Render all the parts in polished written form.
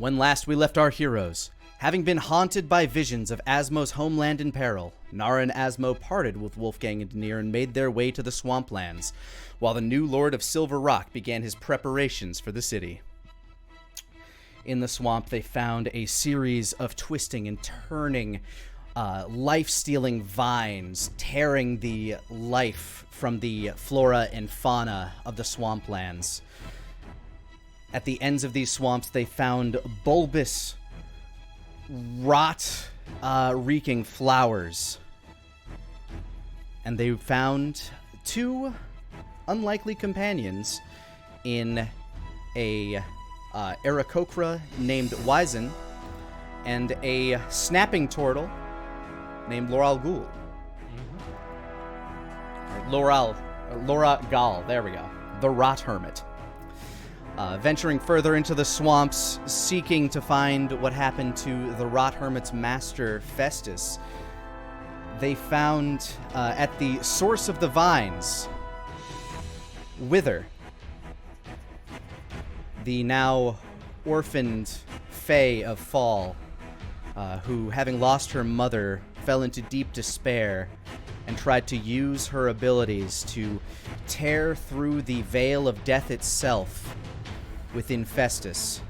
When last we left our heroes, having been haunted by visions of Asmo's homeland in peril, Nara and Asmo parted with Wolfgang and Daenerys and made their way to the swamplands, while the new Lord of Silver Rock began his preparations for the city. In the swamp, they found a series of twisting and turning, life-stealing vines, tearing the life from the flora and fauna of the swamplands. At the ends of these swamps, they found bulbous, rot-reeking flowers. And they found two unlikely companions in a Aarakocra named Wizen and a snapping turtle named Laura Gal. Laura Gal, there we go. The Rot Hermit. Venturing further into the swamps, seeking to find what happened to the Rot Hermit's master, Festus, they found at the source of the vines, Wither, the now orphaned Fae of Fall, who, having lost her mother, fell into deep despair and tried to use her abilities to tear through the veil of death itself within Festus.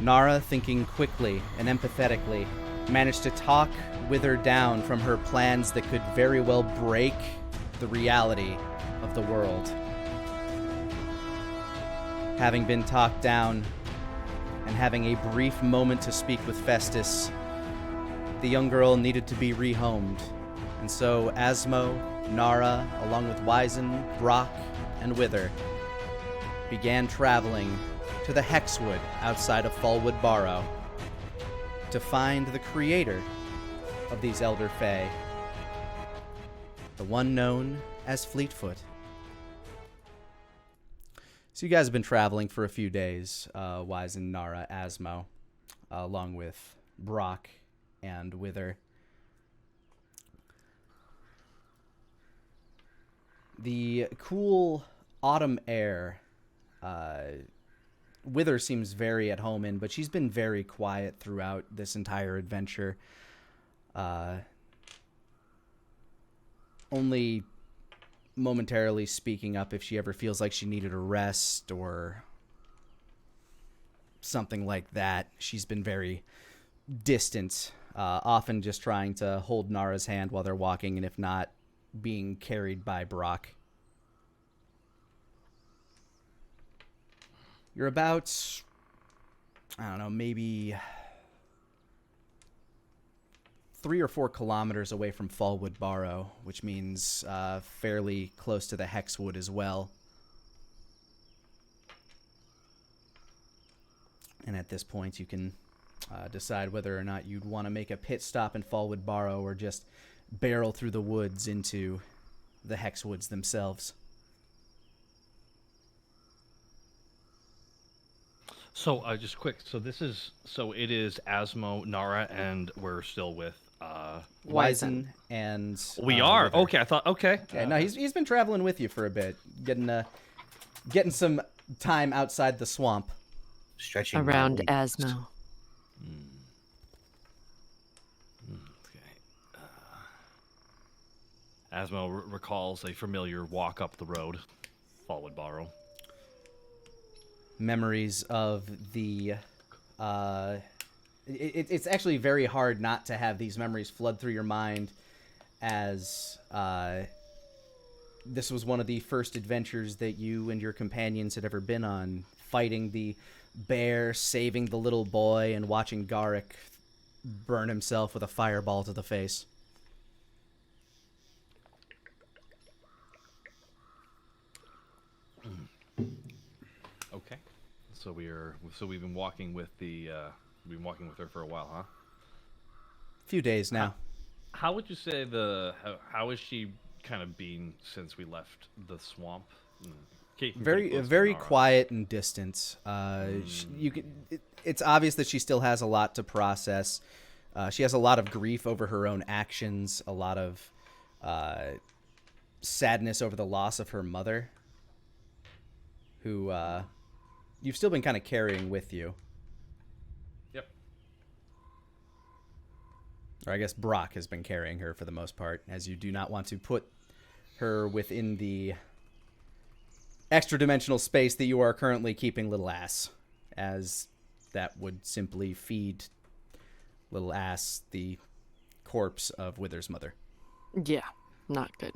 Nara, thinking quickly and empathetically, managed to talk Wither down from her plans that could very well break the reality of the world. Having been talked down and having a brief moment to speak with Festus, the young girl needed to be rehomed. And so Asmo, Nara, along with Wizen, Brock, and Wither, began traveling to the Hexwood outside of Fallwood Barrow to find the creator of these Elder Fae, the one known as Fleetfoot. So you guys have been traveling for a few days, Wizen, Nara, Asmo, along with Brock and Wither. The cool autumn air, Wither seems very at home in, but she's been very quiet throughout this entire adventure. Only momentarily speaking up if she ever feels like she needed a rest or something like that. She's been very distant, often just trying to hold Nara's hand while they're walking, and if not, being carried by Brock. You're about, I don't know, maybe 3 or 4 kilometers away from Fallwood Barrow, which means fairly close to the Hexwood as well. And at this point, you can decide whether or not you'd want to make a pit stop in Fallwood Barrow or just barrel through the woods into the Hexwoods themselves. So, just quick. So it is Asmo, Nara, and we're still with Wizen and we are Wither. okay. I thought okay. Yeah, no, he's been traveling with you for a bit, getting some time outside the swamp, stretching around Asmo. Okay. Asmo recalls a familiar walk up the road, Fallwood Barrow. Memories of the it's actually very hard not to have these memories flood through your mind, as this was one of the first adventures that you and your companions had ever been on, fighting the bear, saving the little boy, and watching Garrick burn himself with a fireball to the face. Okay, so we've been walking with her for a while, huh? A few days now. How would you say how is she kind of been since we left the swamp? Very quiet and distant. It's obvious that she still has a lot to process. She has a lot of grief over her own actions, a lot of sadness over the loss of her mother, who you've still been kind of carrying with you. Yep. Or I guess Brock has been carrying her for the most part, as you do not want to put her within the extra-dimensional space that you are currently keeping Little Ass, as that would simply feed Little Ass the corpse of Wither's mother. Yeah, not good.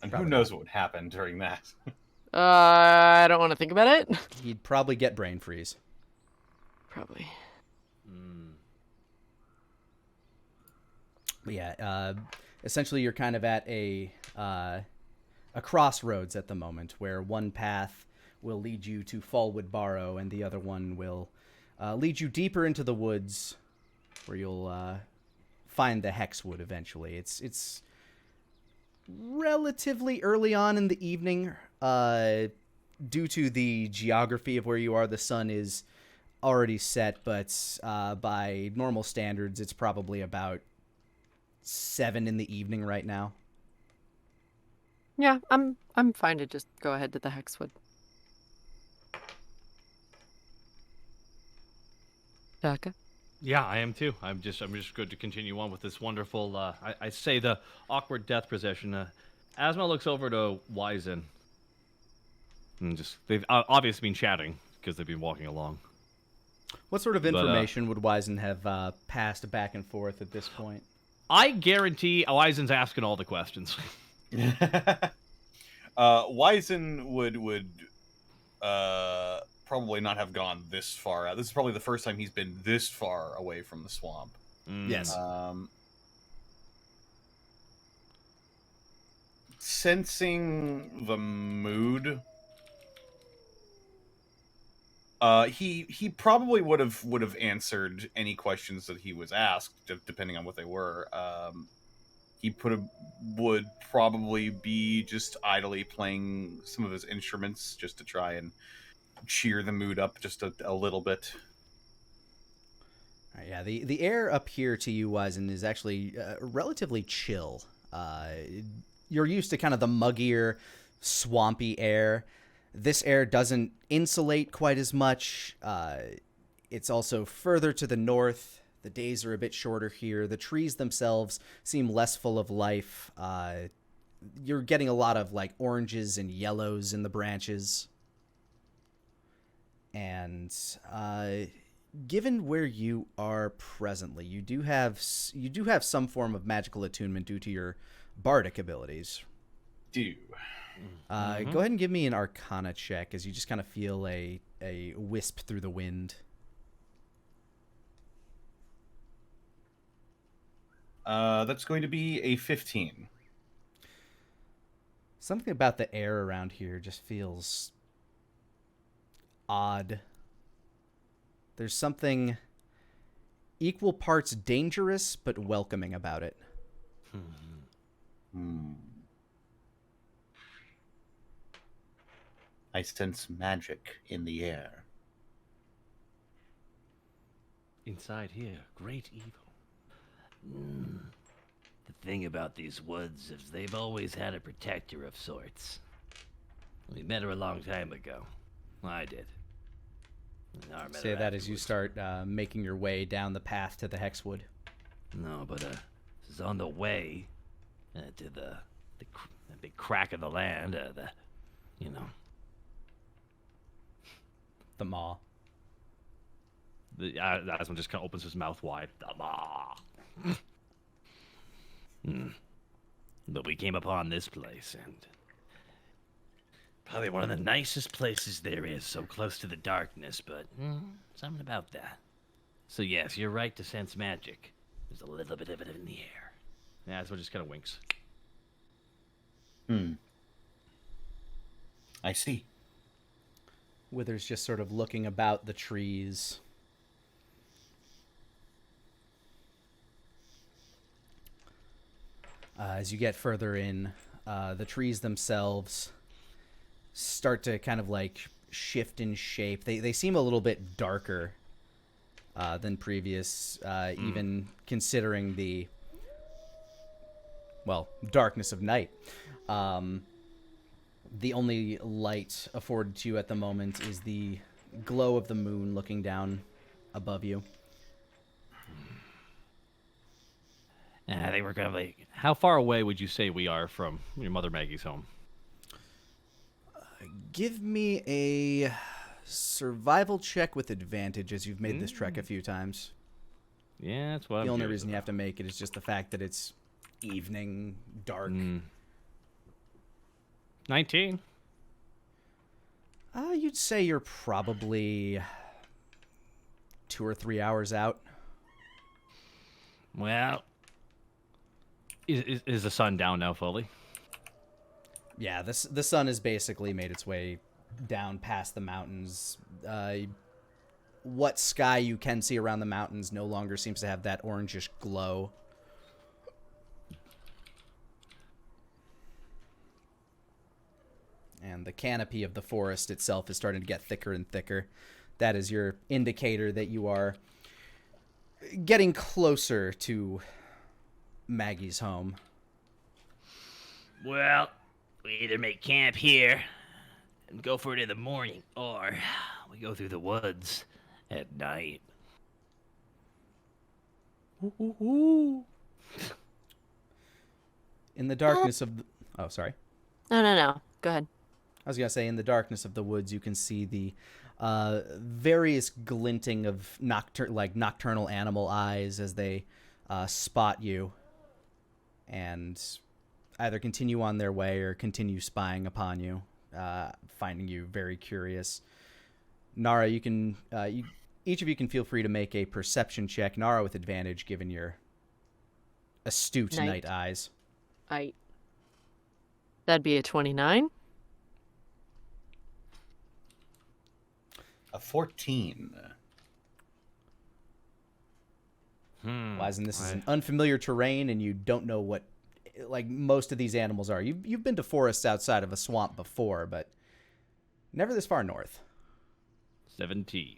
And Probably who knows what would happen during that? I don't want to think about it. He'd probably get brain freeze. Probably. But yeah, essentially you're kind of at a crossroads at the moment, where one path will lead you to Fallwood Barrow, and the other one will lead you deeper into the woods, where you'll find the Hexwood eventually. It's relatively early on in the evening. Due to the geography of where you are, the sun is already set, but by normal standards, it's probably about 7 in the evening right now. Yeah, I'm fine to just go ahead to the Hexwood. Daka? Yeah, I am too. I'm just going to continue on with this wonderful. I say the awkward death procession. Asma looks over to Wizen, and they've obviously been chatting because they've been walking along. What sort of information would Wizen have passed back and forth at this point? I guarantee Wizen's asking all the questions. Wizen would probably not have gone this far out. This is probably the first time he's been this far away from the swamp. Yes. Sensing the mood, he probably would have answered any questions that he was asked, depending on what they were. He would probably be just idly playing some of his instruments just to try and cheer the mood up just a little bit. All right, yeah, the air up here to you, Wizen, is actually relatively chill. You're used to kind of the muggier, swampy air. This air doesn't insulate quite as much. It's also further to the north. The days are a bit shorter here. The trees themselves seem less full of life. You're getting a lot of like oranges and yellows in the branches. And given where you are presently, you do have some form of magical attunement due to your bardic abilities. Do. Go ahead and give me an Arcana check, as you just kind of feel a wisp through the wind. That's going to be a 15. Something about the air around here just feels odd. There's something equal parts dangerous but welcoming about it. I sense magic in the air. Inside here, great evil. The thing about these woods is they've always had a protector of sorts. We met her a long time ago. I did. And Say that as you start making your way down the path to the Hexwood. No, but this is on the way to the big crack of the land. The maw. Asma just kind of opens his mouth wide. But we came upon this place, and probably one of the nicest places there is, so close to the darkness, but something about that. So yes, you're right to sense magic. There's a little bit of it in the air. Yeah, Asma just kind of winks. I see. Wither's just sort of looking about the trees. As you get further in, the trees themselves start to kind of like shift in shape. They seem a little bit darker than previous, even considering the, darkness of night. The only light afforded to you at the moment is the glow of the moon looking down above you. I think we're gonna like. How far away would you say we are from your mother Maggie's home? Give me a survival check with advantage, as you've made this trek a few times. Yeah, that's what The I'm only curious reason you have to make it is just the fact that it's evening, dark. 19. You'd say you're probably 2 or 3 hours out. Well, is the sun down now fully? Yeah, the sun has basically made its way down past the mountains. What sky you can see around the mountains no longer seems to have that orangish glow. And the canopy of the forest itself is starting to get thicker and thicker. That is your indicator that you are getting closer to Maggie's home. Well, we either make camp here and go for it in the morning, or we go through the woods at night. In the darkness of the... Oh, sorry. No. Go ahead. I was going to say, in the darkness of the woods, you can see the various glinting of nocturnal animal eyes as they spot you and either continue on their way or continue spying upon you, finding you very curious. Nara, you can each of you can feel free to make a perception check. Nara with advantage, given your astute night eyes. That'd be a 29. A 14. Wise, and this is an unfamiliar terrain, and you don't know what, like, most of these animals are. You've been to forests outside of a swamp before, but never this far north. 17.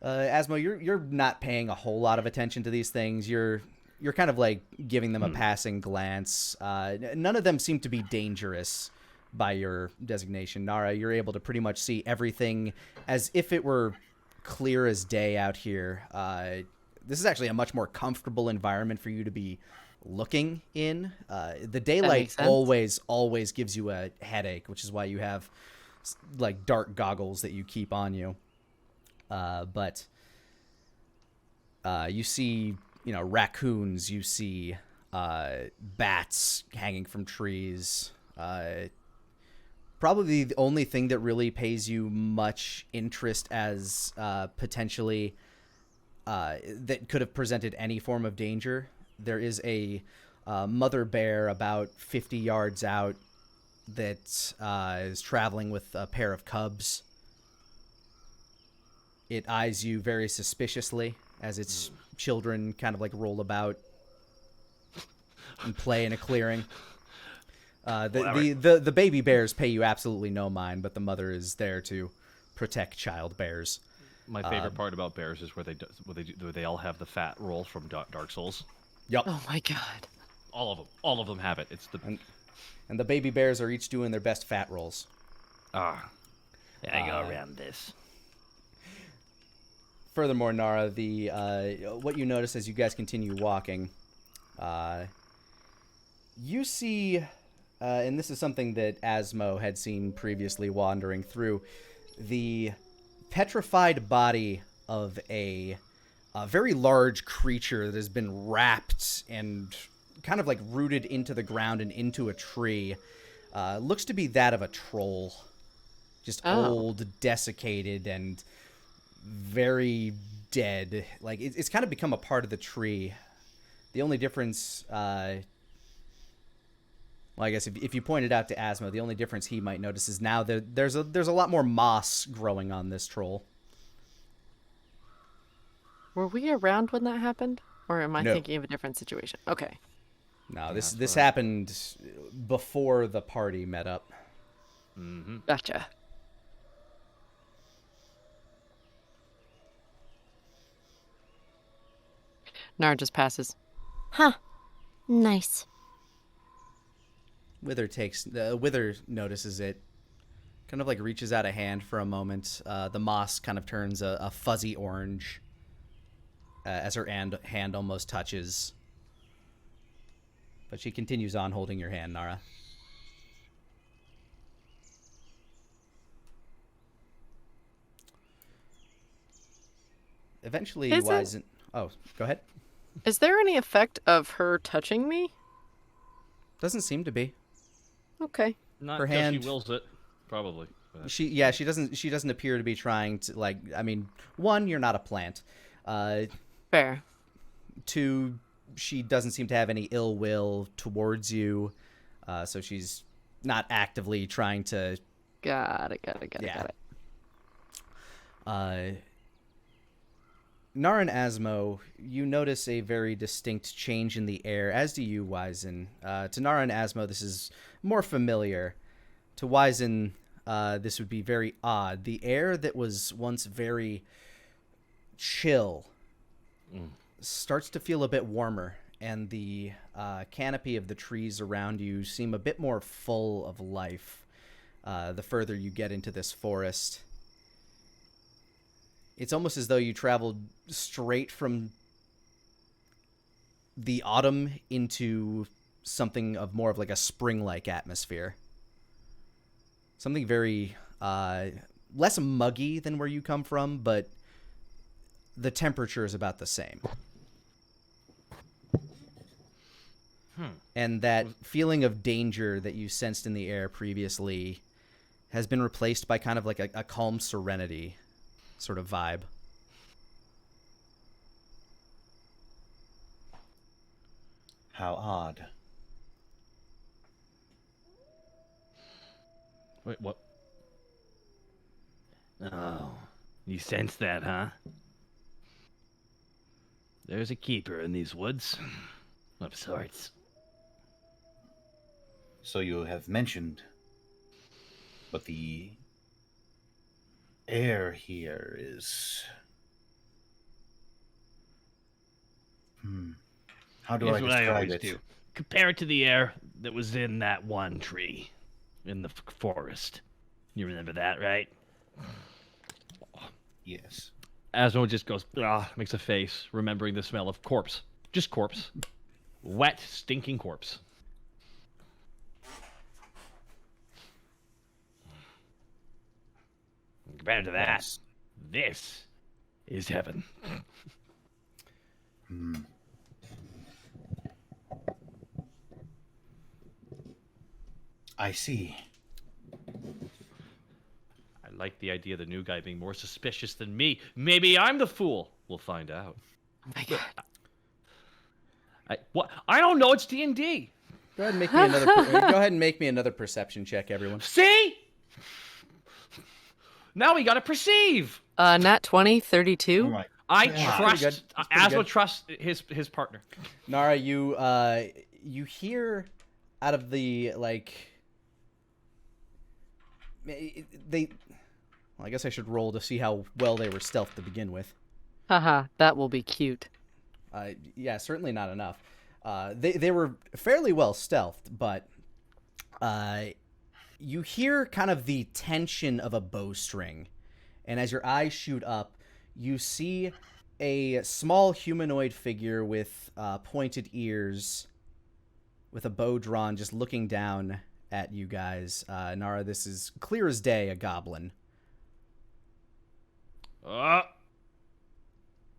Asmo, you're not paying a whole lot of attention to these things. You're kind of like giving them a passing glance. None of them seem to be dangerous by your designation. Nara, you're able to pretty much see everything as if it were clear as day out here. This is actually a much more comfortable environment for you to be looking in. The daylight always gives you a headache, which is why you have like dark goggles that you keep on you. But you see, raccoons, you see bats hanging from trees. Probably the only thing that really pays you much interest as potentially that could have presented any form of danger. There is a mother bear about 50 yards out that is traveling with a pair of cubs. It eyes you very suspiciously as its children kind of like roll about and play in a clearing. The baby bears pay you absolutely no mind, but the mother is there to protect child bears. My favorite part about bears is where they all have the fat roll from Dark Souls. Yup. Oh my god. All of them have it. It's the and the baby bears are each doing their best fat rolls. I go around this. Furthermore, Nara, the what you notice as you guys continue walking, you see, and this is something that Asmo had seen previously wandering through, the petrified body of a very large creature that has been wrapped and kind of like rooted into the ground and into a tree. Looks to be that of a troll. Just old, desiccated, and very dead. Like, it's kind of become a part of the tree. The only difference, well, I guess if you point it out to Asmo, the only difference he might notice is now that there's a lot more moss growing on this troll. Were we around when that happened? Or am I No. thinking of a different situation? Okay. No, this happened before the party met up. Mm-hmm. Gotcha. Nara just passes. Huh. Nice. Wither notices it, kind of like reaches out a hand for a moment. The moss kind of turns a fuzzy orange as her hand almost touches. But she continues on holding your hand, Nara. Eventually, Oh, go ahead. Is there any effect of her touching me? Doesn't seem to be. Okay. Not Her because hand- she wills it, probably. But... She doesn't appear to be trying to, like, I mean, one, you're not a plant. Fair. Two, she doesn't seem to have any ill will towards you. So she's not actively trying to... Got it. Nara and Asmo, you notice a very distinct change in the air, as do you, Wizen. To Nara and Asmo, this is more familiar. To Wizen, this would be very odd. The air that was once very chill starts to feel a bit warmer, and the canopy of the trees around you seem a bit more full of life the further you get into this forest. It's almost as though you traveled straight from the autumn into something of more of like a spring-like atmosphere. Something very less muggy than where you come from, but the temperature is about the same. And that feeling of danger that you sensed in the air previously has been replaced by kind of like a calm serenity sort of vibe. How odd. Wait, what? Oh, you sense that, huh? There's a keeper in these woods. Of sorts. So you have mentioned, but the air here is... How do I Here's what I describe always it? do. Compare it to the air that was in that one tree in the forest. You remember that, right? Yes. Asmo just goes, makes a face, remembering the smell of corpse. Just corpse. Wet, stinking corpse. Compared to that, Yes. this is heaven. I see. I like the idea of the new guy being more suspicious than me. Maybe I'm the fool. We'll find out. Oh my god. What? I don't know. It's D&D. Go ahead and make me another. Go ahead and make me another perception check, everyone. See? Now we gotta perceive. Nat 20, 32. Oh my. I Yeah. trust. That's pretty Asmo good. trusts his partner. Nara, you hear out of the they. Well, I guess I should roll to see how well they were stealthed to begin with. Haha, that will be cute. Yeah, certainly not enough. They were fairly well stealthed, but you hear kind of the tension of a bowstring, and as your eyes shoot up, you see a small humanoid figure with pointed ears, with a bow drawn, just looking down at you guys. Nara, this is clear as day a goblin.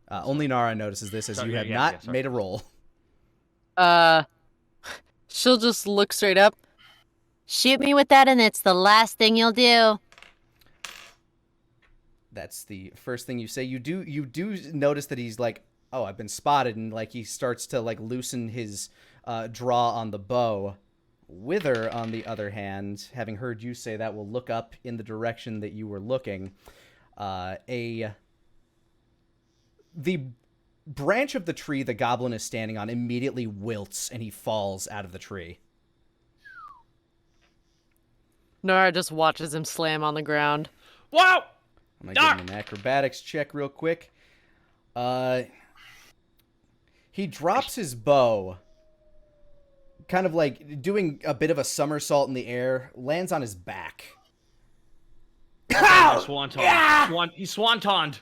Only Nara notices this, as Sorry, you have yeah, not sorry. made a roll. She'll just look straight up. Shoot me with that and it's the last thing you'll do. That's the first thing you say. You do notice that he's like, oh, I've been spotted, and like he starts to like loosen his draw on the bow. Wither, on the other hand, having heard you say that, will look up in the direction that you were looking. The branch of the tree the goblin is standing on immediately wilts, and he falls out of the tree. Nara just watches him slam on the ground. Wow! I'm gonna give him an acrobatics check real quick. He drops his bow, kind of like doing a bit of a somersault in the air, lands on his back, Swanton. He's swantoned.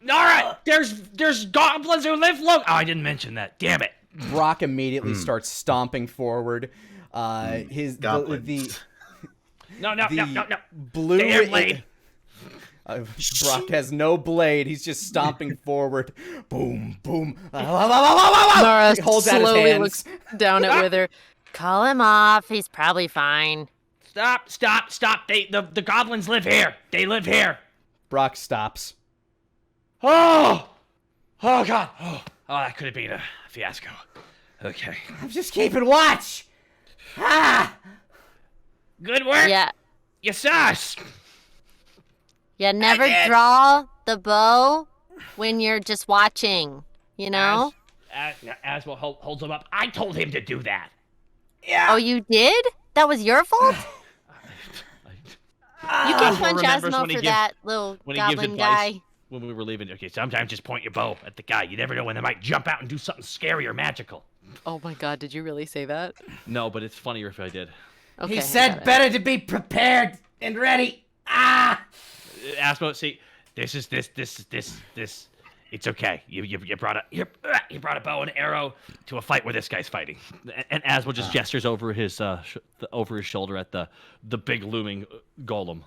Nara, there's goblins who live low. Oh, I didn't mention that. Damn it. Brock immediately starts stomping forward. His the No. blue Stay here, blade. Brock has no blade. He's just stomping forward. Boom, boom. Nara He holds out his slowly hands. looks down at Wither. Call him off. He's probably fine. Stop. The goblins live here. They live here. Brock stops. Oh God. Oh, that could have been a fiasco. Okay. I'm just keeping watch. Good work. Yeah. You sus. You never draw the bow when you're just watching, you know? Asmo holds him up. I told him to do that. Oh, you did? That was your fault? You can punch Asmo for that little when he gives goblin advice guy. when we were leaving. Okay, sometimes just point your bow at the guy. You never know when they might jump out and do something scary or magical. Oh my god, did you really say that? No, but it's funnier if I did. Okay, He I said got it. better to be prepared and ready. Asmo, see, this. It's okay. You brought a bow and arrow to a fight where this guy's fighting, and Asmo just gestures over his shoulder at the big looming golem.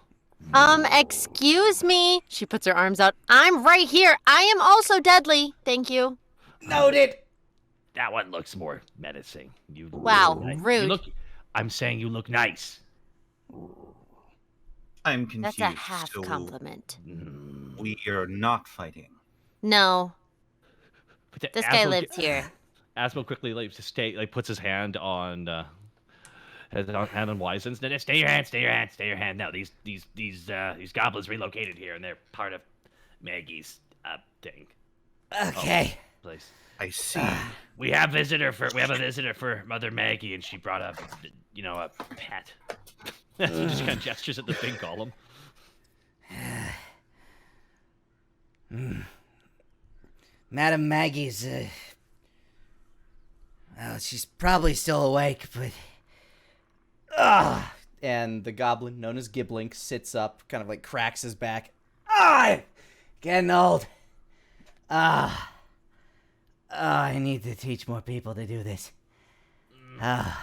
Excuse me. She puts her arms out. I'm right here. I am also deadly. Thank you. Noted. That one looks more menacing. You Wow, look nice. rude. I'm saying you look nice. I'm confused. That's a half so compliment. we are not fighting. No, But this guy Asmo- lives here. Asmo quickly puts his hand on Wisen's. No, stay your hand. No, these goblins relocated here, and they're part of Maggie's thing. Okay. Place. I see. We have a visitor for Mother Maggie, and she brought a pet. He just kind of gestures at the big golem. Madam Maggie's, well, she's probably still awake, but... And the goblin, known as Giblink, sits up, kind of like cracks his back. Getting old. I need to teach more people to do this. I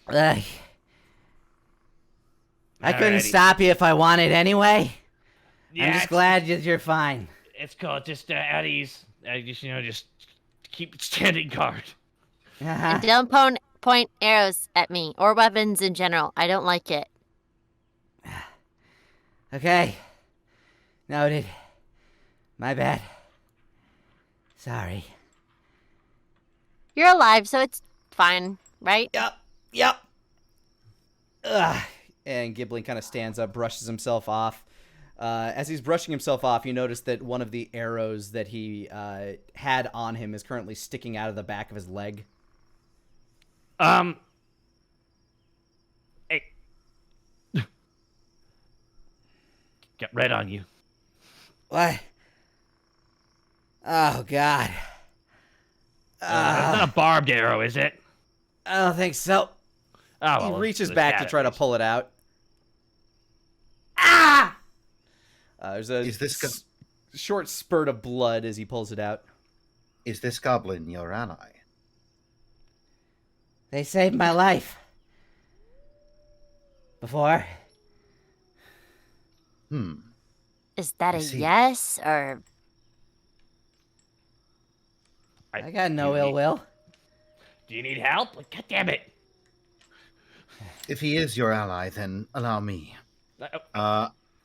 couldn't Alrighty. stop you if I wanted anyway. Yeah, I'm just glad that you're fine. It's cool. Just at ease. Just keep standing guard. And don't point arrows at me or weapons in general. I don't like it. Okay. Noted. My bad. Sorry. You're alive, so it's fine, right? Yep. Ugh. And Giblin kind of stands up, brushes himself off. As he's brushing himself off, you notice that one of the arrows that he had on him is currently sticking out of the back of his leg. Hey. Get red on you. What? Oh, God. It's not a barbed arrow, is it? I don't think so. Oh, He well, reaches let's back get to it. try to pull it out. There's a Is this go- short spurt of blood as he pulls it out. Is this goblin your ally? They saved my life. Before. Is that I a see. yes or... I got no you ill need- will. Do you need help? God damn it. If he is your ally, then allow me.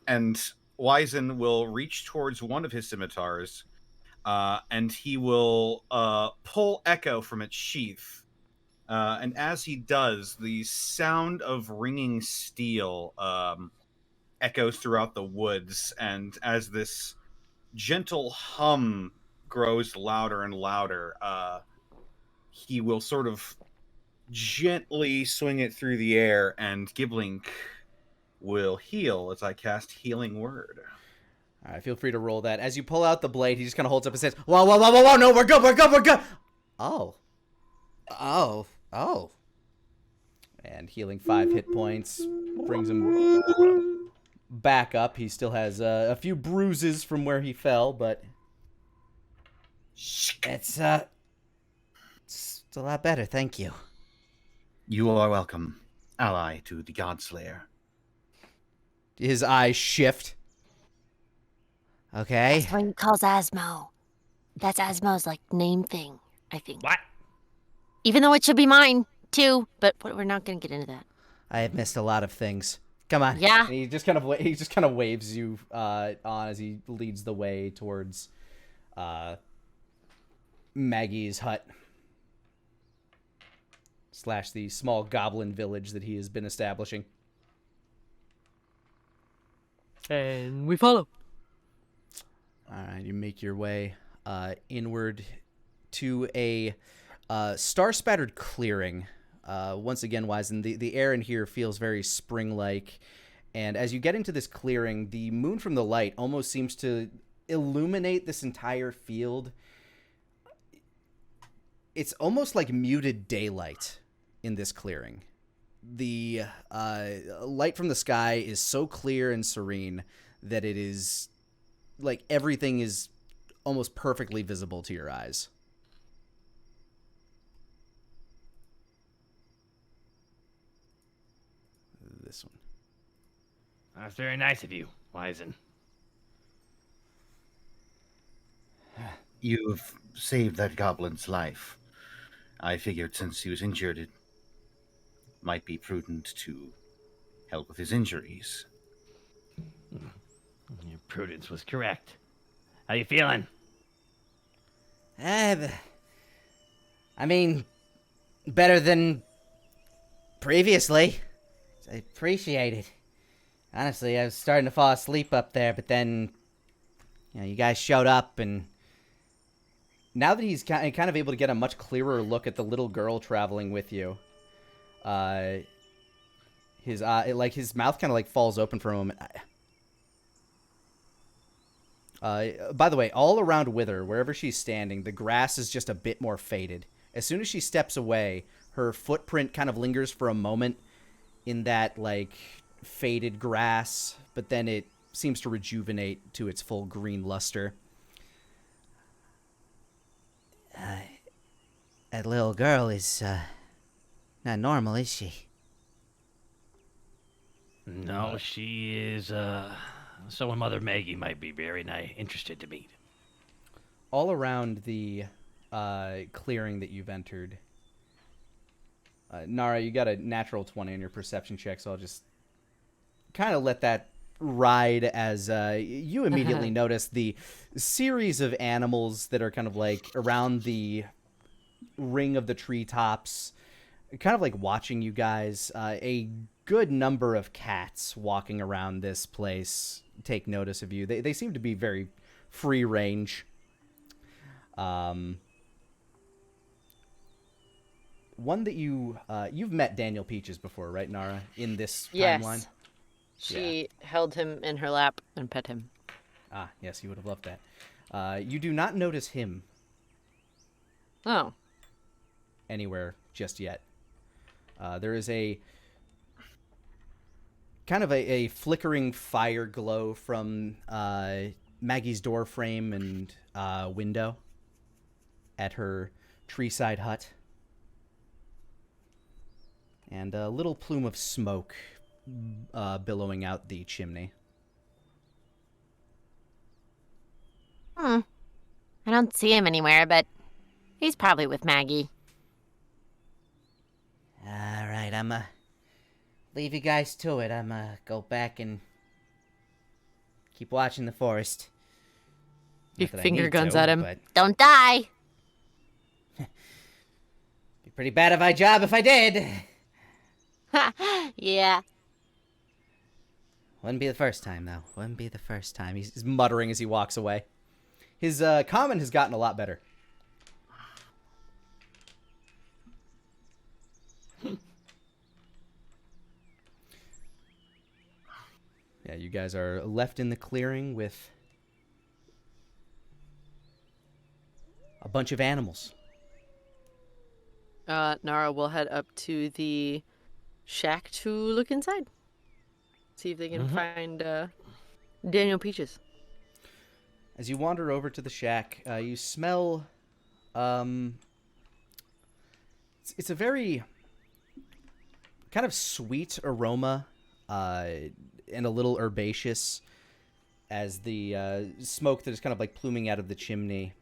And Wyzen will reach towards one of his scimitars, and he will pull Echo from its sheath. And as he does, the sound of ringing steel echoes throughout the woods, and as this gentle hum grows louder and louder, he will sort of gently swing it through the air, and Giblink will heal as I cast Healing Word. All right, feel free to roll that. As you pull out the blade, he just kind of holds up his hands. Whoa, no, we're good. Oh. And healing 5 hit points brings him back up. He still has a few bruises from where he fell, but it's a lot better, thank you. You are welcome, ally to the Godslayer. His eyes shift. Okay. That's what he calls Asmo. That's Asmo's, like, name thing, I think. What? Even though it should be mine, too. But we're not going to get into that. I have missed a lot of things. Come on. Yeah. And he just kind of waves you on as he leads the way towards Maggie's hut / the small goblin village that he has been establishing. And we follow. All right, you make your way inward to a star-spattered clearing. Once again, Wizen, the air in here feels very spring-like, and as you get into this clearing, the moon from the light almost seems to illuminate this entire field. It's almost like muted daylight in this clearing. The light from the sky is so clear and serene that it is like everything is almost perfectly visible to your eyes. This one. That's very nice of you, Wizen. You've saved that goblin's life. I figured since he was injured, it might be prudent to help with his injuries. Your prudence was correct. How you feeling? I mean, better than previously. I appreciate it. Honestly, I was starting to fall asleep up there, but then, you guys showed up, and now that he's kind of able to get a much clearer look at the little girl traveling with you, his mouth kind of falls open for a moment. By the way, all around Wither, wherever she's standing, the grass is just a bit more faded. As soon as she steps away, her footprint kind of lingers for a moment in that, faded grass, but then it seems to rejuvenate to its full green luster. That little girl is, not normal, is she? No, she is, someone Mother Maggie might be very interested to meet. All around the clearing that you've entered, Nara, you got a natural 20 on your perception check, so I'll just kind of let that ride as you immediately notice the series of animals that are kind of around the ring of the treetops, kind of watching you guys. A good number of cats walking around this place take notice of you. They seem to be very free range. One that you've met Daniel Peaches before, right, Nara? In this timeline? Yes. She held him in her lap and pet him. Ah, yes, you would have loved that. You do not notice him Oh. anywhere just yet. There is a kind of a flickering fire glow from Maggie's door frame and window at her treeside hut. And a little plume of smoke billowing out the chimney. I don't see him anywhere, but he's probably with Maggie. All right, I'm leave you guys to it. I'm go back and keep watching the forest. You Not that I finger need guns to, at him. but Don't die. be pretty bad of my job if I did. Yeah. Wouldn't be the first time, though. Wouldn't be the first time. He's muttering as he walks away. His common has gotten a lot better. Yeah, you guys are left in the clearing with a bunch of animals. Nara will head up to the shack to look inside. See if they can find Daniel Peaches. As you wander over to the shack, you smell. It's a very kind of sweet aroma, and a little herbaceous, as the smoke that is kind of like pluming out of the chimney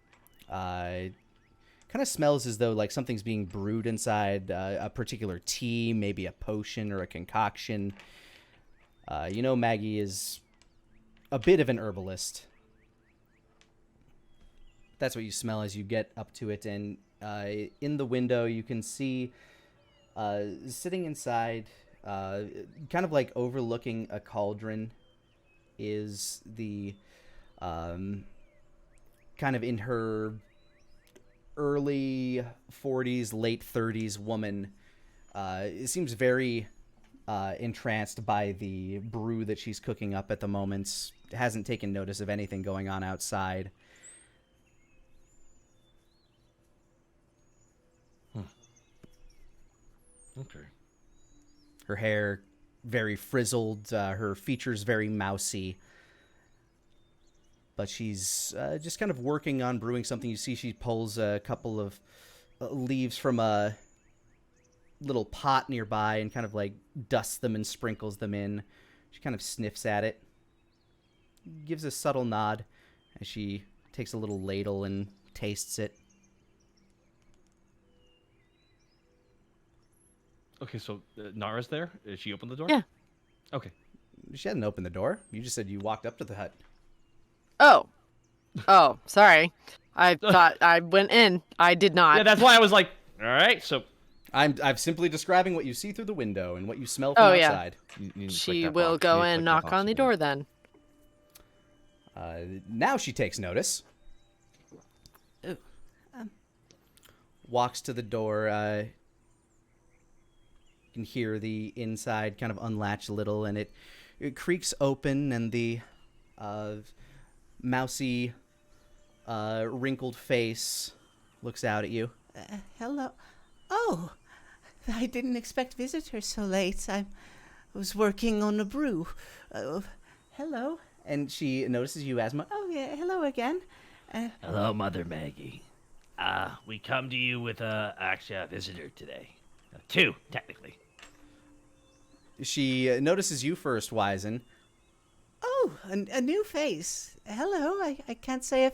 kind of smells as though like something's being brewed inside a particular tea, maybe a potion or a concoction. You know, Maggie is a bit of an herbalist. That's what you smell as you get up to it, and in the window you can see sitting inside, kind of like overlooking a cauldron, is the kind of in her early 40s, late 30s woman. It seems very entranced by the brew that she's cooking up at the moment. Hasn't taken notice of anything going on outside. Okay. Her hair very frizzled, her features very mousy. But she's just kind of working on brewing something. You see she pulls a couple of leaves from a little pot nearby and kind of like dusts them and sprinkles them in. She kind of sniffs at it, gives a subtle nod as she takes a little ladle and tastes it. Okay, so Nara's there? Is she opened the door? Yeah. Okay. She hadn't opened the door. You just said you walked up to the hut. Oh, sorry. I thought I went in. I did not. Yeah, that's why I was like, all right, so... I'm simply describing what you see through the window and what you smell from outside. She will go and knock on the door then. Now she takes notice. Walks to the door. You can hear the inside kind of unlatch a little, and it creaks open, and the mousy, wrinkled face looks out at you. Hello. Oh, I didn't expect visitors so late. I was working on a brew. Hello. And she notices you, Asma. Oh, yeah, hello again. Hello, Mother Maggie. We come to you with actually a visitor today. Two, technically. She notices you first, Wizen. Oh, a new face. Hello. I can't say I've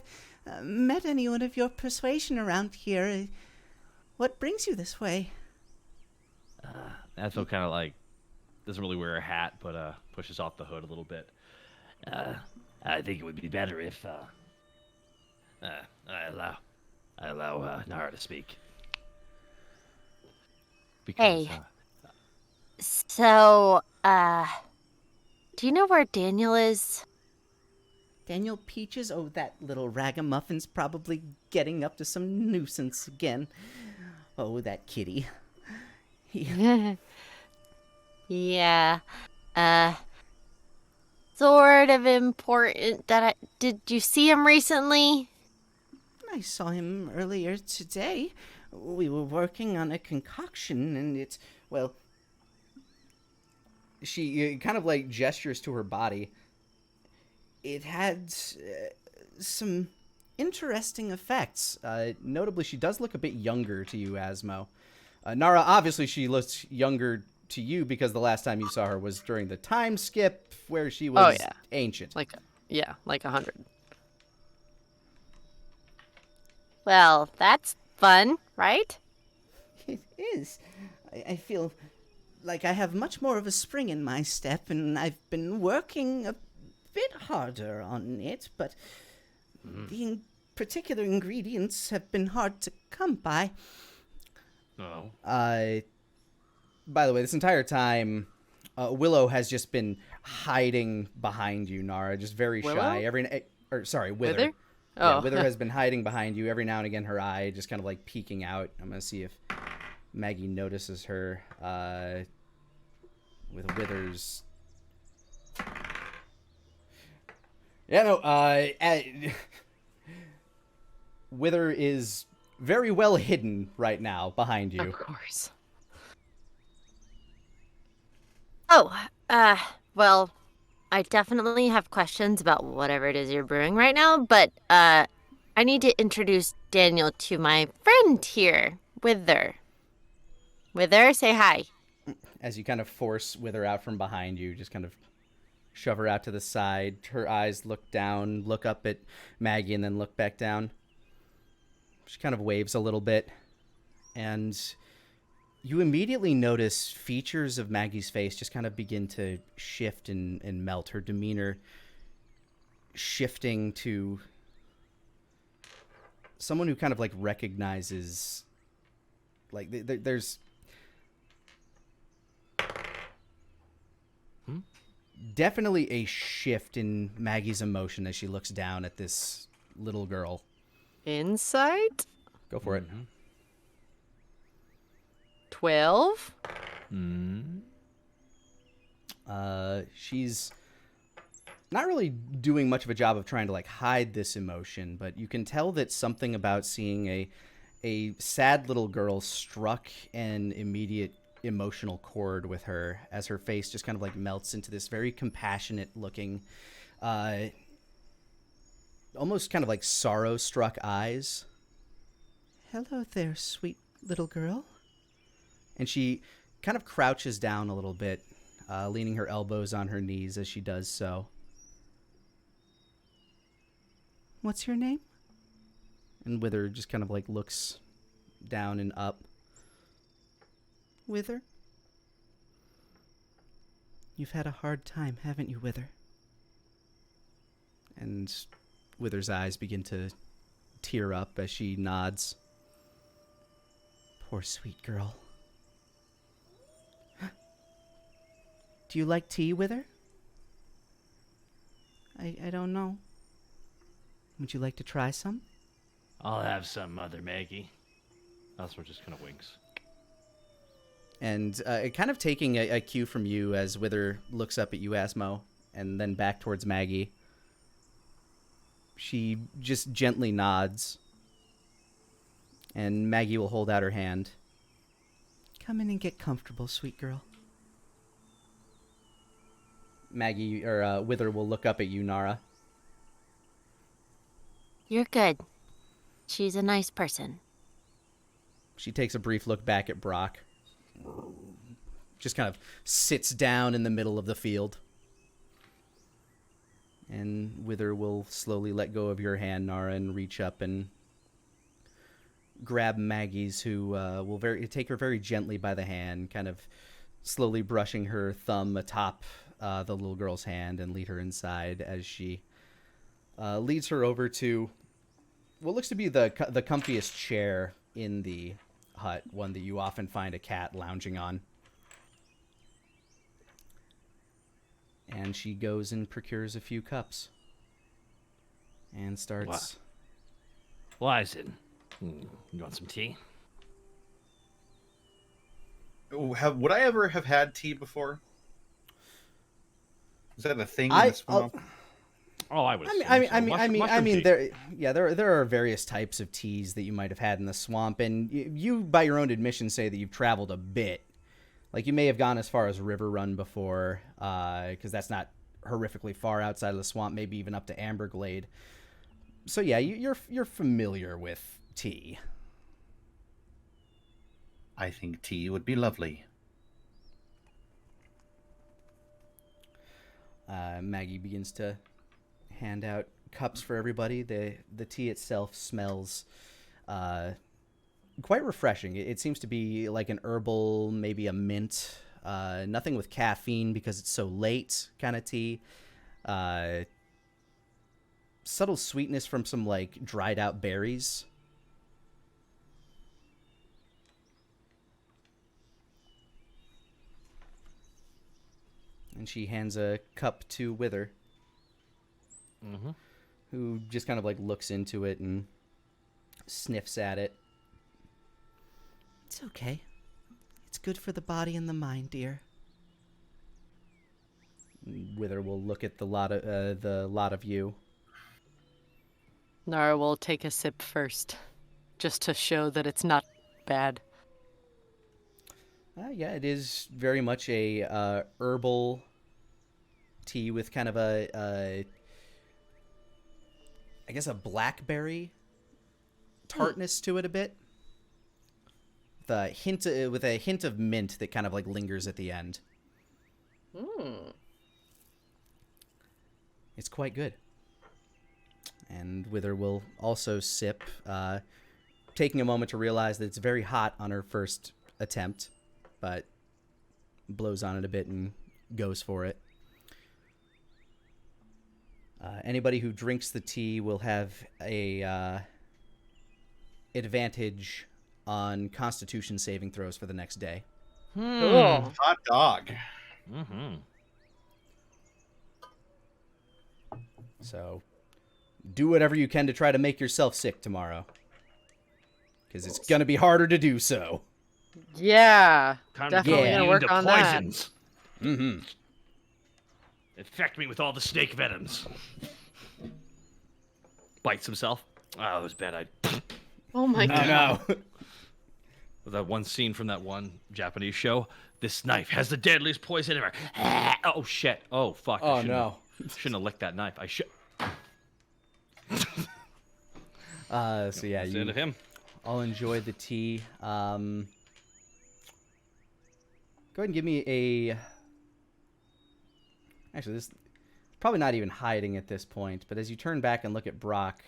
met anyone of your persuasion around here. What brings you this way? Asma kind of like doesn't really wear a hat, but pushes off the hood a little bit. I think it would be better if I allow Nara to speak. Because, Hey. So, do you know where Daniel is? Daniel Peaches? Oh, that little ragamuffin's probably getting up to some nuisance again. Oh, that kitty. Yeah. Sort of important that did you see him recently? I saw him earlier today. We were working on a concoction, and it's, well... She kind of like gestures to her body. It had some interesting effects. Notably, she does look a bit younger to you, Asmo. Nara, obviously, she looks younger to you because the last time you saw her was during the time skip where she was ancient. Like 100. Well, that's fun, right? It is. I feel like I have much more of a spring in my step, and I've been working a bit harder on it, but the particular ingredients have been hard to come by. no. By the way, this entire time, Willow has just been hiding behind you, Nara, just very shy. Willow? Wither. Wither? Yeah, Oh. Wither has been hiding behind you. Every now and again, her eye just kind of like peeking out. I'm gonna see if Maggie notices her with Wither's. Yeah, no. Wither is very well hidden right now behind you. Of course. Oh, well, I definitely have questions about whatever it is you're brewing right now, but, I need to introduce Daniel to my friend here, Wither. Wither, say hi. As you kind of force Wither out from behind you, just kind of shove her out to the side. Her eyes look down, look up at Maggie, and then look back down. She kind of waves a little bit, and you immediately notice features of Maggie's face just kind of begin to shift and melt. Her demeanor shifting to someone who kind of like recognizes, like there's definitely a shift in Maggie's emotion as she looks down at this little girl. Insight? Go for it. 12? She's not really doing much of a job of trying to like hide this emotion, but you can tell that something about seeing a sad little girl struck an immediate emotional chord with her as her face just kind of like melts into this very compassionate looking, almost kind of like sorrow-struck eyes. Hello there, sweet little girl. And she kind of crouches down a little bit, leaning her elbows on her knees as she does so. What's your name? And Wither just kind of like looks down and up. Wither? You've had a hard time, haven't you, Wither? And Wither's eyes begin to tear up as she nods. Poor sweet girl. Do you like tea, Wither? I don't know. Would you like to try some? I'll have some, Mother Maggie. Asmo just kind of winks. And kind of taking a cue from you as Wither looks up at you, Asmo, and then back towards Maggie. She just gently nods. And Maggie will hold out her hand. Come in and get comfortable, sweet girl. Maggie, or Wither will look up at you, Nara. You're good. She's a nice person. She takes a brief look back at Brock. Just kind of sits down in the middle of the field. And Wither will slowly let go of your hand, Nara, and reach up and grab Maggie's, who will take her very gently by the hand, kind of slowly brushing her thumb atop the little girl's hand and lead her inside as she leads her over to what looks to be the comfiest chair in the hut, one that you often find a cat lounging on. And she goes and procures a few cups and starts... Wyzen, you want some tea? Would I ever have had tea before? Is that a thing in the swamp? Oh, I would. I mean, there are various types of teas that you might have had in the swamp, and you, by your own admission, say that you've traveled a bit. Like, you may have gone as far as River Run before, because that's not horrifically far outside of the swamp, maybe even up to Amberglade. So yeah, you're familiar with tea. I think tea would be lovely. Maggie begins to hand out cups for everybody. The tea itself smells quite refreshing. It seems to be like an herbal, maybe a mint, nothing with caffeine because it's so late kind of tea. Subtle sweetness from some like dried out berries. And she hands a cup to Wither, who just kind of like looks into it and sniffs at it. It's okay. It's good for the body and the mind, dear. Wither will look at the lot of you. Nara will take a sip first, just to show that it's not bad. Yeah, it is very much a herbal tea with kind of a I guess a blackberry tartness to it a bit. With a hint of mint that kind of like lingers at the end. It's quite good. And Wither will also sip, taking a moment to realize that it's very hot on her first attempt, but blows on it a bit and goes for it. Anybody who drinks the tea will have a advantage on Constitution saving throws for the next day. Cool. Hot dog. Mm-hmm. So, do whatever you can to try to make yourself sick tomorrow. Because it's going to be harder to do so. Yeah. Time Definitely to gonna go work into on that. poisons. Mm-hmm. Infect me with all the snake venoms. Bites himself. Oh, it was bad. Oh my god. No. That one scene from that one Japanese show. This knife has the deadliest poison ever. Oh shit. Oh fuck. Oh no. Shouldn't have licked that knife. I should. So yeah, That's the end of him. I'll enjoy the tea. Go ahead and give me a... Actually, this probably not even hiding at this point, but as you turn back and look at Brock,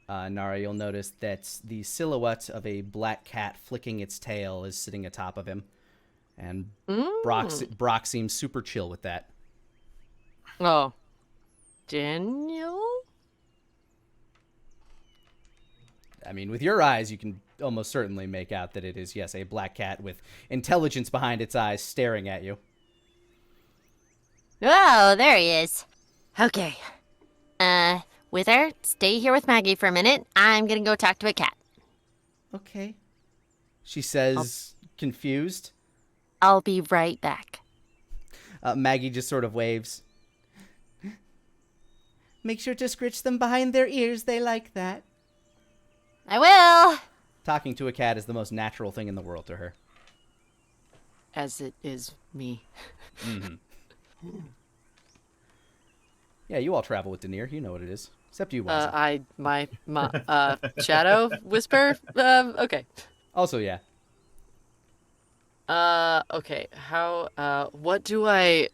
Nara, you'll notice that the silhouette of a black cat flicking its tail is sitting atop of him. And Brock seems super chill with that. Oh. Daniel? I mean, with your eyes, you can almost certainly make out that it is, yes, a black cat with intelligence behind its eyes staring at you. Oh, there he is. Okay. Wither, stay here with Maggie for a minute. I'm gonna go talk to a cat. Okay. She says, confused. I'll be right back. Maggie just sort of waves. Make sure to scritch them behind their ears. They like that. I will. Talking to a cat is the most natural thing in the world to her. As it is me. Mm-hmm. Yeah, you all travel with Denier. You know what it is. Except you, Wazzy. My shadow whisper. Okay. Also, yeah. Okay. How? What do I?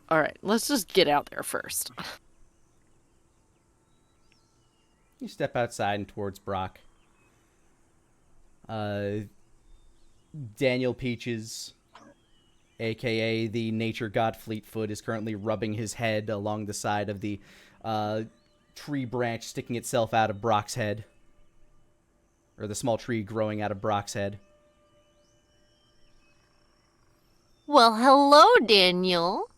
All right. Let's just get out there first. You step outside and towards Brock. Daniel Peaches, a.k.a. the nature god Fleetfoot, is currently rubbing his head along the side of the tree branch sticking itself out of Brock's head. Or the small tree growing out of Brock's head. Well, hello, Daniel.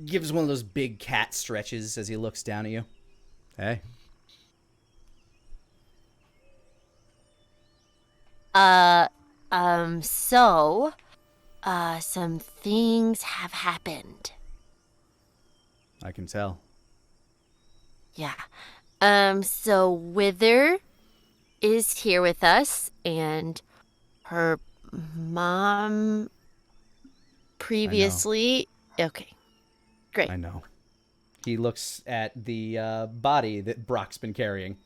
Gives one of those big cat stretches as he looks down at you. Hey. Some things have happened. I can tell. Yeah. So Wither is here with us, and her mom previously... Okay. Great. I know. He looks at the body that Brock's been carrying.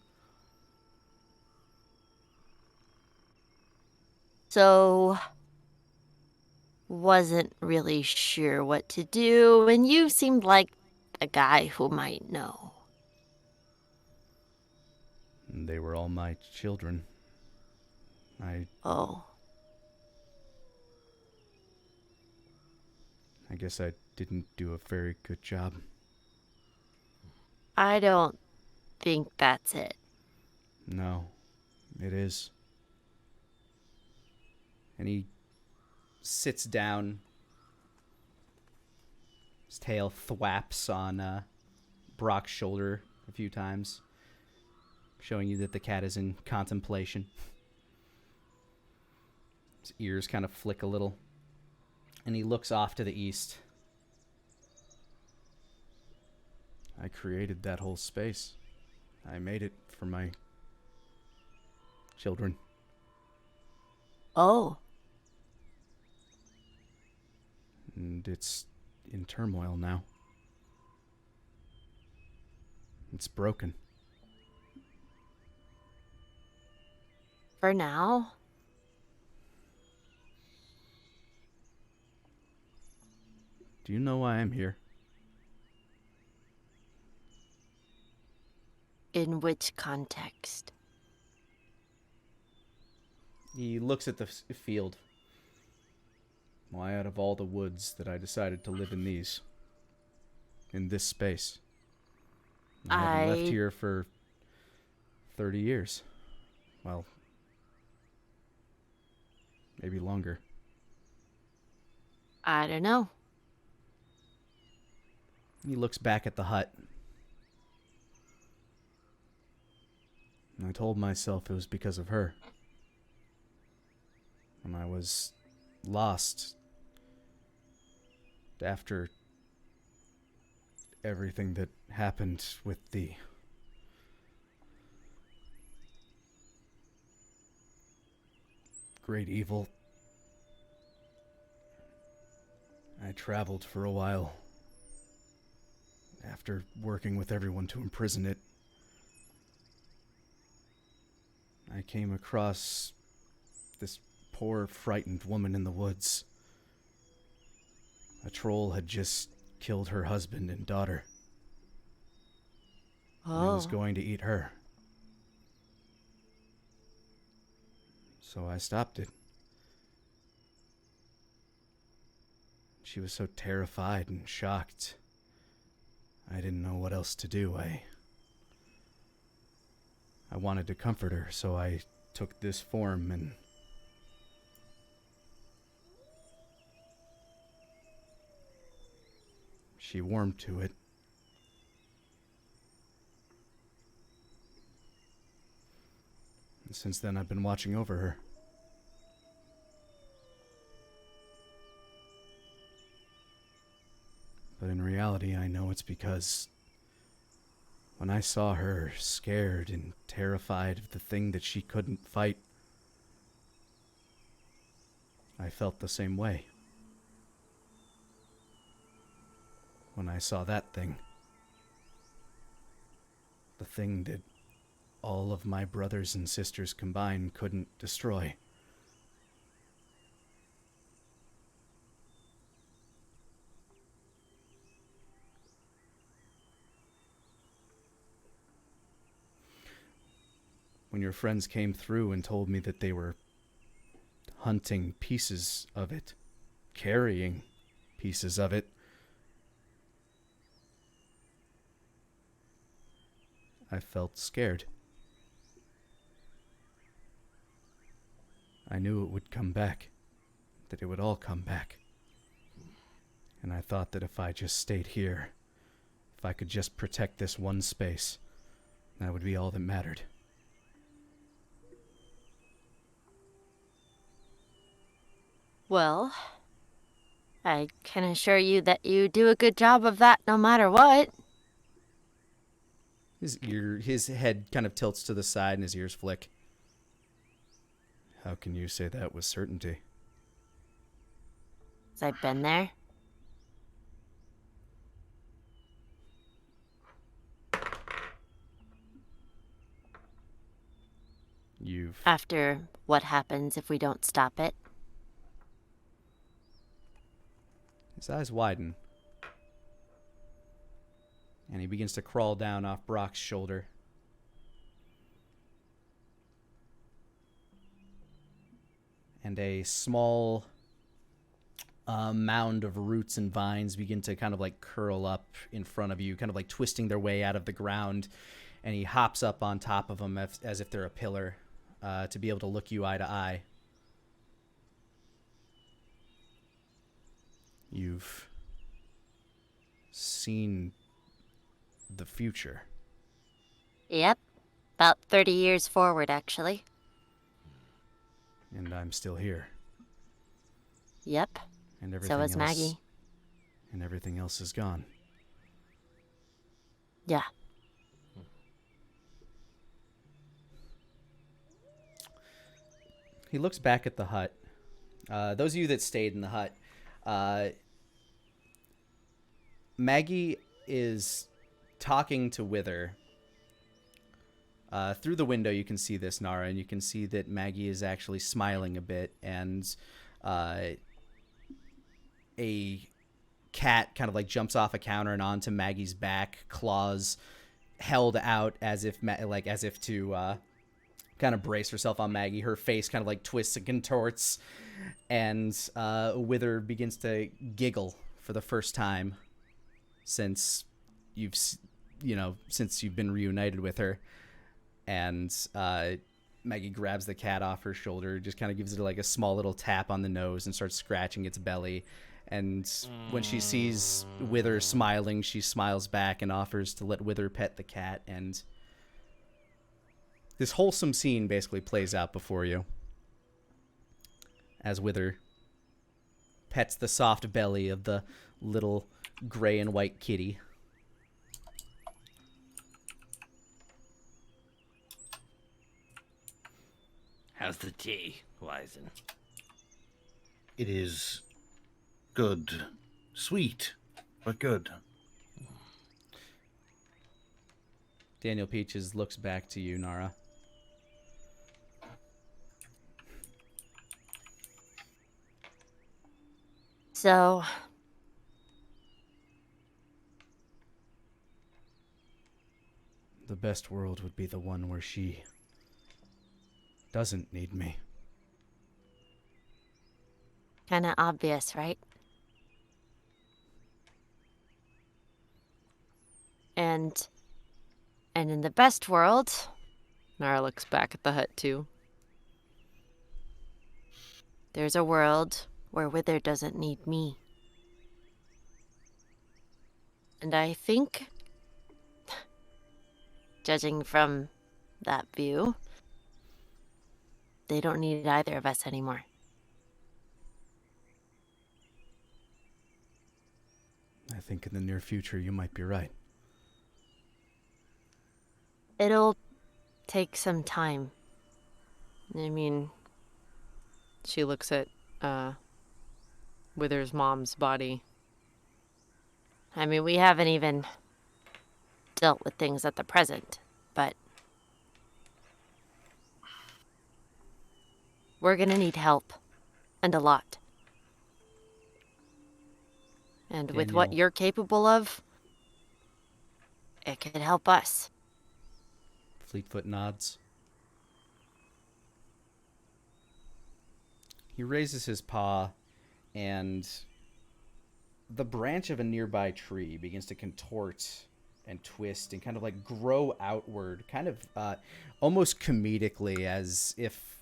So, wasn't really sure what to do, and you seemed like a guy who might know. They were all my children. Oh. I guess I didn't do a very good job. I don't think that's it. No, it is. And he sits down. His tail thwaps on Brock's shoulder a few times, showing you that the cat is in contemplation. His ears kind of flick a little, and he looks off to the east. I created that whole space. I made it for my children. Oh. And it's in turmoil now. It's broken. For now? Do you know why I'm here? In which context? He looks at the field. Why, out of all the woods, that I decided to live in these. In this space. I haven't left here for 30 years. Well, maybe longer. I don't know. He looks back at the hut. I told myself it was because of her. When I was lost after everything that happened with the great evil, I traveled for a while. After working with everyone to imprison it, I came across this poor, frightened woman in the woods. A troll had just killed her husband and daughter. And it was going to eat her. So I stopped it. She was so terrified and shocked. I didn't know what else to do. I wanted to comfort her, so I took this form and she warmed to it. And since then, I've been watching over her. But in reality, I know it's because when I saw her scared and terrified of the thing that she couldn't fight, I felt the same way. When I saw that thing, the thing that all of my brothers and sisters combined couldn't destroy. When your friends came through and told me that they were hunting pieces of it, carrying pieces of it, I felt scared. I knew it would come back, that it would all come back. And I thought that if I just stayed here, if I could just protect this one space, that would be all that mattered. Well, I can assure you that you do a good job of that no matter what. His head kind of tilts to the side and his ears flick. How can you say that with certainty? 'Cause I've been there. After what happens if we don't stop it. His eyes widen. And he begins to crawl down off Brock's shoulder. And a small mound of roots and vines begin to kind of like curl up in front of you, kind of like twisting their way out of the ground. And he hops up on top of them as if they're a pillar to be able to look you eye to eye. You've seen the future. Yep. About 30 years forward, actually. And I'm still here. Yep. And everything So is else, Maggie. And everything else is gone. Yeah. He looks back at the hut. Those of you that stayed in the hut, Maggie is talking to Wither. Through the window, you can see this, Nara, and you can see that Maggie is actually smiling a bit, and a cat kind of like jumps off a counter and onto Maggie's back, claws held out as if to kind of brace herself on Maggie. Her face kind of like twists and contorts, and Wither begins to giggle for the first time since you've been reunited with her. And Maggie grabs the cat off her shoulder, just kind of gives it like a small little tap on the nose and starts scratching its belly. And when she sees Wither smiling, she smiles back and offers to let Wither pet the cat. And this wholesome scene basically plays out before you as Wither pets the soft belly of the little gray and white kitty. How's the tea, Wizen? It is good. Sweet, but good. Daniel Peaches looks back to you, Nara. So, The best world would be the one where she doesn't need me. kinda obvious, right? And in the best world, Nara looks back at the hut too. there's a world where Wither doesn't need me. And I think, judging from that view, they don't need either of us anymore. I think in the near future you might be right. It'll take some time. I mean, she looks at Wither's mom's body. I mean, we haven't even dealt with things at the present, but we're gonna need help, and a lot. And with what Daniel. you're capable of, it could help us. Fleetfoot nods. He raises his paw, and the branch of a nearby tree begins to contort and twist and kind of like grow outward, kind of almost comedically, as if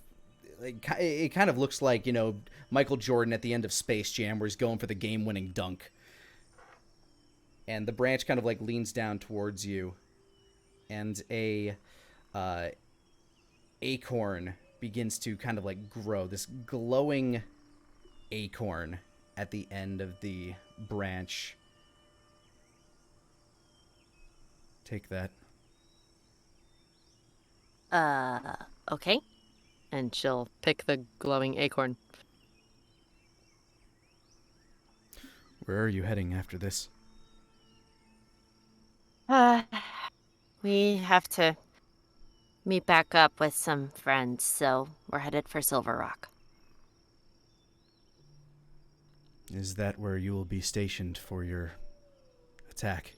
it kind of looks like, you know, Michael Jordan at the end of Space Jam where he's going for the game-winning dunk. And the branch kind of like leans down towards you, and a acorn begins to kind of like grow, this glowing acorn at the end of the branch. Take that. Okay. And she'll pick the glowing acorn. Where are you heading after this? We have to meet back up with some friends, so we're headed for Silver Rock. Is that where you will be stationed for your attack?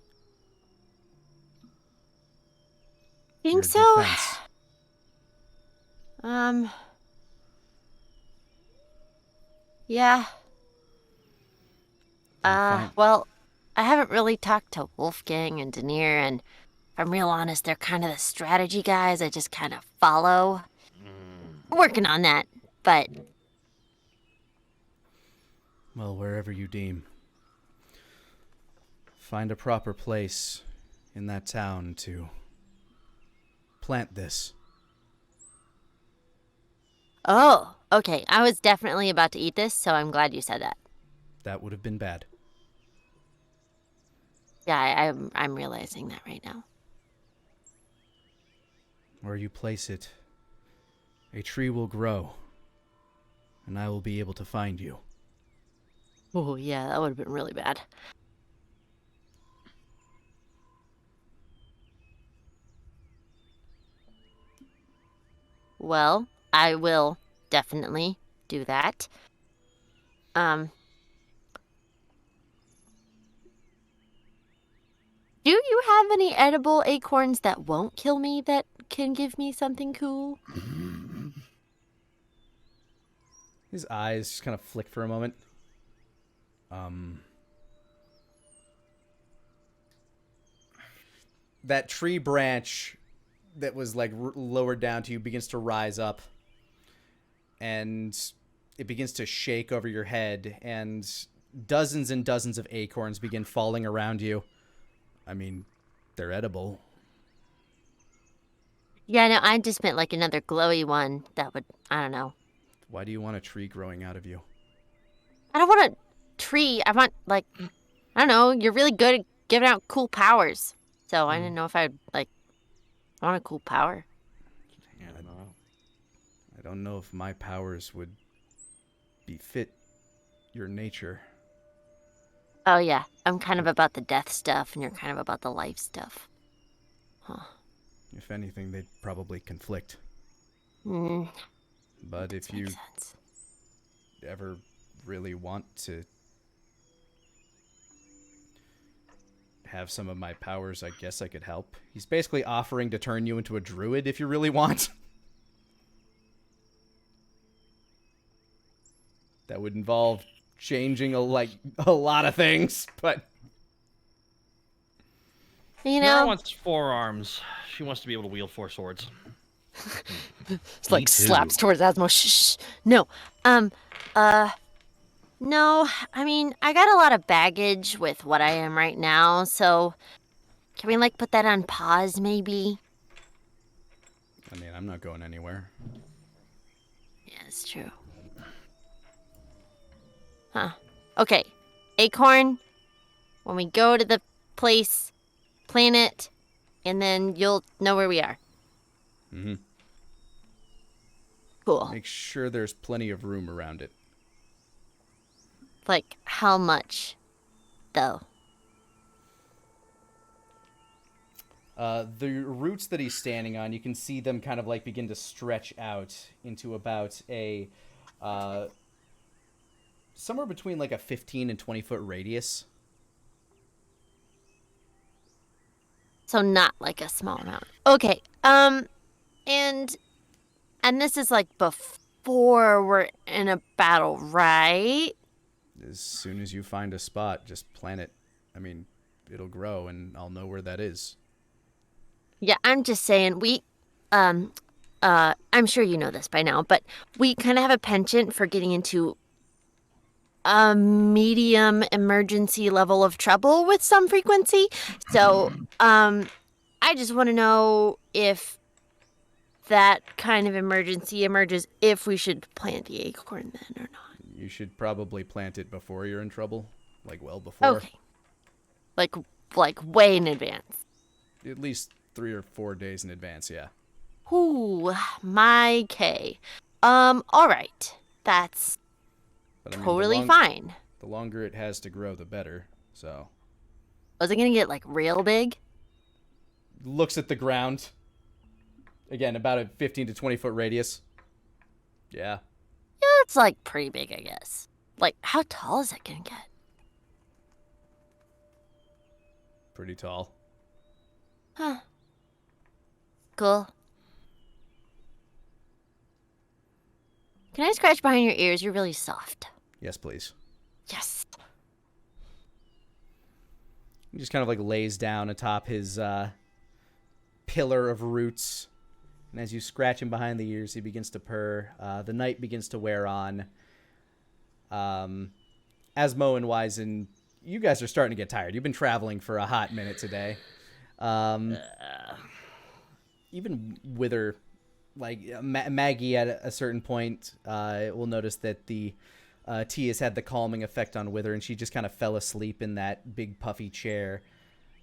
Think Your so? defense? Yeah. Fine. Well, I haven't really talked to Wolfgang and Denier, and if I'm real honest, they're kind of the strategy guys I just kind of follow. Working on that, but Well, wherever you deem. Find a proper place in that town to plant this. oh, okay. I was definitely about to eat this, so I'm glad you said that. That would have been bad. Yeah, I'm realizing that right now. Where you place it, a tree will grow, and I will be able to find you. Oh, yeah, that would have been really bad. Well, I will definitely do that. Do you have any edible acorns that won't kill me that can give me something cool? His eyes just kind of flick for a moment. That tree branch that was like lowered down to you begins to rise up, and it begins to shake over your head, and dozens and dozens of acorns begin falling around you. I mean, they're edible. Yeah, no, I just meant like another glowy one that would, I don't know. Why do you want a tree growing out of you? I don't want a tree. I want, like, I don't know, you're really good at giving out cool powers. So I didn't know if I'd, like, I want a cool power. Yeah, I don't know. I don't know if my powers would befit your nature. Oh, yeah, I'm kind of about the death stuff, and you're kind of about the life stuff. Huh. If anything, they'd probably conflict. Mm, But if you makes sense. ever really want to have some of my powers, I guess I could help. He's basically offering to turn you into a druid if you really want. That would involve changing a lot of things, but You Nora know, wants 4 arms. She wants to be able to wield 4 swords. It's like too. slaps towards Asmo. shh. No. No, I mean, I got a lot of baggage with what I am right now, so can we, like, put that on pause, maybe? I mean, I'm not going anywhere. Yeah, it's true. Huh. Okay. Acorn, when we go to the place, plant it, and then you'll know where we are. Mm-hmm. Cool. Make sure there's plenty of room around it. Like, how much, though? The roots that he's standing on, you can see them kind of like begin to stretch out into about a somewhere between like a 15 and 20 foot radius. So not like a small amount. Okay. And this is like before we're in a battle, right? As soon as you find a spot, just plant it. I mean, it'll grow and I'll know where that is. Yeah, I'm just saying I'm sure you know this by now, but we kind of have a penchant for getting into a medium emergency level of trouble with some frequency. So, I just want to know if that kind of emergency emerges, if we should plant the acorn then or not. You should probably plant it before you're in trouble, like well before. Okay. Like way in advance. At least 3 or 4 days in advance, yeah. Ooh, my K. All right. That's But I mean, totally fine. The longer it has to grow, the better. So, Was it gonna get like real big? looks at the ground. Again, about a 15 to 20 foot radius. Yeah. Yeah, it's like pretty big, I guess. Like, how tall is it gonna get? Pretty tall. Huh. Cool. Can I scratch behind your ears? You're really soft. Yes, please. Yes. He just kind of like lays down atop his pillar of roots. And as you scratch him behind the ears, he begins to purr. The night begins to wear on. Asmo and Wizen, you guys are starting to get tired. You've been traveling for a hot minute today. Even Wither, like Maggie at a certain point, will notice that the tea has had the calming effect on Wither, and she just kind of fell asleep in that big puffy chair.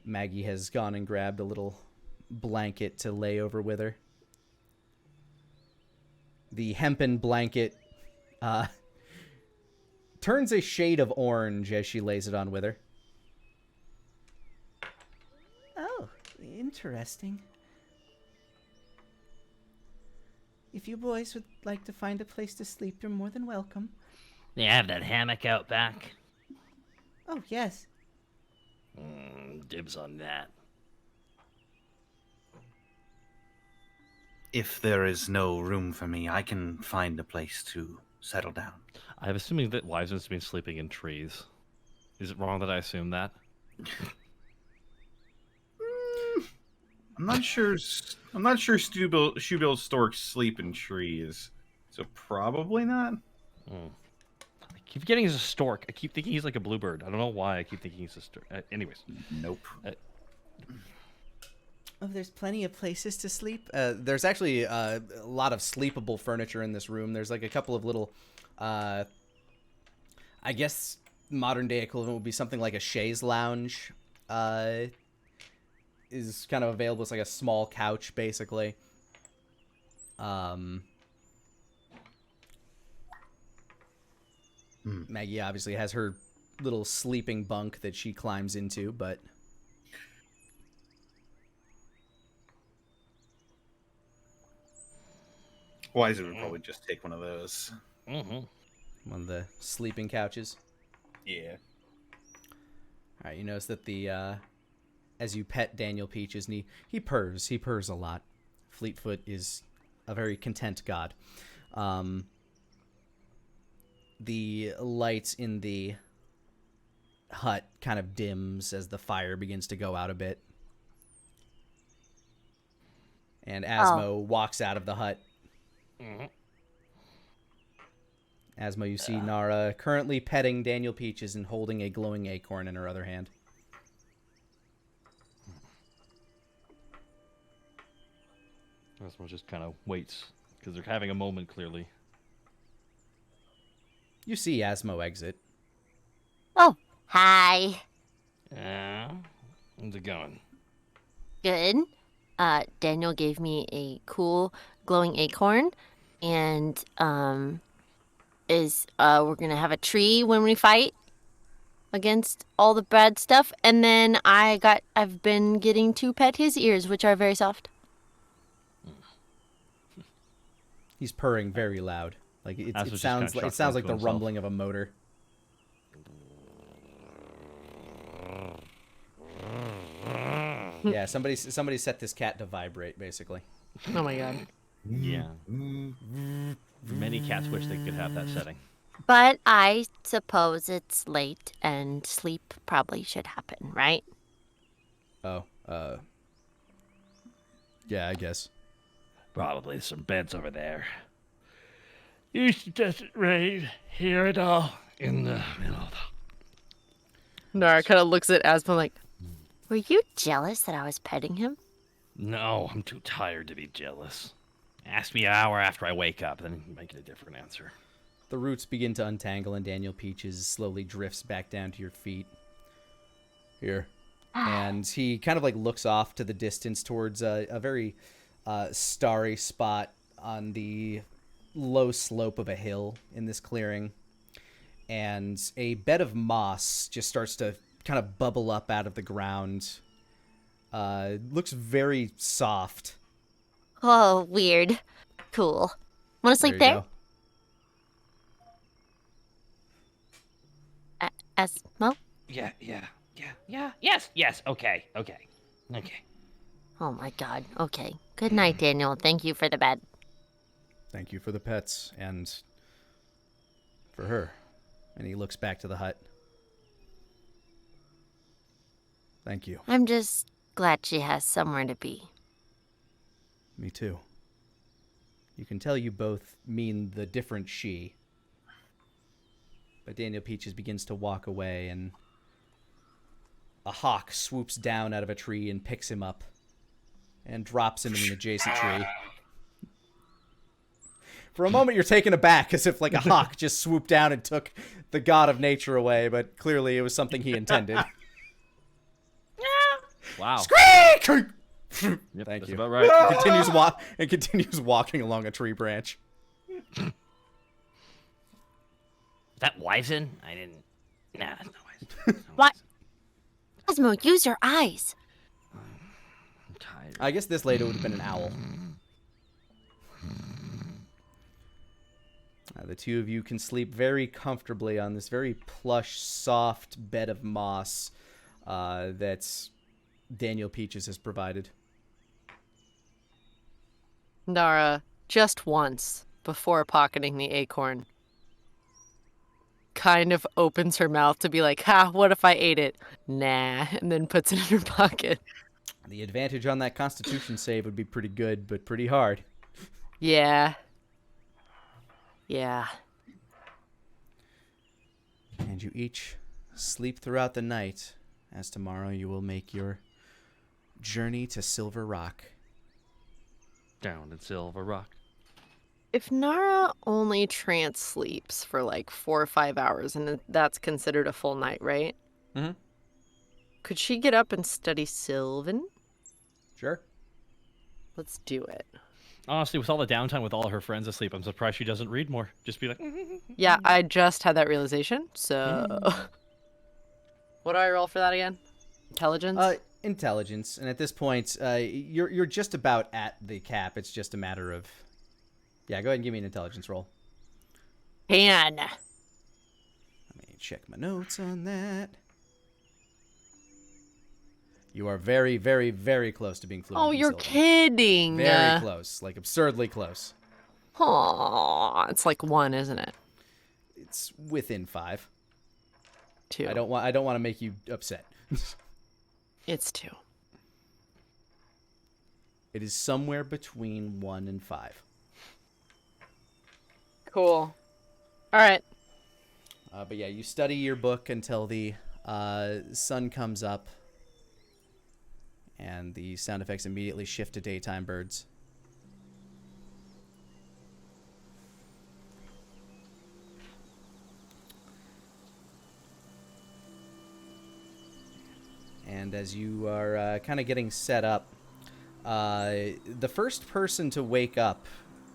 Maggie has gone and grabbed a little blanket to lay over Wither. The hempen blanket turns a shade of orange as she lays it on Wither. Oh, interesting. If if you boys would like to find a place to sleep, you're more than welcome. They have that hammock out back. Oh, yes. Dibs on that. If there is no room for me, I can find a place to settle down. I'm assuming that Wiseman's been sleeping in trees. Is it wrong that I assume that? I'm not sure. I'm not sure shoe-billed storks sleep in trees, so probably not. I keep getting he's a stork. I keep thinking he's like a bluebird. I don't know why I keep thinking he's a stork. Anyways. Nope. Oh, there's plenty of places to sleep. There's actually a lot of sleepable furniture in this room. There's like a couple of little, I guess modern day equivalent would be something like a chaise lounge. Is kind of available. It's like a small couch, basically. Maggie obviously has her little sleeping bunk that she climbs into, but Wiser would probably just take one of those. one of the sleeping couches. Yeah. All right, you notice that the as you pet Daniel Peaches, and he purrs a lot. Fleetfoot is a very content god. The lights in the hut kind of dims as the fire begins to go out a bit. And Asmo walks out of the hut. Asmo, you see Nara currently petting Daniel Peaches and holding a glowing acorn in her other hand. Asmo just kind of waits because they're having a moment clearly. You see Asmo exit. Oh, hi. How's it going? Good. Daniel gave me a cool glowing acorn, and we're gonna have a tree when we fight against all the bad stuff, and then I've been getting to pet his ears, which are very soft. He's purring very loud. Like it Asmo's just sounds kinda like the himself. rumbling of a motor. Yeah, somebody set this cat to vibrate, basically. Oh my god. Yeah. Many cats wish they could have that setting. But I suppose it's late, and sleep probably should happen, right? Oh, yeah, I guess. Probably some beds over there. Used to just right here at all in the middle of the... Nara kind of looks at Asma like, Were you jealous that I was petting him? No, I'm too tired to be jealous. Ask me an hour after I wake up, then you might get a different answer. The roots begin to untangle, and Daniel Peaches slowly drifts back down to your feet. Here. And he kind of like looks off to the distance towards a very starry spot on the low slope of a hill in this clearing. And a bed of moss just starts to kind of bubble up out of the ground. Looks very soft. Oh, weird. Cool. Want to sleep you there? go. Asmo? Yeah. Yes, okay. Oh my god. Okay. Good night, Daniel. Thank you for the bed. Thank you for the pets, and for her. And he looks back to the hut. Thank you. I'm just glad she has somewhere to be. Me too. You can tell you both mean the different she. But Daniel Peaches begins to walk away, and a hawk swoops down out of a tree and picks him up and drops him in an adjacent tree. For a moment, you're taken aback, as if like a hawk just swooped down and took the god of nature away, but clearly it was something he intended. Wow. Squeak! Yep, Thank that's you. about right. Continues walking along a tree branch. Is that Wizen? I didn't... Nah, that's not Wizen. What? Asmo, use your eyes. I'm tired. I guess this later would have been an owl. The two of you can sleep very comfortably on this very plush, soft bed of moss that's Daniel Peaches has provided. Nara, just once, before pocketing the acorn, kind of opens her mouth to be like, ha, what if I ate it? Nah, and then puts it in her pocket. The advantage on that Constitution save would be pretty good, but pretty hard. Yeah. Yeah. And you each sleep throughout the night, as tomorrow you will make your journey to Silver Rock. Down in Silver Rock. If Nara only trance sleeps for like 4 or 5 hours, and that's considered a full night, right? Mm-hmm. Could she get up and study Sylvan? Sure. Let's do it. Honestly, with all the downtime with all her friends asleep, I'm surprised she doesn't read more. Just be like, Yeah, I just had that realization, so... What do I roll for that again? Intelligence? Intelligence. And at this point, you're just about at the cap. It's just a matter of... Yeah, go ahead and give me an intelligence roll. Let Let me check my notes on that. You are very, very, very close to being fluent. Oh, in you're Sylvan. kidding. Very close. Like, absurdly close. Aw, it's like 1, isn't it? It's within 5. 2. I don't want to make you upset. It's 2. It is somewhere between 1 and 5. Cool. All right. But yeah, you study your book until the sun comes up, and the sound effects immediately shift to daytime birds. And as you are kind of getting set up, the first person to wake up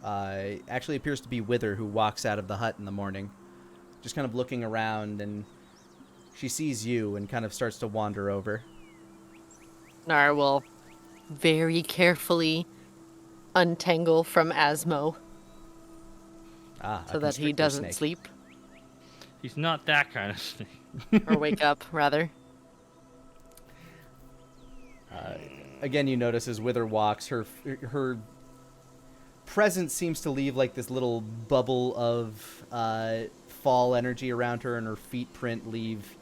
actually appears to be Wither, who walks out of the hut in the morning, just kind of looking around, and she sees you and kind of starts to wander over. Nara will very carefully untangle from Asmo so that he doesn't snake. sleep he's not that kind of snake. or wake up, rather. Again, you notice as Wither walks, her presence seems to leave like this little bubble of fall energy around her, and her feet print leave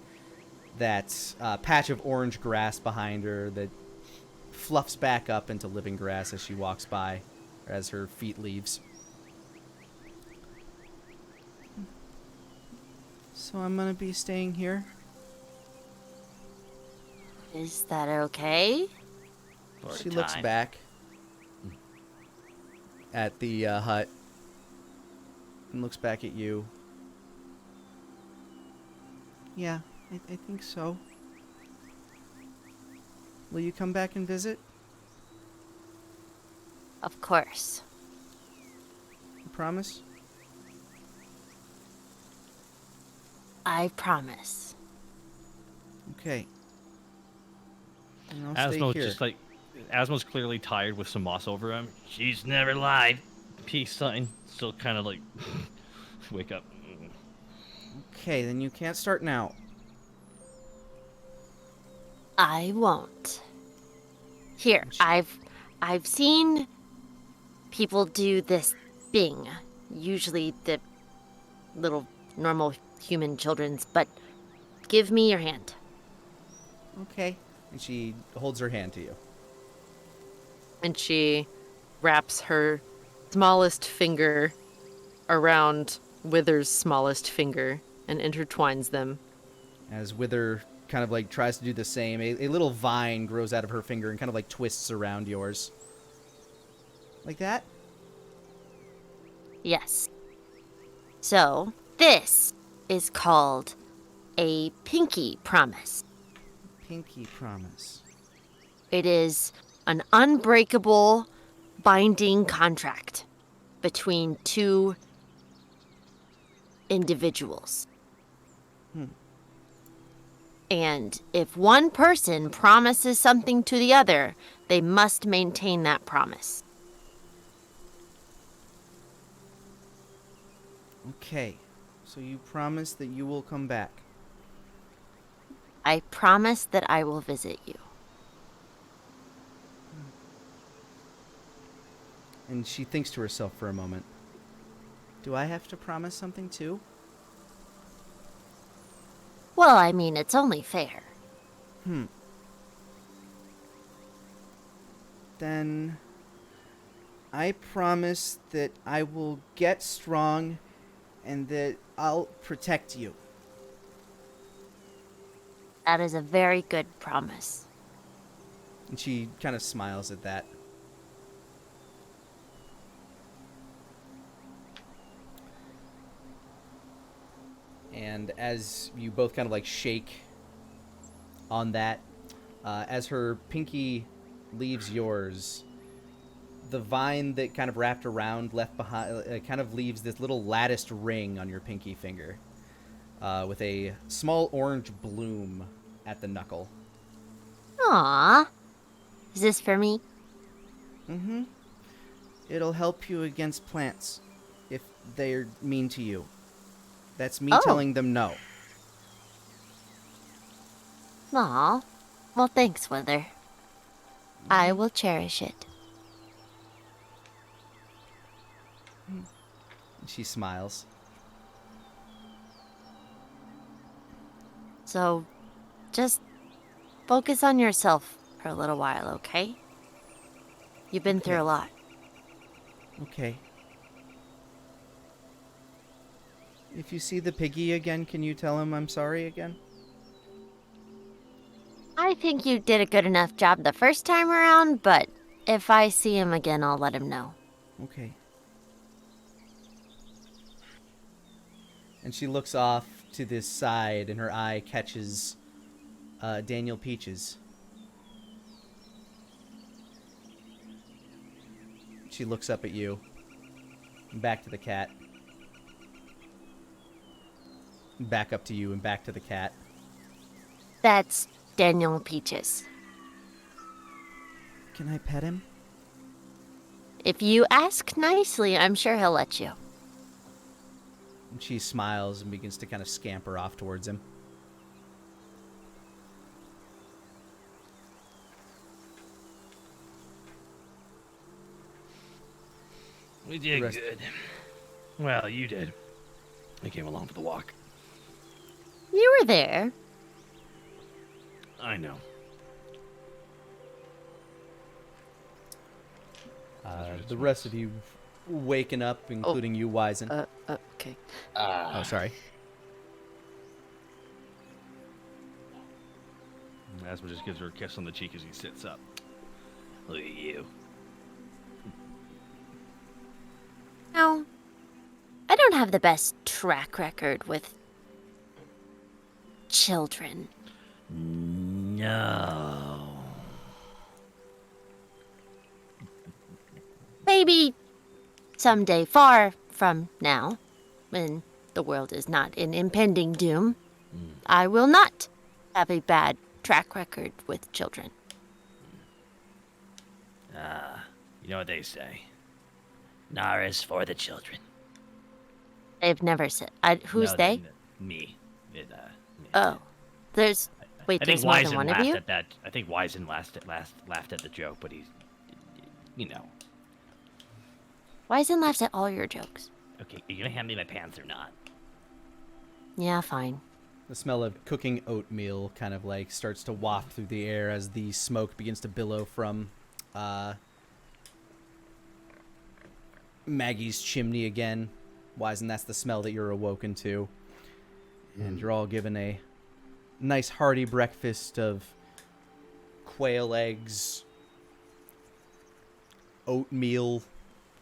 that patch of orange grass behind her that fluffs back up into living grass as she walks by, or as her feet leaves. So I'm gonna be staying here. Is that okay? For She a looks time. back at the hut and looks back at you. Yeah, I think so. Will you come back and visit? Of course. You promise? I promise. Okay. And I'll stay Asmo's here. just like, Asmo's clearly tired with some moss over him. She's never lied. Peace sign. Still kind of like, wake up. Okay, then you can't start now. I won't. Here, I've seen people do this thing. Usually the little normal human children's, but give me your hand. Okay. And she holds her hand to you. And she wraps her smallest finger around Wither's smallest finger and intertwines them. As Wither kind of like tries to do the same, a little vine grows out of her finger and kind of like twists around yours. Like that? Yes. So, this is called a pinky promise. Pinky promise. It is an unbreakable binding contract between two individuals. And if one person promises something to the other, they must maintain that promise. Okay. So you promise that you will come back. I promise that I will visit you. And she thinks to herself for a moment. Do I have to promise something too? Well, I mean, it's only fair. Then I promise that I will get strong and that I'll protect you. That is a very good promise. And she kind of smiles at that. And as you both kind of like shake on that, as her pinky leaves yours, the vine that kind of wrapped around left behind kind of leaves this little latticed ring on your pinky finger, with a small orange bloom at the knuckle. Aww. Is this for me? Mm-hmm. It'll help you against plants if they're mean to you. That's me telling them no. Aw. Well, thanks, Wither. I will cherish it. She smiles. So, just focus on yourself for a little while, okay? You've been through a lot. Okay. If you see the piggy again, can you tell him I'm sorry again? I think you did a good enough job the first time around, but if I see him again, I'll let him know. Okay. And she looks off to this side, and her eye catches Daniel Peaches. She looks up at you, and back to the cat. Back up to you, and back to the cat. That's Daniel Peaches. Can I pet him? If you ask nicely, I'm sure he'll let you. And she smiles and begins to kind of scamper off towards him. We did Rest- good. Well, you did. I came along for the walk. You were there. I know. The rest of you waking up, including you, Wizen. Okay. Oh, sorry. Asma just gives her a kiss on the cheek as he sits up. Look at you. No. I don't have the best track record with children. No. Maybe someday far from now, when the world is not in impending doom, I will not have a bad track record with children. You know what they say. Nara's for the children. They've never said. Who's No, they? Me. Me. Oh, there's. Wait, I think there's more than Wizen one of laughed you? at that. I think Wizen laughed at the joke, but he's, you know. Wizen laughs at all your jokes. Okay, are you gonna hand me my pants or not? Yeah, fine. The smell of cooking oatmeal kind of like starts to waft through the air as the smoke begins to billow from Maggie's chimney again. Wizen, that's the smell that you're awoken to. And you're all given a nice hearty breakfast of quail eggs, oatmeal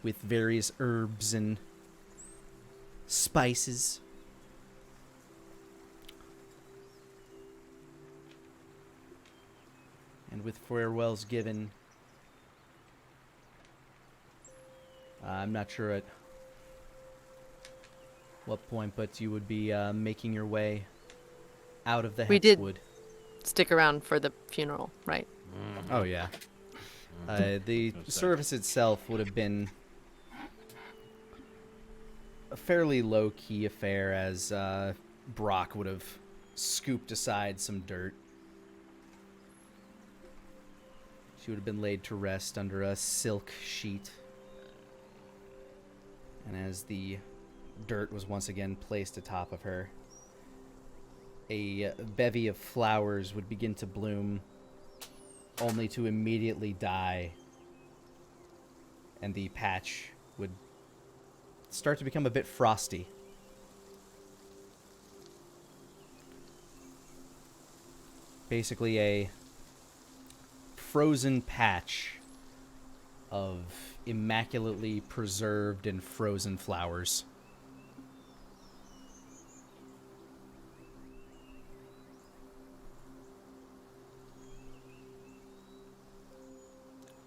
with various herbs and spices. And with farewells given, I'm not sure at what point, but you would be making your way out of the We did- Hexwood. Stick around for the funeral, right? Oh, yeah. The service itself would have been a fairly low-key affair, as Brock would have scooped aside some dirt. She would have been laid to rest under a silk sheet. And as the dirt was once again placed atop of her, a bevy of flowers would begin to bloom, only to immediately die, and the patch would start to become a bit frosty. Basically a frozen patch of immaculately preserved and frozen flowers.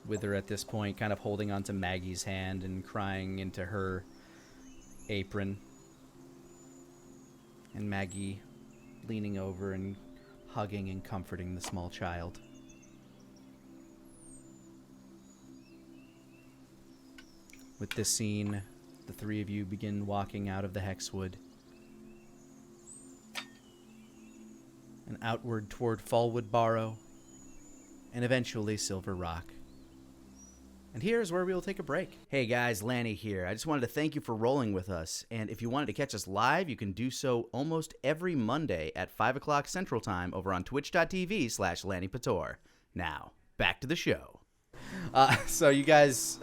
Wither at this point kind of holding onto Maggie's hand and crying into her apron. And Maggie leaning over and hugging and comforting the small child. With this scene, the three of you begin walking out of the Hexwood and outward toward Fallwood Barrow and eventually Silver Rock. And here's where we will take a break. Hey guys, Lani here. I just wanted to thank you for rolling with us. And if you wanted to catch us live, you can do so almost every Monday at 5 o'clock Central Time over on twitch.tv/Lanipator. Now, back to the show. So you guys,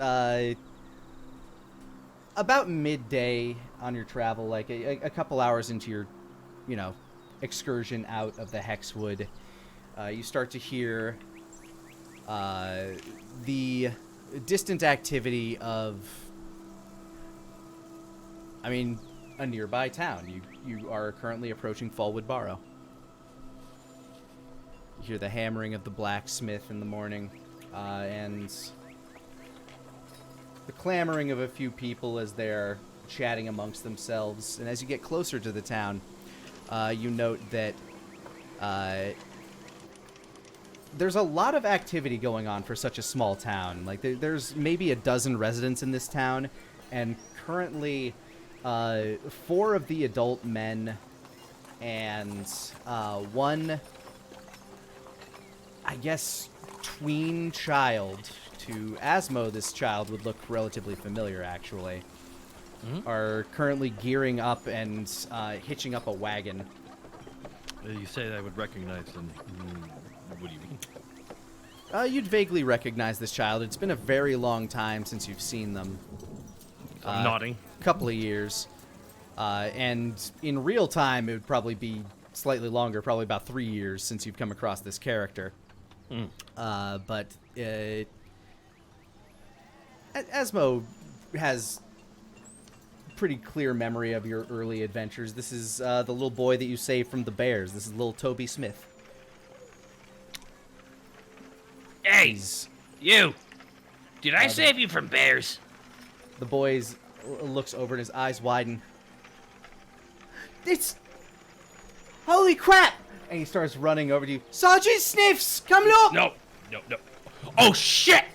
about midday on your travel, like a couple hours into your, excursion out of the Hexwood, you start to hear the distant activity of, a nearby town. You are currently approaching Fallwood Barrow. You hear the hammering of the blacksmith in the morning, and the clamoring of a few people as they're chatting amongst themselves. And as you get closer to the town, you note that there's a lot of activity going on for such a small town. Like, there's maybe a dozen residents in this town, and currently 4 of the adult men and one, I guess, tween child. To Asmo, this child would look relatively familiar, actually. Are currently gearing up and hitching up a wagon. You say I would recognize them. What do you mean? You'd vaguely recognize this child. It's been a very long time since you've seen them. I'm nodding. Couple of years. And in real time, it would probably be slightly longer, probably about 3 years since you've come across this character. But Asmo has pretty clear memory of your early adventures. This is the little boy that you saved from the bears. This is little Toby Smith. Hey, you! Did I save you from bears? The boy looks over and his eyes widen. It's... Holy crap! And he starts running over to you. Sergeant Sniffs, come look! No. Oh, shit!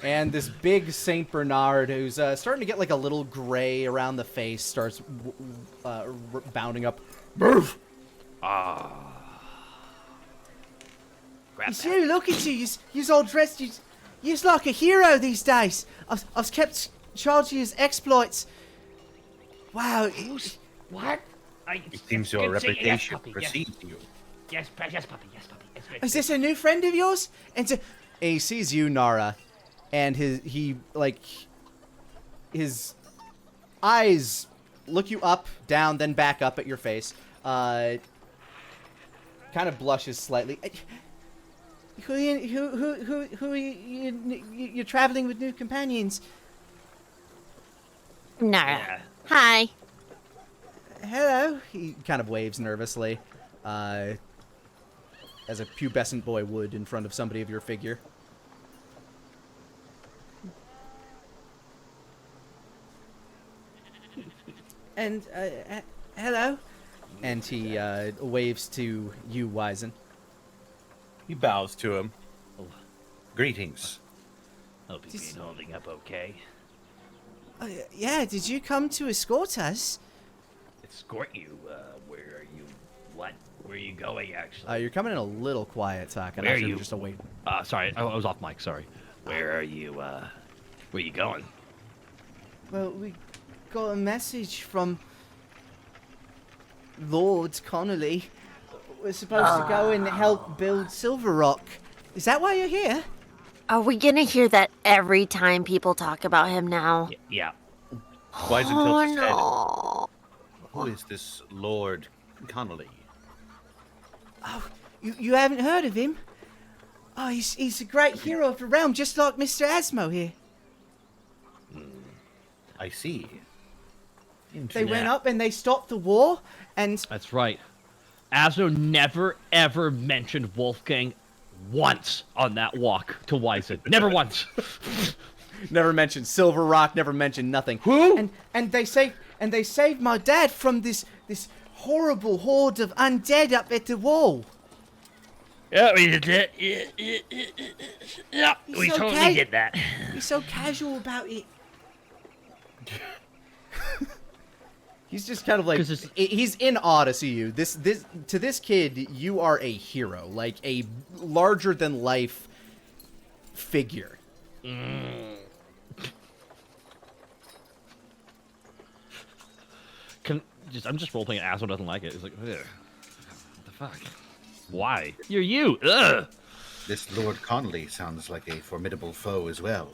And this big Saint Bernard, who's starting to get like a little gray around the face, starts bounding up. Move! It's you, look at you. You're all dressed. You're like a hero these days. I've kept charge of his exploits. Wow. What? It seems your reputation precedes you. Yes, puppy. Yes, puppy. Is this a new friend of yours? And he sees you, Nara, and his eyes look you up, down, then back up at your face. Kind of blushes slightly. Who are you? You're traveling with new companions. Nara. Yeah. Hi. Hello. He kind of waves nervously, as a pubescent boy would in front of somebody of your figure. And, hello. And he waves to you, Wizen. He bows to him. Greetings. Hope you've been holding up okay. Yeah, did you come to escort us? Escort you? Where are you? What? Where are you going, actually? You're coming in a little quiet, Taka. Where are You're you? just away. Sorry, I was off mic. Sorry. Where are you? Where are you going? Well, we got a message from Lord Connolly. We're supposed to go and help build Silver Rock. Is that why you're here? Are we gonna hear that every time people talk about him now? Yeah. Wise and tilts his head. No. Who is this Lord Connolly? Oh, you haven't heard of him? Oh, he's a great hero of the realm, just like Mr. Asmo here. I see. They went up and they stopped the war, and That's right. Asno never ever mentioned Wolfgang once on that walk to Wyzen. Never once. Never mentioned Silver Rock. Never mentioned nothing. Who? and they saved my dad from this horrible horde of undead up at the wall. Yeah, we did that. Yeah, we It's totally okay. did that. He's so casual about it. He's just kind of like 'Cause it's- he's in awe to see you. This to this kid, you are a hero, like a larger than life figure. I'm just role playing. Asno doesn't like it. It's like, ugh. What the fuck? Why? You're you. Ugh. This Lord Connolly sounds like a formidable foe as well.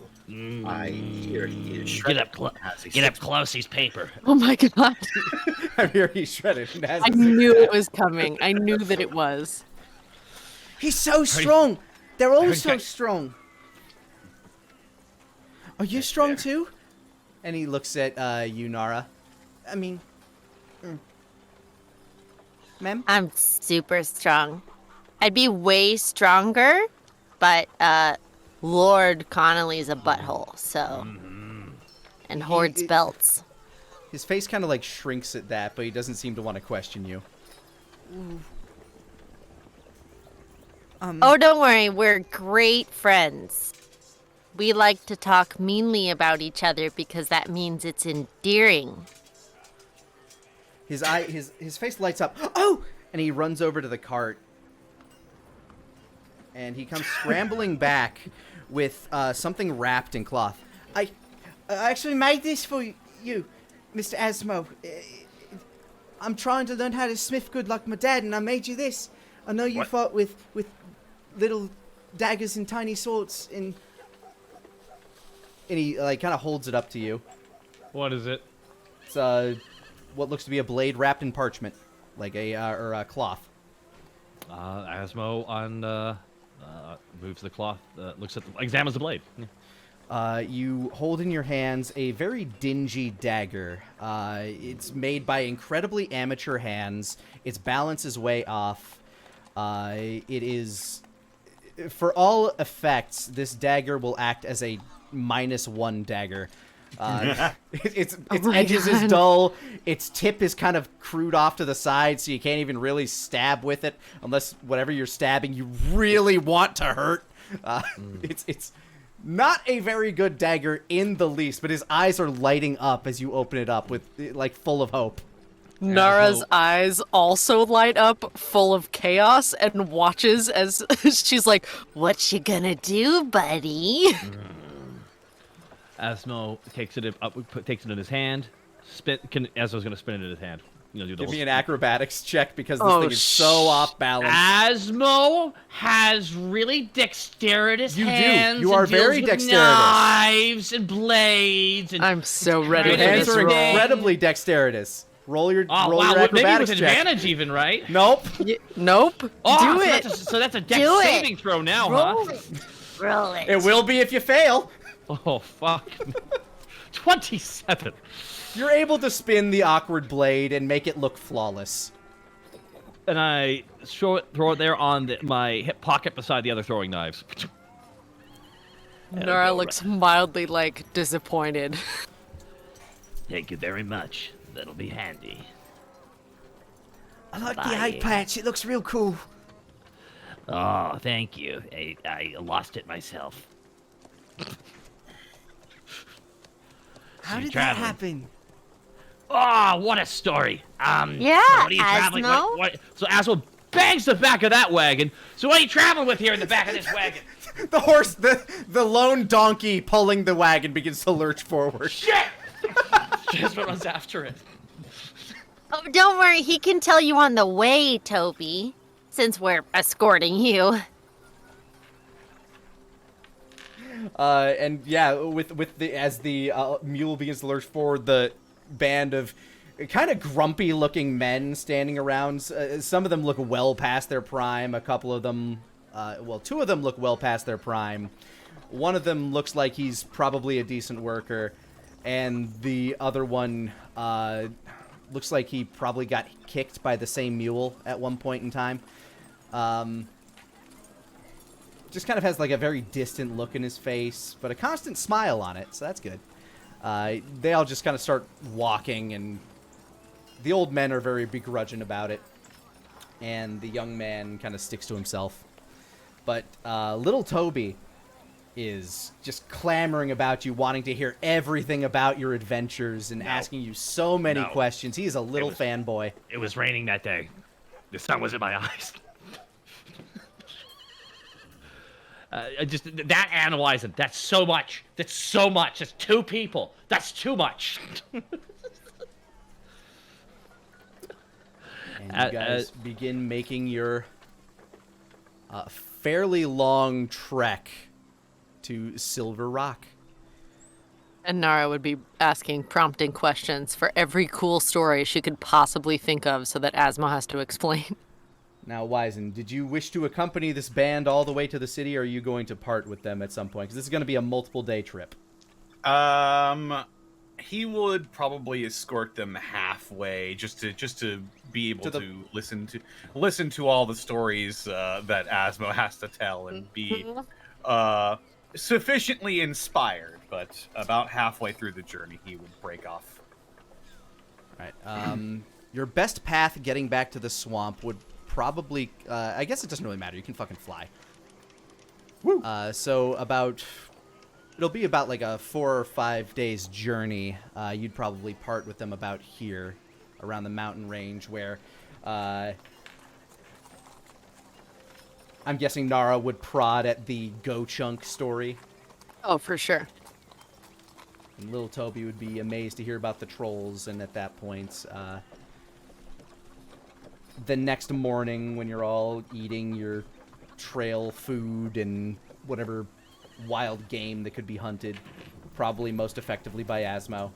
I hear he is Get shredded. up, Has a get up six- close. He's paper. Oh my god. I'm here. He's shredded. And has I a knew six-pack. it was coming. I knew that it was. He's so strong. They're all heard so that- strong. Are you strong too? And he looks at you, Nara. I mean, ma'am. I'm super strong. I'd be way stronger, but Lord Connolly's a butthole, so. And hoards belts. His face kind of like shrinks at that, but he doesn't seem to want to question you. Oh, don't worry, we're great friends. We like to talk meanly about each other because that means it's endearing. His face lights up. Oh! And he runs over to the cart. And he comes scrambling back with something wrapped in cloth. I actually made this for you, Mr. Asmo. I'm trying to learn how to smith good like my dad, and I made you this. I know you fought with little daggers and tiny swords, and he like kind of holds it up to you. What is it? It's what looks to be a blade wrapped in parchment, like a cloth. Asmo moves the cloth, examines the blade. Yeah. You hold in your hands a very dingy dagger. It's made by incredibly amateur hands. Its balance is way off. It is, for all effects, this dagger will act as a -1 dagger. Its my edges is God. dull. Its tip is kind of crude off to the side, so you can't even really stab with it unless whatever you're stabbing you really want to hurt. It's not a very good dagger in the least, but his eyes are lighting up as you open it up with like full of hope. Nara's Asmo- eyes also light up, full of chaos, and watches as she's like, What you gonna do, buddy? Asmo takes it in his hand. Asmo's gonna spin it in his hand. You know, do the Give whole me an acrobatics check because this Oh, thing is so off balance. Asmo has really dexterous You do. hands. You are and deals very with dexterous. Knives and blades and I'm so ready Your for hands this are roll. incredibly dexterous. Roll your oh roll wow, your maybe with acrobatics check. advantage even, right? Nope. Nope. Oh, Do so it. That's a dex Do it. saving throw now, Roll huh? it. Roll it. It will be if you fail. Oh fuck. 27. You're able to spin the awkward blade and make it look flawless. And I throw it there on my hip pocket beside the other throwing knives. Nara looks mildly like disappointed. Thank you very much. That'll be handy. I like the Bye. eye patch. It looks real cool. Oh, thank you. I lost it myself. How did that traveling. happen? Oh, what a story. Yeah, so what are you traveling? Asmo? So Asmo bangs the back of that wagon. So what are you traveling with here in the back of this wagon? The horse, the lone donkey pulling the wagon begins to lurch forward. Shit! Jasmine runs after it. Oh, don't worry, he can tell you on the way, Toby, since we're escorting you. And yeah, as the mule begins to lurch forward, the band of kind of grumpy looking men standing around. Some of them look well past their prime. A couple of them, two of them look well past their prime. One of them looks like he's probably a decent worker, and the other one looks like he probably got kicked by the same mule at one point in time. Just kind of has like a very distant look in his face, but a constant smile on it, so that's good. They all just kind of start walking, and the old men are very begrudging about it, and the young man kind of sticks to himself. But little Toby is just clamoring about you, wanting to hear everything about your adventures and asking you so many questions. He is a little fanboy. It was raining that day. The sun was in my eyes. Just that analyzing. That's so much. That's so much. That's 2 people. That's too much. And you guys begin making your fairly long trek to Silver Rock. And Nara would be asking prompting questions for every cool story she could possibly think of so that Asmo has to explain. Now, Wizen, did you wish to accompany this band all the way to the city, or are you going to part with them at some point? Because this is going to be a multiple-day trip. He would probably escort them halfway, just to be able to listen to all the stories that Asmo has to tell and be sufficiently inspired. But about halfway through the journey, he would break off. All right. Your best path getting back to the swamp would probably, I guess it doesn't really matter. You can fucking fly. Woo. So it'll be about like a 4 or 5 days journey. You'd probably part with them about here, around the mountain range, where I'm guessing Nara would prod at the Go Chunk story. Oh, for sure. And little Toby would be amazed to hear about the trolls, and at that point, the next morning when you're all eating your trail food and whatever wild game that could be hunted, probably most effectively by Asmo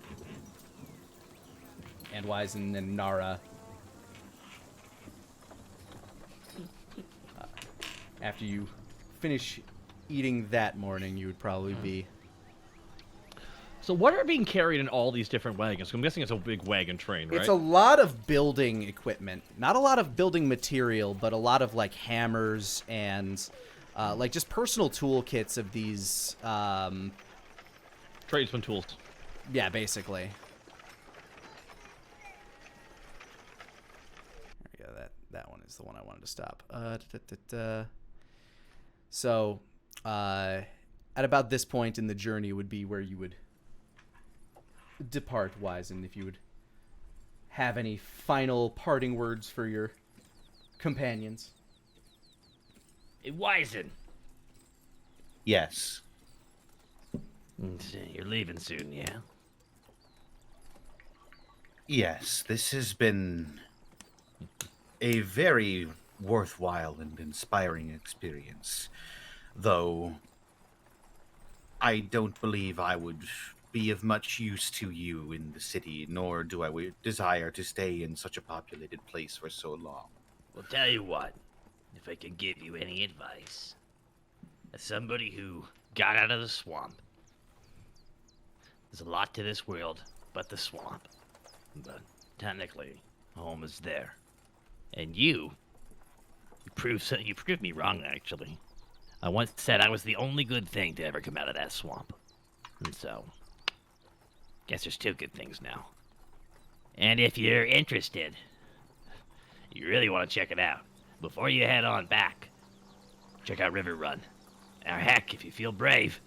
and Wizen and Nara. After you finish eating that morning, you would probably be... So what are being carried in all these different wagons? I'm guessing it's a big wagon train, right? It's a lot of building equipment. Not a lot of building material, but a lot of, like, hammers and, like, just personal toolkits of these, Tradesman tools. Yeah, basically. There we go. That one is the one I wanted to stop. So, at about this point in the journey would be where you would depart, Wizen, if you would have any final parting words for your companions. Hey, Wizen. Yes. You're leaving soon, yeah? Yes, this has been a very worthwhile and inspiring experience. Though, I don't believe I would be of much use to you in the city, nor do I desire to stay in such a populated place for so long. Well, tell you what, if I can give you any advice, as somebody who got out of the swamp, there's a lot to this world but the swamp. But technically, home is there. And you proved me wrong, actually. I once said I was the only good thing to ever come out of that swamp. And so, guess there's 2 good things now. And if you're interested, you really want to check it out, before you head on back, check out River Run. Or heck, if you feel brave,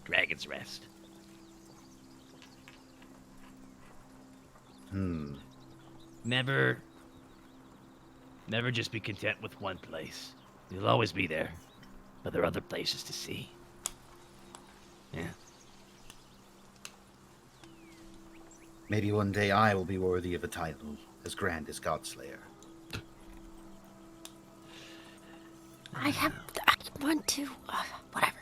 Dragon's Rest. Never just be content with one place. You'll always be there, but there are other places to see. Yeah. Maybe one day I will be worthy of a title as grand as Godslayer. I want to. Whatever.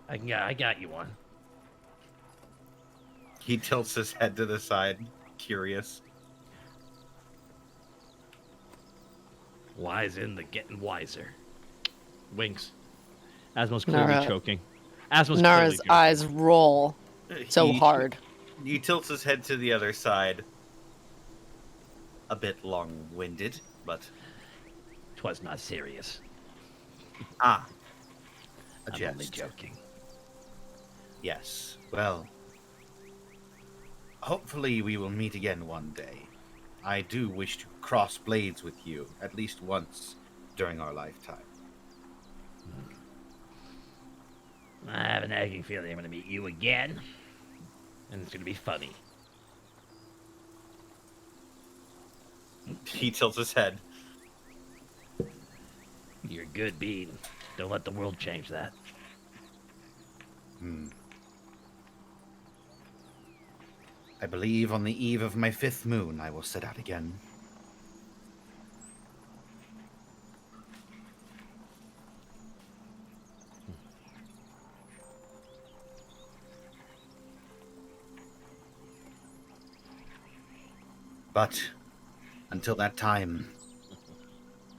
I got you one. He tilts his head to the side, curious. Wise in the getting wiser. Winks. Asmo's clearly Nara- choking. Asmo's Nara's clearly eyes roll so He- hard. He tilts his head to the other side. A bit long-winded, but... 'Twas not serious. A I'm only jest. joking. Yes. Well, hopefully we will meet again one day. I do wish to cross blades with you at least once during our lifetime. I have an nagging feeling I'm going to meet you again, and it's going to be funny. He tilts his head. You're a good bean. Don't let the world change that. I believe on the eve of my 5th moon I will set out again. But until that time,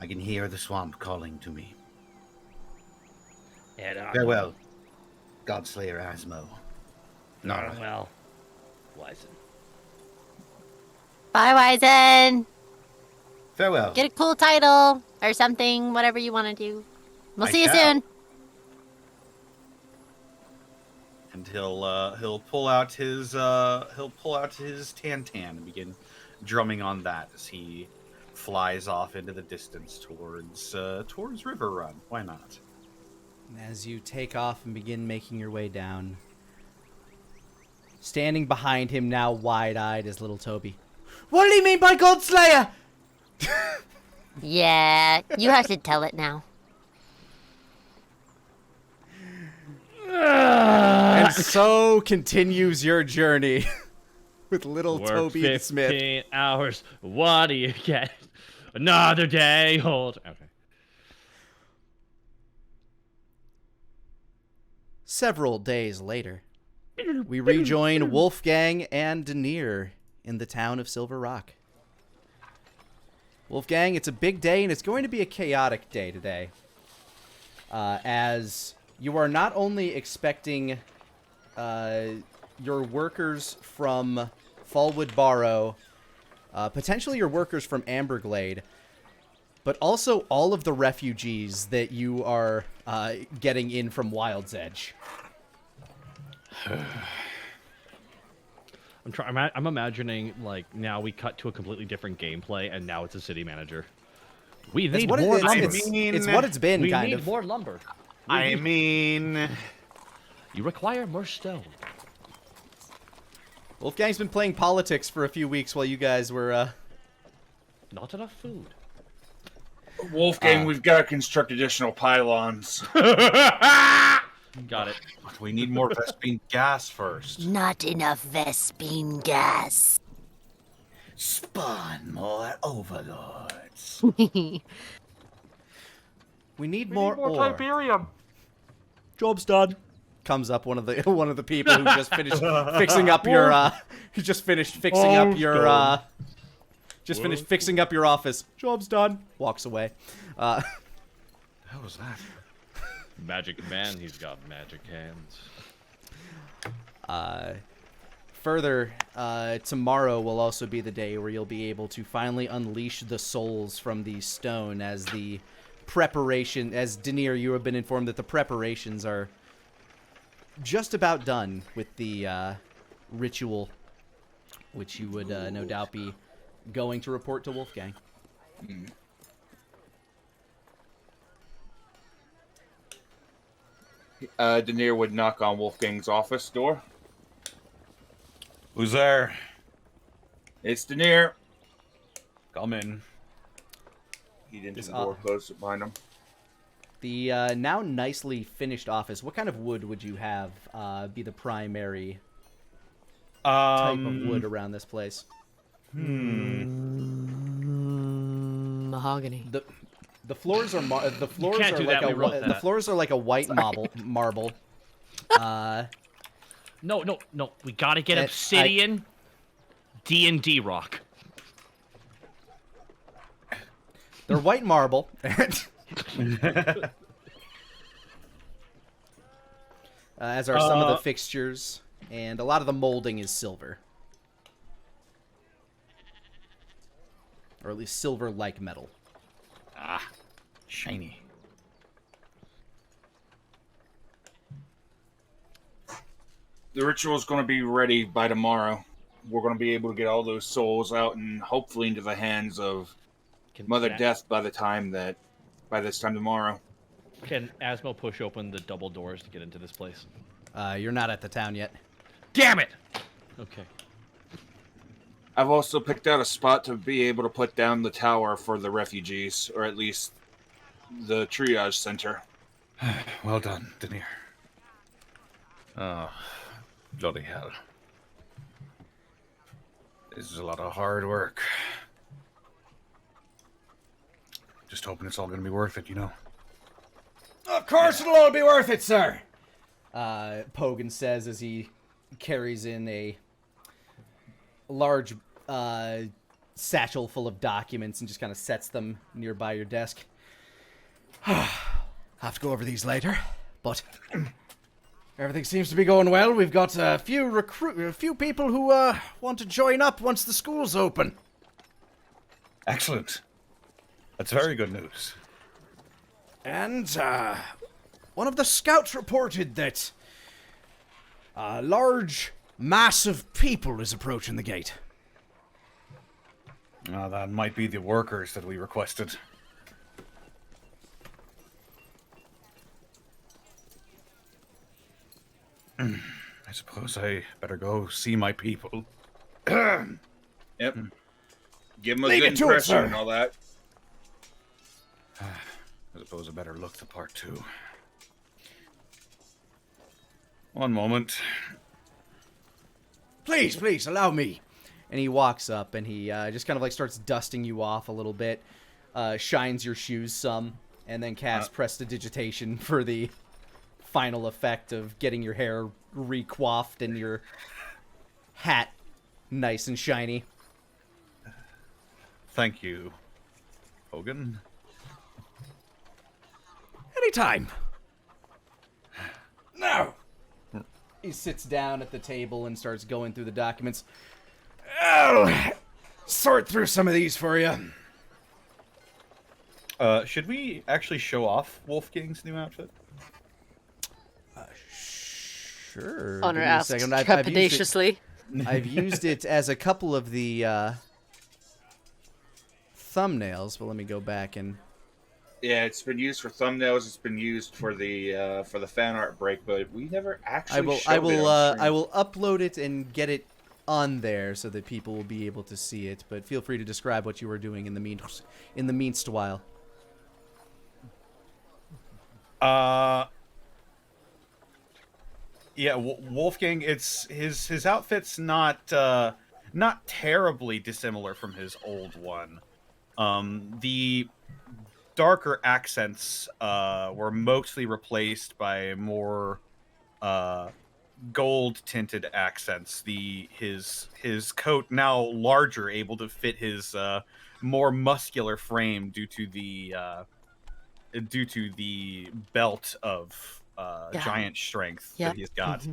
I can hear the swamp calling to me. And, Farewell, Godslayer Asmo. Nara. Well, Wisen. Bye, Wizen. Farewell. Get a cool title or something, whatever you want to do. We'll I see you shall. soon. And he'll pull out his tantan and begin drumming on that as he flies off into the distance towards River Run. Why not? As you take off and begin making your way down, standing behind him now wide-eyed is little Toby. What did he mean by Godslayer? Yeah, you have to tell it now. And so continues your journey with little Work Toby 15 the Smith. hours. What do you get? Another day old. Okay. Several days later, we rejoin Wolfgang and Denier in the town of Silver Rock. Wolfgang, it's a big day, and it's going to be a chaotic day today. As you are not only expecting your workers from Fallwood Barrow, potentially your workers from Amberglade, but also all of the refugees that you are getting in from Wild's Edge. I'm imagining, like, now we cut to a completely different gameplay, and now it's a city manager. We need more lumber. It's what it's been, We kind need of. more lumber. You require more stone. Wolfgang's been playing politics for a few weeks while you guys were, Not enough food. Wolfgang, we've got to construct additional pylons. Got it. We need more Vespine gas first. Not enough Vespine gas. Spawn more overlords. we need more ore. Tiberium. Job's done. Comes up one of the people who just finished fixing up your fixing up your office. Job's done. Walks away. How was that? Magic man, he's got magic hands. Further, tomorrow will also be the day where you'll be able to finally unleash the souls from the stone as the preparation, as Denier, you have been informed that the preparations are just about done with the ritual, which you would no doubt be going to report to Wolfgang. Denier would knock on Wolfgang's office door. Who's there? It's Denier. Come in. He didn't This the door closed behind him. The now nicely finished office. What kind of wood would you have be the primary type of wood around this place? Mahogany. The floors are the floors can't are do like that, we wrote the that. floors are like a white marble. No. We gotta get I- obsidian, D&D rock. They're white marble. As are some of the fixtures, and a lot of the molding is silver. Or at least silver-like metal. Shiny. The ritual's going to be ready by tomorrow. We're going to be able to get all those souls out and hopefully into the hands of Mother Death by this time tomorrow. Can Asmo push open the double doors to get into this place? You're not at the town yet. Damn it! Okay. I've also picked out a spot to be able to put down the tower for the refugees, or at least the triage center. Well done, Denier. Oh, bloody hell. This is a lot of hard work. Just hoping it's all going to be worth it, you know. Of course it'll all be worth it, sir! Pogan says as he carries in a large satchel full of documents and just kind of sets them nearby your desk. Have to go over these later, but everything seems to be going well. We've got a few people who want to join up once the school's open. Excellent. That's very good news. And one of the scouts reported that a large mass of people is approaching the gate. That might be the workers that we requested. I suppose I better go see my people. Yep. Give them a Leave good it to it, impression sir. and all that. I suppose I better look the part too. One moment. Please, allow me. And he walks up and he just kind of like starts dusting you off a little bit, shines your shoes some, and then casts prestidigitation for the final effect of getting your hair recoiffed and your hat nice and shiny. Thank you, Hogan. Anytime. Now. He sits down at the table and starts going through the documents. I'll sort through some of these for you. Should we actually show off Wolfgang's new outfit? Sure. Honor Give me a asks second. trepidatiously. I've used it as a couple of the thumbnails, but let me go back and... Yeah, it's been used for thumbnails. It's been used for the fan art break, but we never actually. I will upload it and get it on there so that people will be able to see it. But feel free to describe what you were doing in the meanwhile. Yeah, Wolfgang. It's his outfit's not terribly dissimilar from his old one. The darker accents were mostly replaced by more gold tinted accents. His coat now larger, able to fit his more muscular frame due to the belt of giant strength that he's got.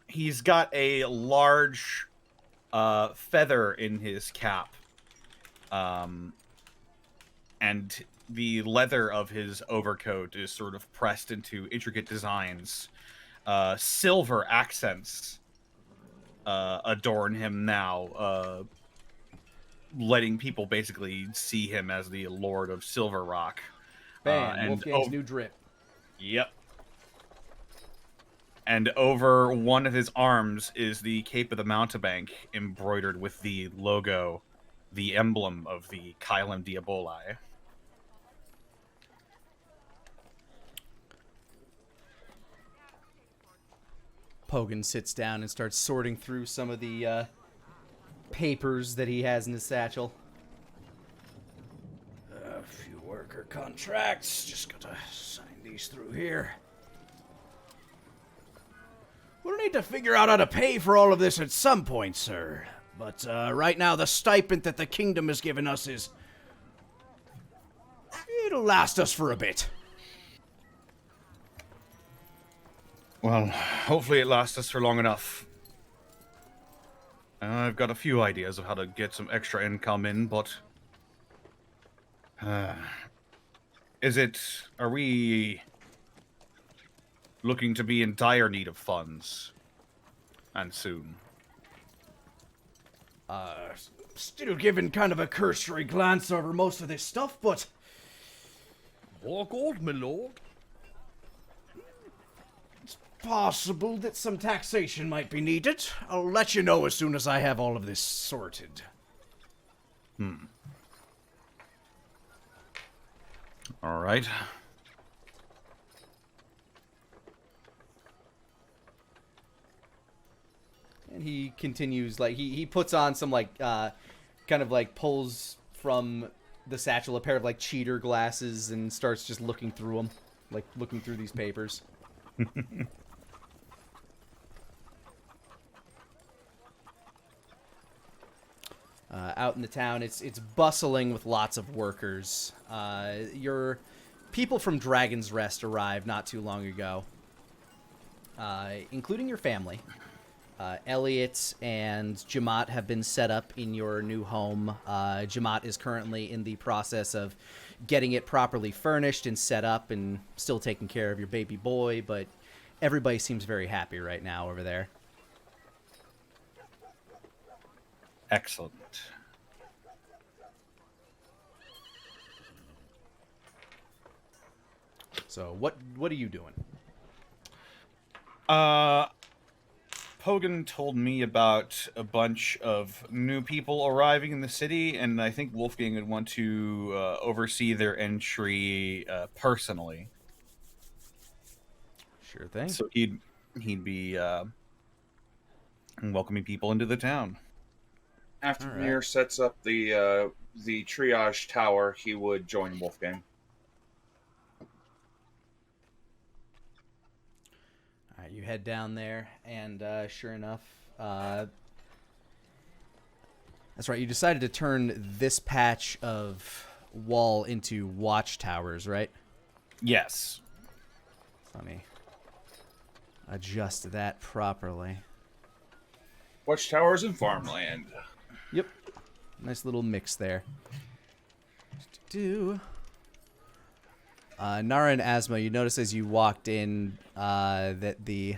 He's got a large feather in his cap, and the leather of his overcoat is sort of pressed into intricate designs. Silver accents adorn him now, letting people basically see him as the Lord of Silver Rock. Bam, Wolfgang's new drip. Yep. And over one of his arms is the Cape of the Mountebank embroidered with the logo, the emblem of the Kylem Diaboli. Pogan sits down and starts sorting through some of the papers that he has in his satchel. A few worker contracts. Just gotta sign these through here. We'll need to figure out how to pay for all of this at some point, sir. But right now, the stipend that the kingdom has given us is... it'll last us for a bit. Well, hopefully it lasts us for long enough. I've got a few ideas of how to get some extra income in, but... are we looking to be in dire need of funds? And soon. Still giving kind of a cursory glance over most of this stuff, but... More gold, my lord. Possible that some taxation might be needed. I'll let you know as soon as I have all of this sorted. All right. And he continues, like, he puts on some, like, kind of, like, pulls from the satchel a pair of, like, cheater glasses and starts just looking through them. Like, looking through these papers. Out in the town, it's bustling with lots of workers. Your people from Dragon's Rest arrived not too long ago, including your family. Elliot and Jamat have been set up in your new home. Jamat is currently in the process of getting it properly furnished and set up and still taking care of your baby boy, but everybody seems very happy right now over there. Excellent. So what are you doing? Pogan told me about a bunch of new people arriving in the city, and I think Wolfgang would want to oversee their entry personally. Sure thing. So he'd be welcoming people into the town. After All Mir right. sets up the triage tower, he would join Wolfgang. All right, you head down there, and sure enough, that's right. You decided to turn this patch of wall into watchtowers, right? Yes. Let me adjust that properly. Watchtowers and farmland. Yep. Nice little mix there. Nara and Asma, you notice as you walked in that the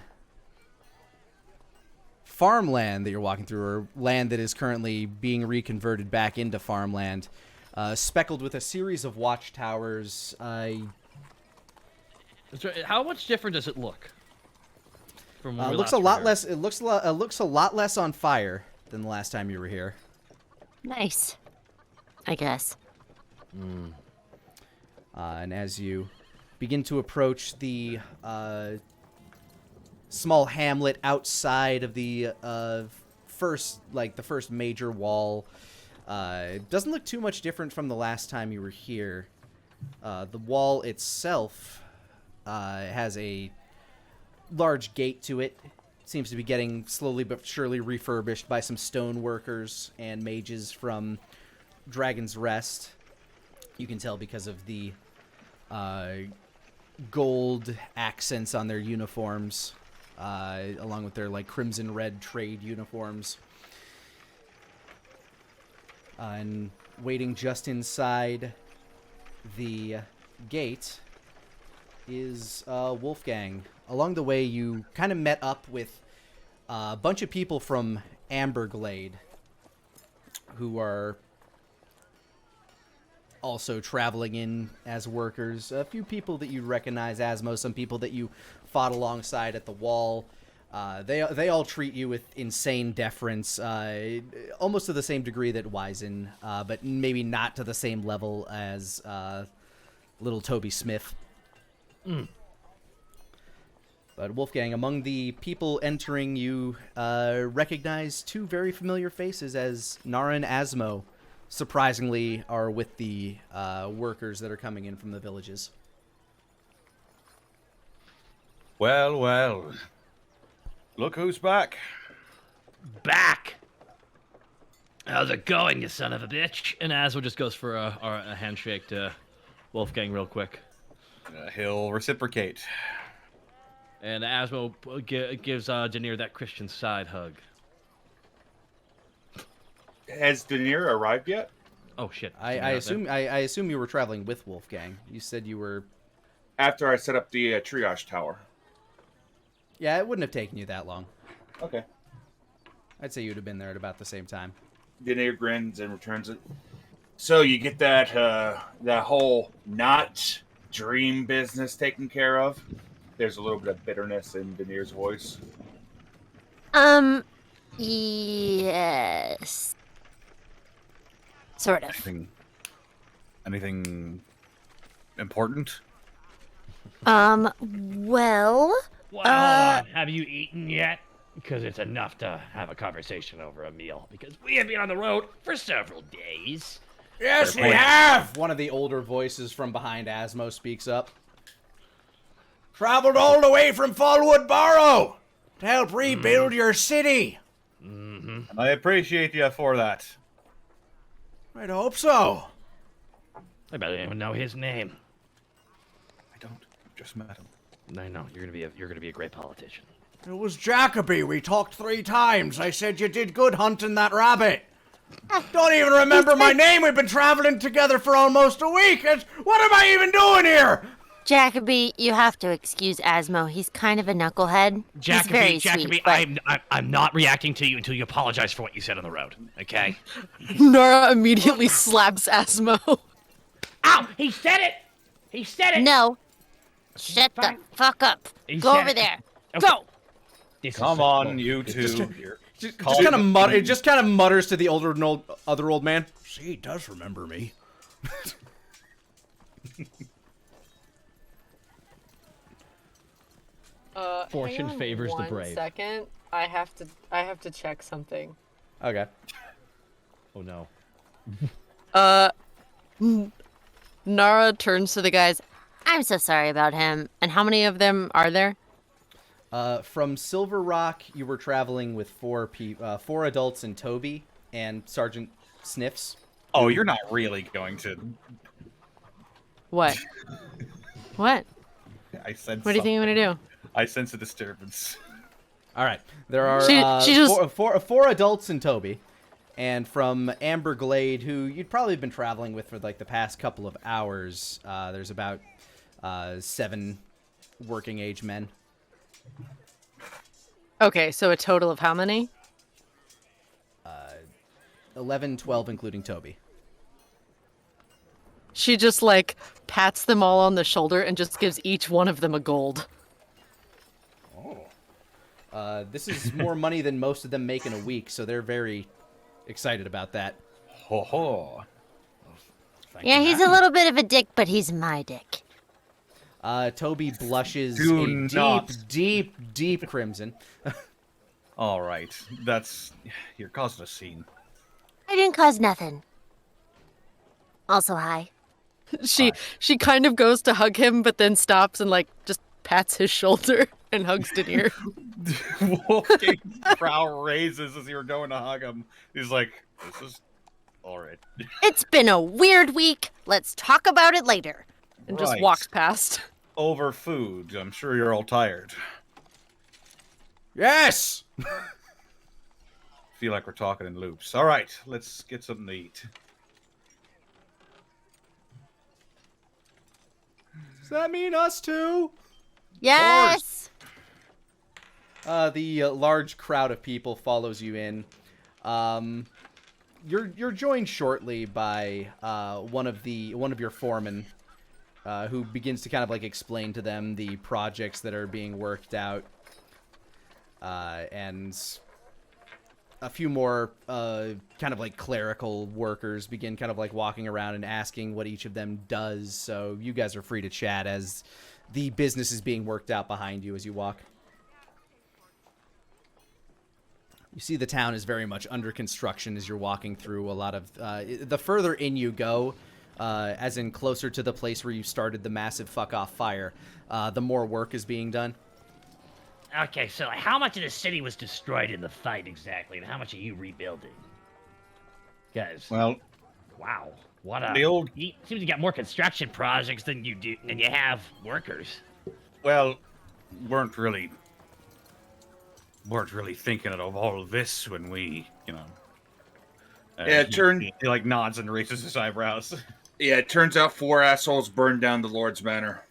farmland that you're walking through, or land that is currently being reconverted back into farmland, speckled with a series of watchtowers. How much different does it look? From when we Looks last a were lot here? less. It looks a lot less on fire than the last time you were here. Nice. I guess. And as you begin to approach the small hamlet outside of the first major wall, it doesn't look too much different from the last time you were here. The wall itself has a large gate to it. Seems to be getting slowly but surely refurbished by some stone workers and mages from Dragon's Rest. You can tell because of the gold accents on their uniforms, along with their like crimson red trade uniforms. And waiting just inside the gate is Wolfgang. Along the way, you kind of met up with a bunch of people from Amberglade who are also traveling in as workers. A few people that you recognize, Asmo, some people that you fought alongside at the wall. They all treat you with insane deference, almost to the same degree that Wizen, but maybe not to the same level as little Toby Smith. But Wolfgang, among the people entering, you recognize two very familiar faces as Nara and Asmo, surprisingly, are with the workers that are coming in from the villages. Well, well. Look who's back. Back! How's it going, you son of a bitch? And Asmo just goes for a handshake to Wolfgang real quick. He'll reciprocate. And Asmo gives Daenerys that Christian side hug. Has Daenerys arrived yet? Oh shit! I assume you were traveling with Wolfgang. You said you were. After I set up the triage tower. Yeah, it wouldn't have taken you that long. Okay. I'd say you'd have been there at about the same time. Daenerys grins and returns it. So you get that whole not dream business taken care of? There's a little bit of bitterness in Daenerys' voice. Yes. Sort of. Anything important? Well. Well, hold on. Have you eaten yet? Because it's enough to have a conversation over a meal. Because we have been on the road for several days. Yes, we have! One of the older voices from behind Asmo speaks up. Traveled all the way from Fallwood Barrow to help rebuild your city. Mm-hmm. I appreciate you for that. I'd hope so. I bet I don't even know his name. I don't. Just met him. I know you're gonna be a great politician. It was Jacoby. We talked 3 times. I said you did good hunting that rabbit. Don't even remember my name. We've been traveling together for almost a week. What am I even doing here? Jacoby, you have to excuse Asmo. He's kind of a knucklehead. He's very sweet, but... I'm not reacting to you until you apologize for what you said on the road. Okay? Nara immediately slaps Asmo. Ow! He said it. He said it. No. Shut the fuck up. He Go said over it. there. Okay. Go. This is Come so on, cool. you two. Just kind of mutters to the other old man. See, he does remember me. Fortune hang on favors the 1 brave. second. I have to check something. Okay. Oh no. Nara turns to the guys. I'm so sorry about him. And how many of them are there? From Silver Rock, you were traveling with 4 adults and Toby and Sergeant Sniffs. Oh, you're not really going to. What? What? I sense. What do you think I'm gonna do? I sense a disturbance. All right. There are She just- four adults and Toby. And from Amber Glade, who you'd probably been traveling with for like the past couple of hours, there's about 7 working age men. Okay, so a total of how many? 11, 12, including Toby. She just like pats them all on the shoulder and just gives each one of them a gold. This is more money than most of them make in a week, so they're very excited about that. Ho ho. Yeah, he's a little bit of a dick, but he's my dick. Toby blushes Do a not. deep crimson. All right, you're causing a scene. I didn't cause nothing. Also, hi. She kind of goes to hug him, but then stops and like just pats his shoulder and hugs Daenerys. Wolfgang's brow raises as you were going to hug him. He's like, "This is all right." It's been a weird week. Let's talk about it later. And just Right. walks past. Over food. I'm sure you're all tired. Yes! Feel like we're talking in loops. All right, let's get something to eat. Does that mean us too? Yes. The large crowd of people follows you in. you're joined shortly by one of your foremen, who begins to kind of like explain to them the projects that are being worked out, and a few more kind of like clerical workers begin kind of like walking around and asking what each of them does. So you guys are free to chat as the business is being worked out behind you as you walk. You see the town is very much under construction as you're walking through a lot of... the further in you go, as in closer to the place where you started the massive fuck-off fire, the more work is being done. Okay, so like, how much of the city was destroyed in the fight exactly, and how much are you rebuilding? Guys, Well, wow, what a... the old... Seems you got more construction projects than you have workers. Well, weren't really thinking of all of this when we, Yeah, he like nods and raises his eyebrows. Yeah, it turns out 4 assholes burned down the Lord's Manor.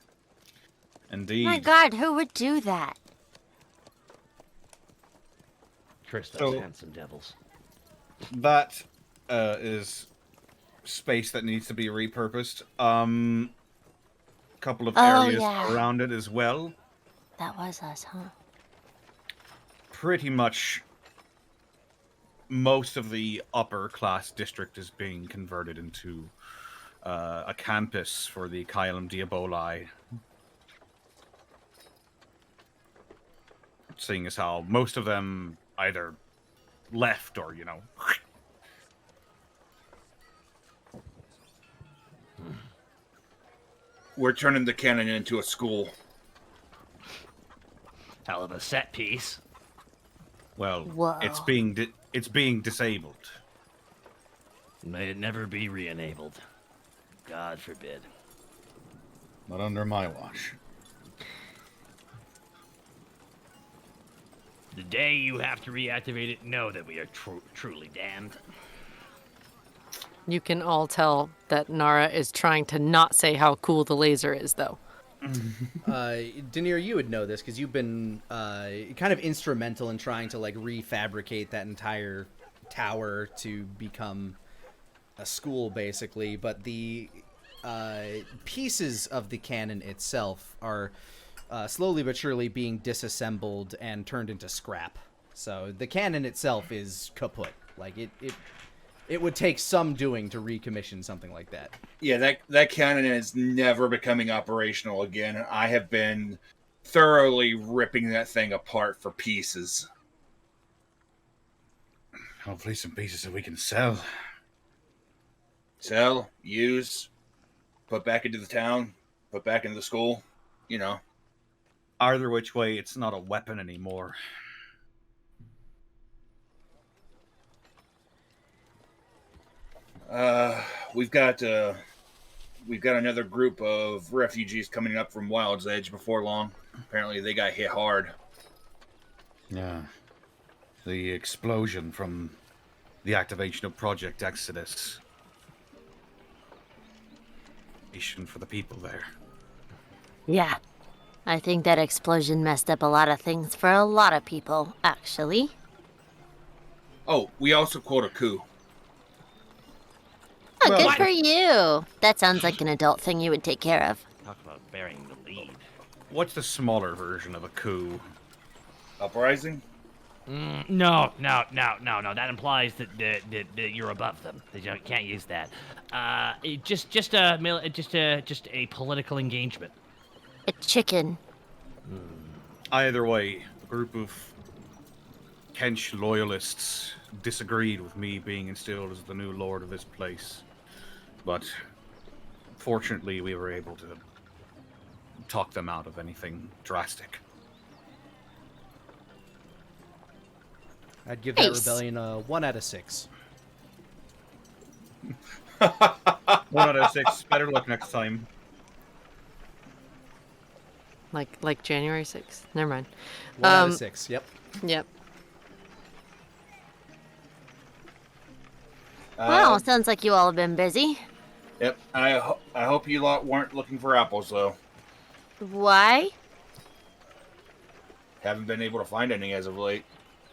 Indeed. My God, who would do that? Curse those So- handsome devils. That is space that needs to be repurposed. Couple of Oh, areas yeah. around it as well. That was us, huh? Pretty much most of the upper class district is being converted into a campus for the Caelum Diaboli. Seeing as how most of them either left or, We're turning the cannon into a school. Hell of a set piece. Well, Whoa. it's being disabled. May it never be re-enabled. God forbid. Not under my watch. The day you have to reactivate it, know that we are truly damned. You can all tell that Nara is trying to not say how cool the laser is, though. Denier, you would know this because you've been kind of instrumental in trying to like refabricate that entire tower to become a school, basically. But the pieces of the cannon itself are slowly but surely being disassembled and turned into scrap. So the cannon itself is kaput. Like it would take some doing to recommission something like that. Yeah, that cannon is never becoming operational again. I have been thoroughly ripping that thing apart for pieces. Hopefully some pieces that we can sell. Sell, use, put back into the town, put back into the school, Either which way, it's not a weapon anymore. We've got another group of refugees coming up from Wild's Edge before long. Apparently they got hit hard. Yeah. The explosion from the activation of Project Exodus. For the people there. Yeah. I think that explosion messed up a lot of things for a lot of people, actually. Oh, we also quote a coup. Oh, Well, good for you. That sounds like an adult thing you would take care of. Talk about burying the lead. What's the smaller version of a coup? Uprising? No. That implies that you're above them. That you can't use that. Just a political engagement. A chicken. Either way, a group of Kench loyalists disagreed with me being instilled as the new lord of this place. But fortunately, we were able to talk them out of anything drastic. I'd give that Nice. rebellion a 1 out of 6. 1 out of 6. Better luck next time. Like January 6th. Never mind. 1 out of 6. Yep. Yep. Well, sounds like you all have been busy. Yep. I hope you lot weren't looking for apples, though. Why? Haven't been able to find any as of late.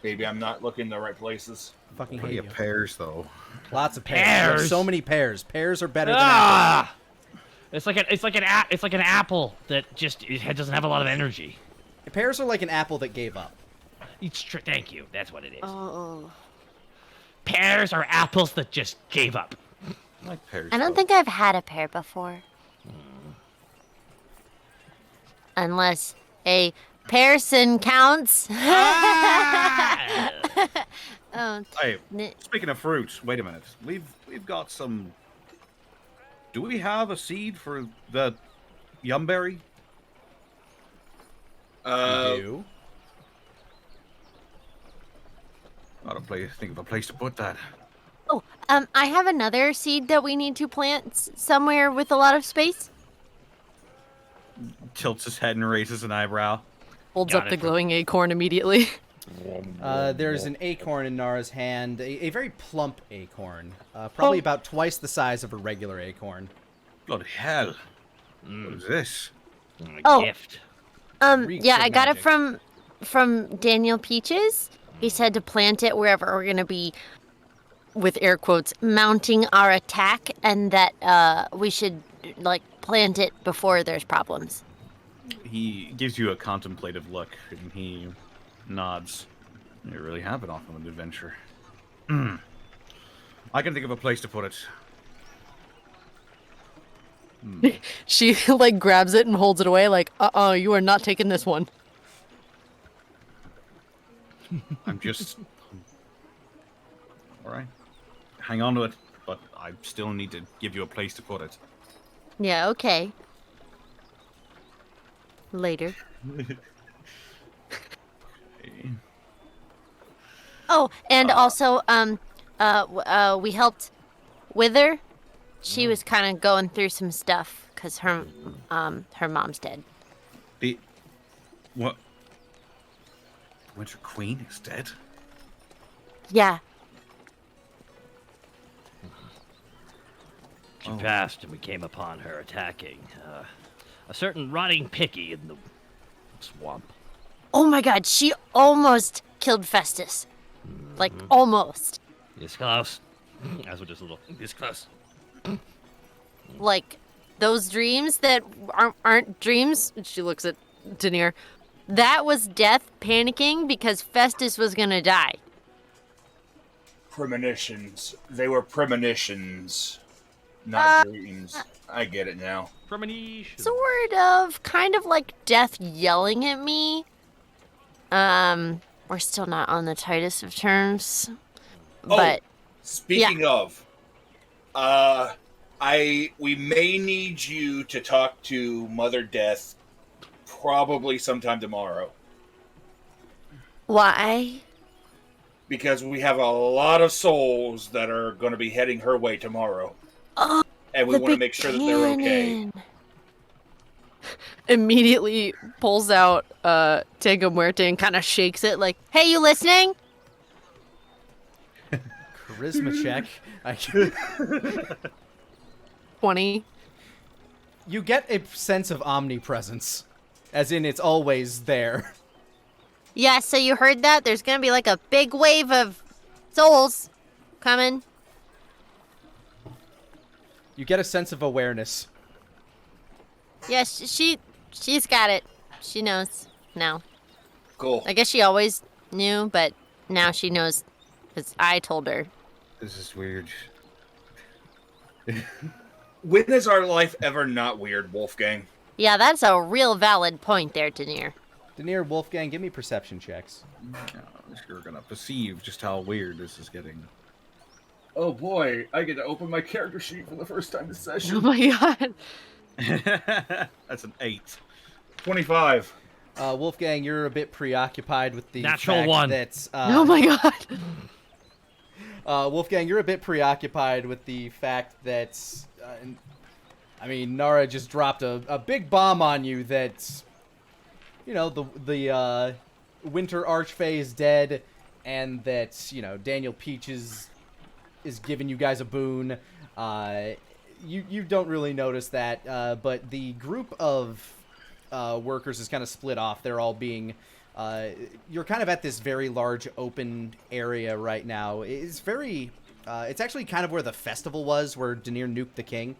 Maybe I'm not looking in the right places. Fucking hate Plenty you. of pears, though. Lots of pears. You have Pears! so many pears. Pears are better than apples. It's like an apple that just doesn't have a lot of energy. Pears are like an apple that gave up. Thank you. That's what it is. Oh. Pears are apples that just gave up. I like pears. I don't though. think I've had a pear before. Unless a person counts. Oh, Hey, n- speaking of fruits, wait a minute. We've got some. Do we have a seed for the yumberry? You do? Think of a place to put that. oh, I have another seed that we need to plant somewhere with a lot of space. Tilts his head and raises an eyebrow. Holds Got up it the from- glowing acorn immediately. There's an acorn in Nara's hand, a very plump acorn, probably about twice the size of a regular acorn. Bloody hell! What is this? Oh. Gift. Reeks Yeah, of I got magic. it from Daniel Peaches. He said to plant it wherever we're gonna be, with air quotes, mounting our attack, and that we should like plant it before there's problems. He gives you a contemplative look, and he nods. You really have been off on an adventure. I can think of a place to put it. She like grabs it and holds it away like, you are not taking this one. I'm just. All right. Hang on to it, but I still need to give you a place to put it. Yeah, okay. Later. Oh, and also, we helped Wither. She was kind of going through some stuff because her mom's dead. The. What? The Winter Queen is dead? Yeah. She passed, and we came upon her attacking a certain rotting picky in the swamp. Oh my God, she almost killed Festus. Like almost. This close. As we're just a little this close. Like those dreams that aren't dreams. She looks at Denier. That was death panicking because Festus was gonna die. Premonitions. They were premonitions, not dreams. I get it now. Premonition. Sort of, kind of like death yelling at me. We're still not on the tightest of terms. But Speaking of, we may need you to talk to Mother Death probably sometime tomorrow. why? Because we have a lot of souls that are going to be heading her way tomorrow. Oh, and we the want to big make sure that they're okay. cannon. Immediately pulls out Tego Muerte and kind of shakes it like, Hey, you listening? Charisma check. 20. You get a sense of omnipresence, as in it's always there. Yeah, so you heard that? There's gonna be like a big wave of souls coming. You get a sense of awareness. Yeah, she's got it. She knows now. Cool. I guess she always knew, but now she knows because I told her. This is weird. When is our life ever not weird, Wolfgang? Yeah, that's a real valid point there, Denier. Denier, Wolfgang, give me perception checks. You're gonna perceive just how weird this is getting. Oh boy, I get to open my character sheet for the first time this Oh session. my god. That's an 8. 25. Wolfgang, you're a bit preoccupied with the Natural fact one. that... Oh my god. Wolfgang, you're a bit preoccupied with the fact that... Nara just dropped a big bomb on you that... You know, the Winter Archfey is dead, and that, you know, Daniel Peaches is giving you guys a boon. You don't really notice that, but the group of workers is kind of split off. They're all being You're kind of at this very large open area right now. It's very... it's actually kind of where the festival was, where Daenerys nuked the king.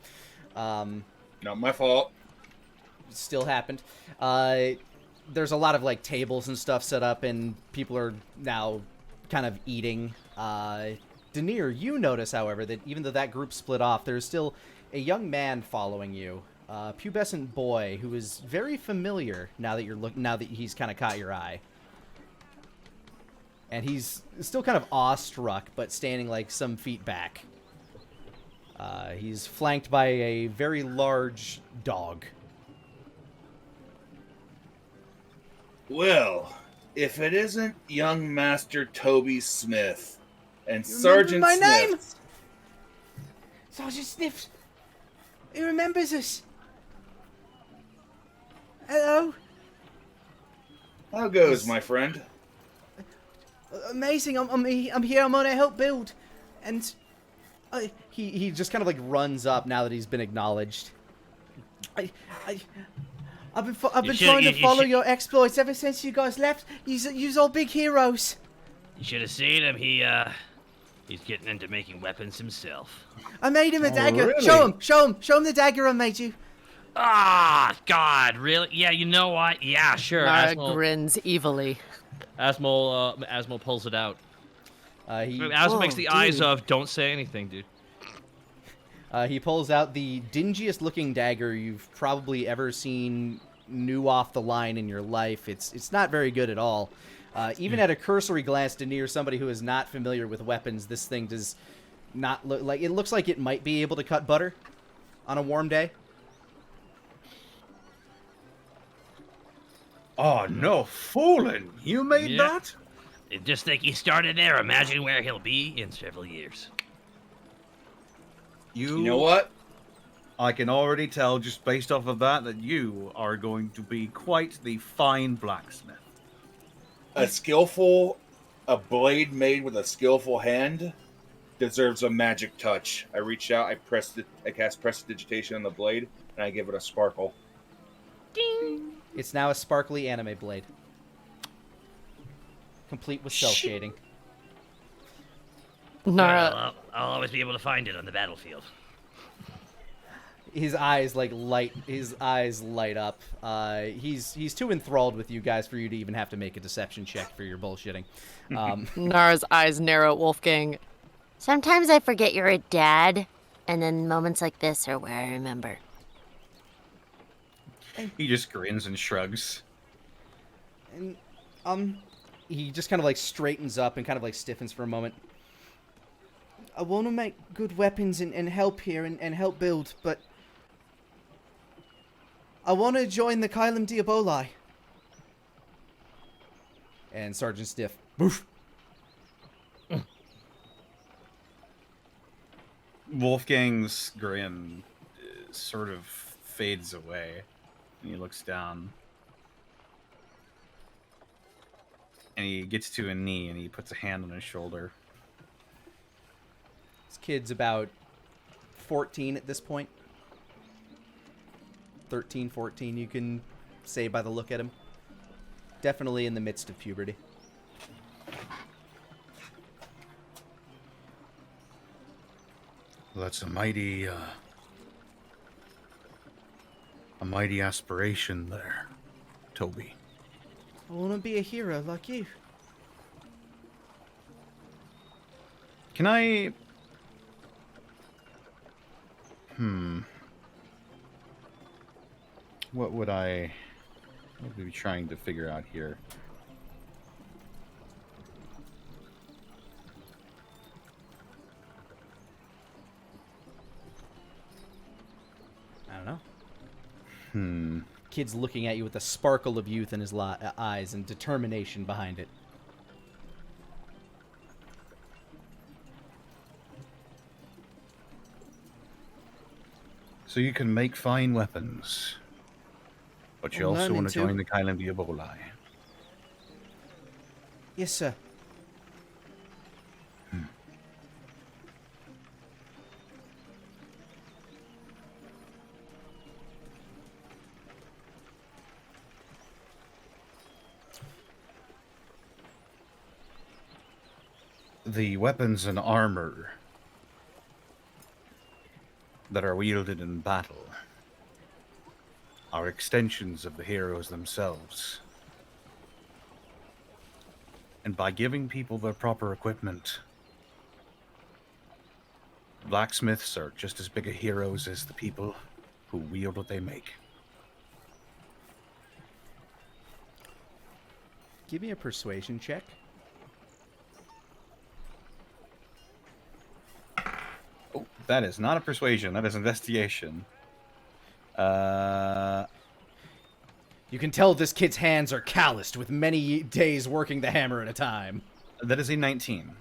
Not my fault. Still happened. There's a lot of like tables and stuff set up, and people are now kind of eating. Daenerys, you notice, however, that even though that group split off, there's still a young man following you, a pubescent boy who is very familiar now that he's kind of caught your eye. And he's still kind of awestruck, but standing like some feet back. He's flanked by a very large dog. Well, if it isn't young Master Toby Smith and You Sergeant remember my Smith. name? Sergeant Sniff. He remembers us. Hello. How goes, my friend? Amazing. I'm here. I'm on a help build, and He just kind of like runs up now that he's been acknowledged. I've been trying to you follow should- your exploits ever since you guys left. You's all big heroes. You should have seen him. He's getting into making weapons himself. I made him a dagger. really? Show him the dagger I made you. Ah, God, really? Yeah, you know what? Yeah, sure. Nara Asmo- grins evilly. Asmo pulls it out. Asmo makes the Whoa, eyes dude. of, don't say anything, dude. He pulls out the dingiest looking dagger you've probably ever seen new off the line in your life. It's not very good at all. Even at a cursory glance to near somebody who is not familiar with weapons, this thing does not look like... It looks like it might be able to cut butter on a warm day. Oh, no fooling! You made Yeah. that? Just think he started there. Imagine where he'll be in several years. You know what? I can already tell just based off of that you are going to be quite the fine blacksmith. A blade made with a skillful hand deserves a magic touch. I reach out, I cast prestidigitation on the blade, and I give it a sparkle. It's now a sparkly anime blade. Complete with cell shading. Nara, Well, I'll always be able to find it on the battlefield. His eyes light up. He's too enthralled with you guys for you to even have to make a deception check for your bullshitting. Nara's eyes narrow at Wolfgang. Sometimes I forget you're a dad, and then moments like this are where I remember. He just grins and shrugs. And he just kind of like straightens up and kind of like stiffens for a moment. I want to make good weapons and help here and help build, but I want to join the Kylum Diaboli. And Sergeant Stiff, boof. Wolfgang's grin sort of fades away. And he looks down. And he gets to a knee and he puts a hand on his shoulder. This kid's about 14 at this point. 13, 14, you can say by the look at him. Definitely in the midst of puberty. Well, that's a mighty aspiration there, Toby. I want to be a hero like you. Can I... What would we be trying to figure out here? I don't know. Hmm. Kid's looking at you with a sparkle of youth in his eyes and determination behind it. So you can make fine weapons, but you I'm also learning want to to. join the Kylum Diaboli. Yes, sir. The weapons and armor that are wielded in battle are extensions of the heroes themselves. And by giving people their proper equipment, blacksmiths are just as big a heroes as the people who wield what they make. Give me a persuasion check. Oh, that is not a persuasion. That is investigation. You can tell this kid's hands are calloused with many days working the hammer at a time. That is a 19.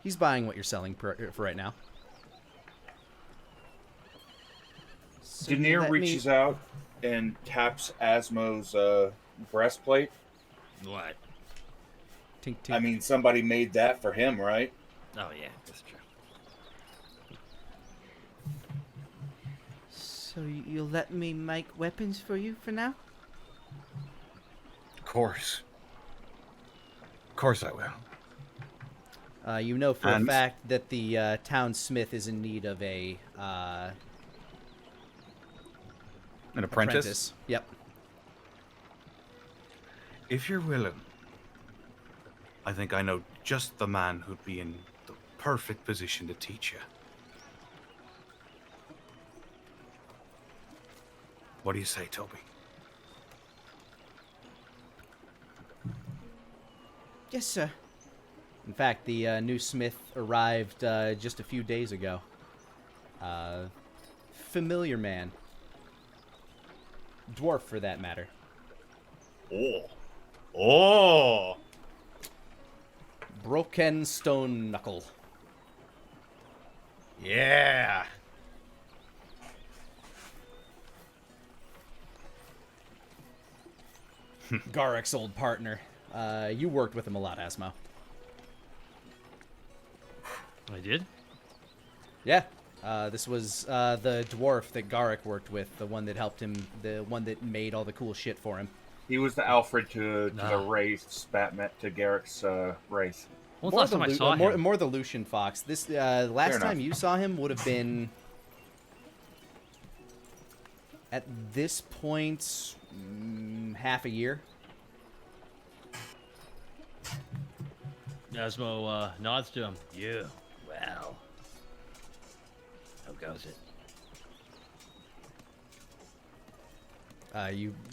He's buying what you're selling for right now. So Daenerys let me- reaches out and taps Asmo's breastplate. What? Tink, tink. I mean, somebody made that for him, right? Oh, yeah, that's true. So you'll let me make weapons for you for now? Of course. Of course I will. You know for a And- fact that the town smith is in need of a An apprentice? Yep. If you're willing, I think I know just the man who'd be in the perfect position to teach you. What do you say, Toby? Yes, sir. In fact, the new smith arrived just a few days ago. Familiar man. Dwarf, for that matter. Oh! Broken stone knuckle. Yeah! Garrick's old partner. You worked with him a lot, Asmo. I did? Yeah. This was the dwarf that Garrick worked with, the one that helped him, the one that made all the cool shit for him. He was the Alfred to Nah. the Wraith's Batman to Garrick's Wraith. When was the last time I saw him? More the Lucian Fox. This last Fair time enough. you saw him would have been at this point half a year. Asmo nods to him. You, well, how goes it?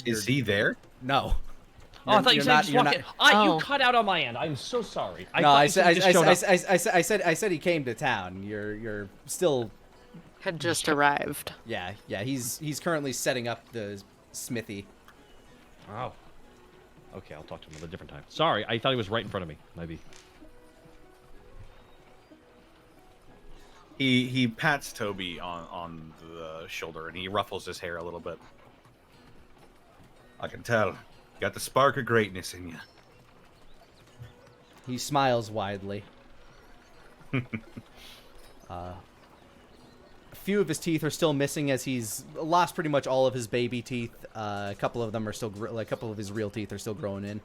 Is he there? No. Oh, I thought you You're said not- just you're walk not- in. Oh. You cut out on my end. I'm so sorry. No, thought I you said just showed up. I said he came to town. You're still Had just arrived. yeah. He's currently setting up the smithy. Oh. Okay, I'll talk to him at a different time. Sorry, I thought he was right in front of me. Maybe. He pats Toby on the shoulder and he ruffles his hair a little bit. I can tell. You got the spark of greatness in you. He smiles widely. A few of his teeth are still missing, as he's lost pretty much all of his baby teeth. A couple of them are still, a couple of his real teeth are still growing in.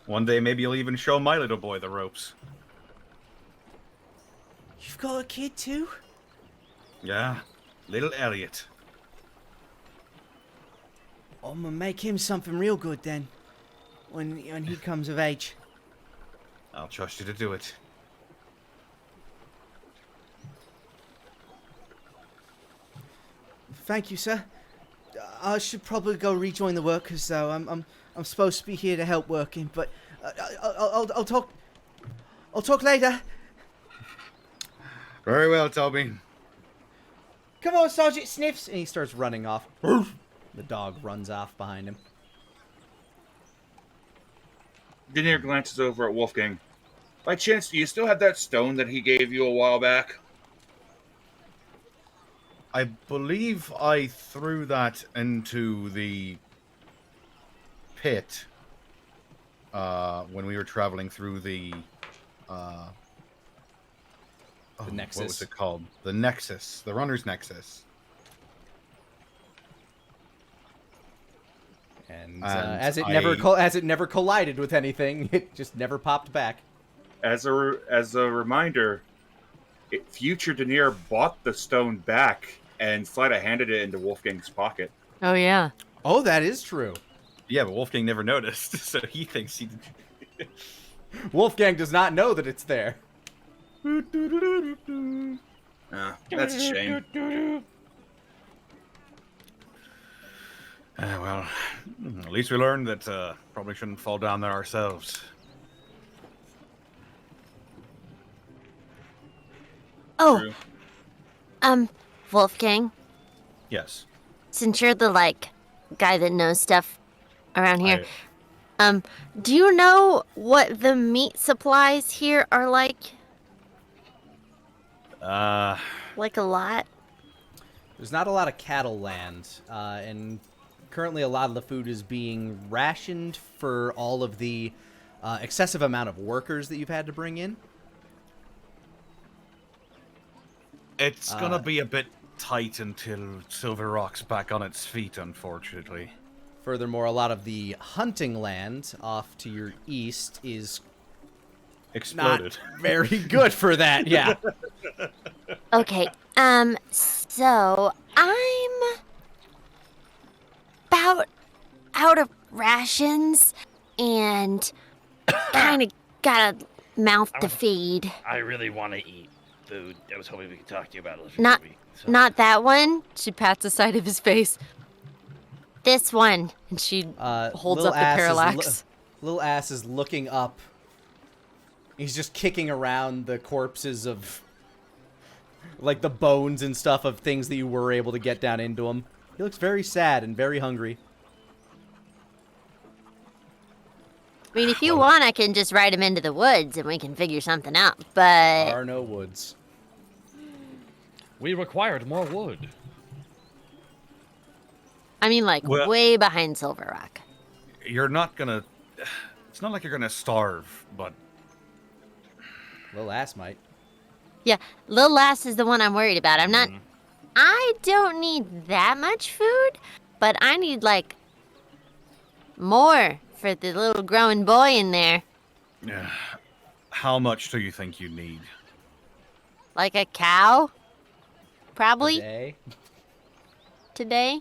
One day maybe you'll even show my little boy the ropes. You've got a kid too? Yeah, little Elliot. I'm gonna make him something real good then. When he comes of age. I'll trust you to do it. Thank you, sir. I should probably go rejoin the workers though. I'm supposed to be here to help working, but I'll talk. I'll talk later. Very well, Toby. Come on, Sergeant Sniffs. And he starts running off. The dog runs off behind him. Daenerys glances over at Wolfgang. By chance, do you still have that stone that he gave you a while back? I believe I threw that into the pit when we were traveling through the Nexus. What was it called? The Nexus, the Runner's Nexus. And, And as it I- never collided with anything, it just never popped back. As a reminder, future Denier bought the stone back, and Slider handed it into Wolfgang's pocket. Oh, yeah. Oh, that is true. Yeah, but Wolfgang never noticed, so he thinks he. Wolfgang does not know that it's there. That's a shame. Well, at least we learned that probably shouldn't fall down there ourselves. Oh, True. Wolfgang, Yes. since you're the, guy that knows stuff around here, do you know what the meat supplies here are like? Like a lot? There's not a lot of cattle land, and currently a lot of the food is being rationed for all of the excessive amount of workers that you've had to bring in. It's gonna be a bit tight until Silver Rock's back on its feet, unfortunately. Furthermore, a lot of the hunting land off to your east is Exploded. not very good for that, yeah. Okay, so I'm about out of rations and kind of got a mouth to feed. I really want to eat food. I was hoping we could talk to you about it. Not that one, She pats the side of his face, this one. and she holds Lil up the Ass is parallax. Lil Ass is looking up. He's just kicking around the corpses of, like, the bones and stuff of things that you were able to get down into him. He looks very sad and very hungry. I mean, if you want, I can just ride him into the woods and we can figure something out, but... There are no woods. We required more wood. I mean, Well- way behind Silver Rock. You're not gonna. It's not like you're gonna starve, but Lil Ass might. Yeah, Lil Lass is the one I'm worried about. I'm not... I don't need that much food, but I need, more for the little growing boy in there. how much do you think you need? Like a cow? Probably Today. today.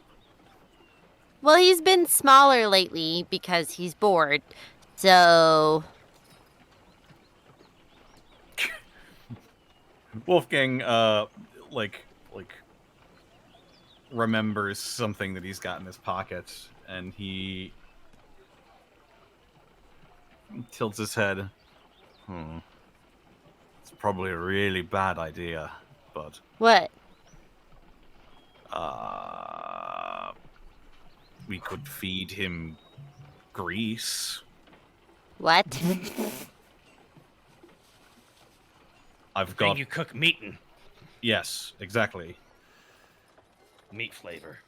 Well, he's been smaller lately because he's bored. So, Wolfgang, remembers something that he's got in his pocket, and he tilts his head. It's probably a really bad idea, but what? we could feed him grease. What? I've Thing got you cook meat in. yes, exactly. Meat flavor.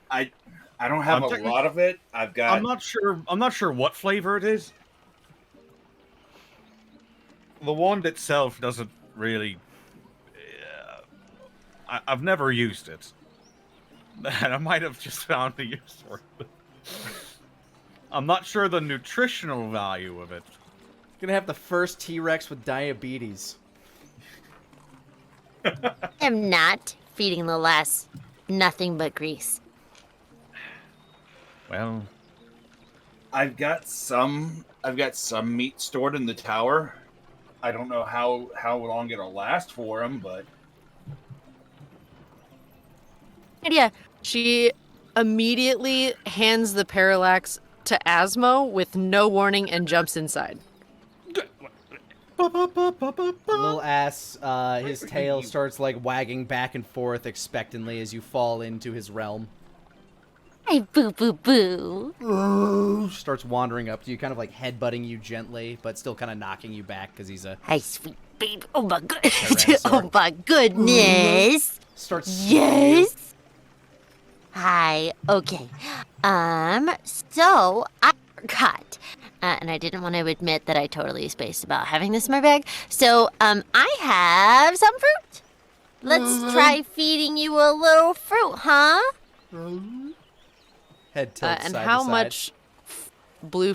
I don't have I'm a technically- lot of it. I've got. I'm not sure what flavor it is. The wand itself doesn't really. I've never used it, and I might have just found a use for it. I'm not sure the nutritional value of it. Gonna have the first T-Rex with diabetes. I'm not feeding Lil Lass nothing but grease. Well, I've got some meat stored in the tower. I don't know how long it'll last for him, but And yeah, she immediately hands the parallax to Asmo with no warning and jumps inside. Lil Ass, his tail starts wagging back and forth expectantly as you fall into his realm. Hey, boo, boo, boo. Starts wandering up to you, kind of headbutting you gently, but still kind of knocking you back because he's a Hey, sweet baby. Oh my god. Tyrannosaur. Oh my goodness. starts. Yes. Hi. Okay. So I forgot. And I didn't want to admit that I totally spaced about having this in my bag. So, I have some fruit. Let's try feeding you a little fruit, huh? Head tilt And side how to side. much blue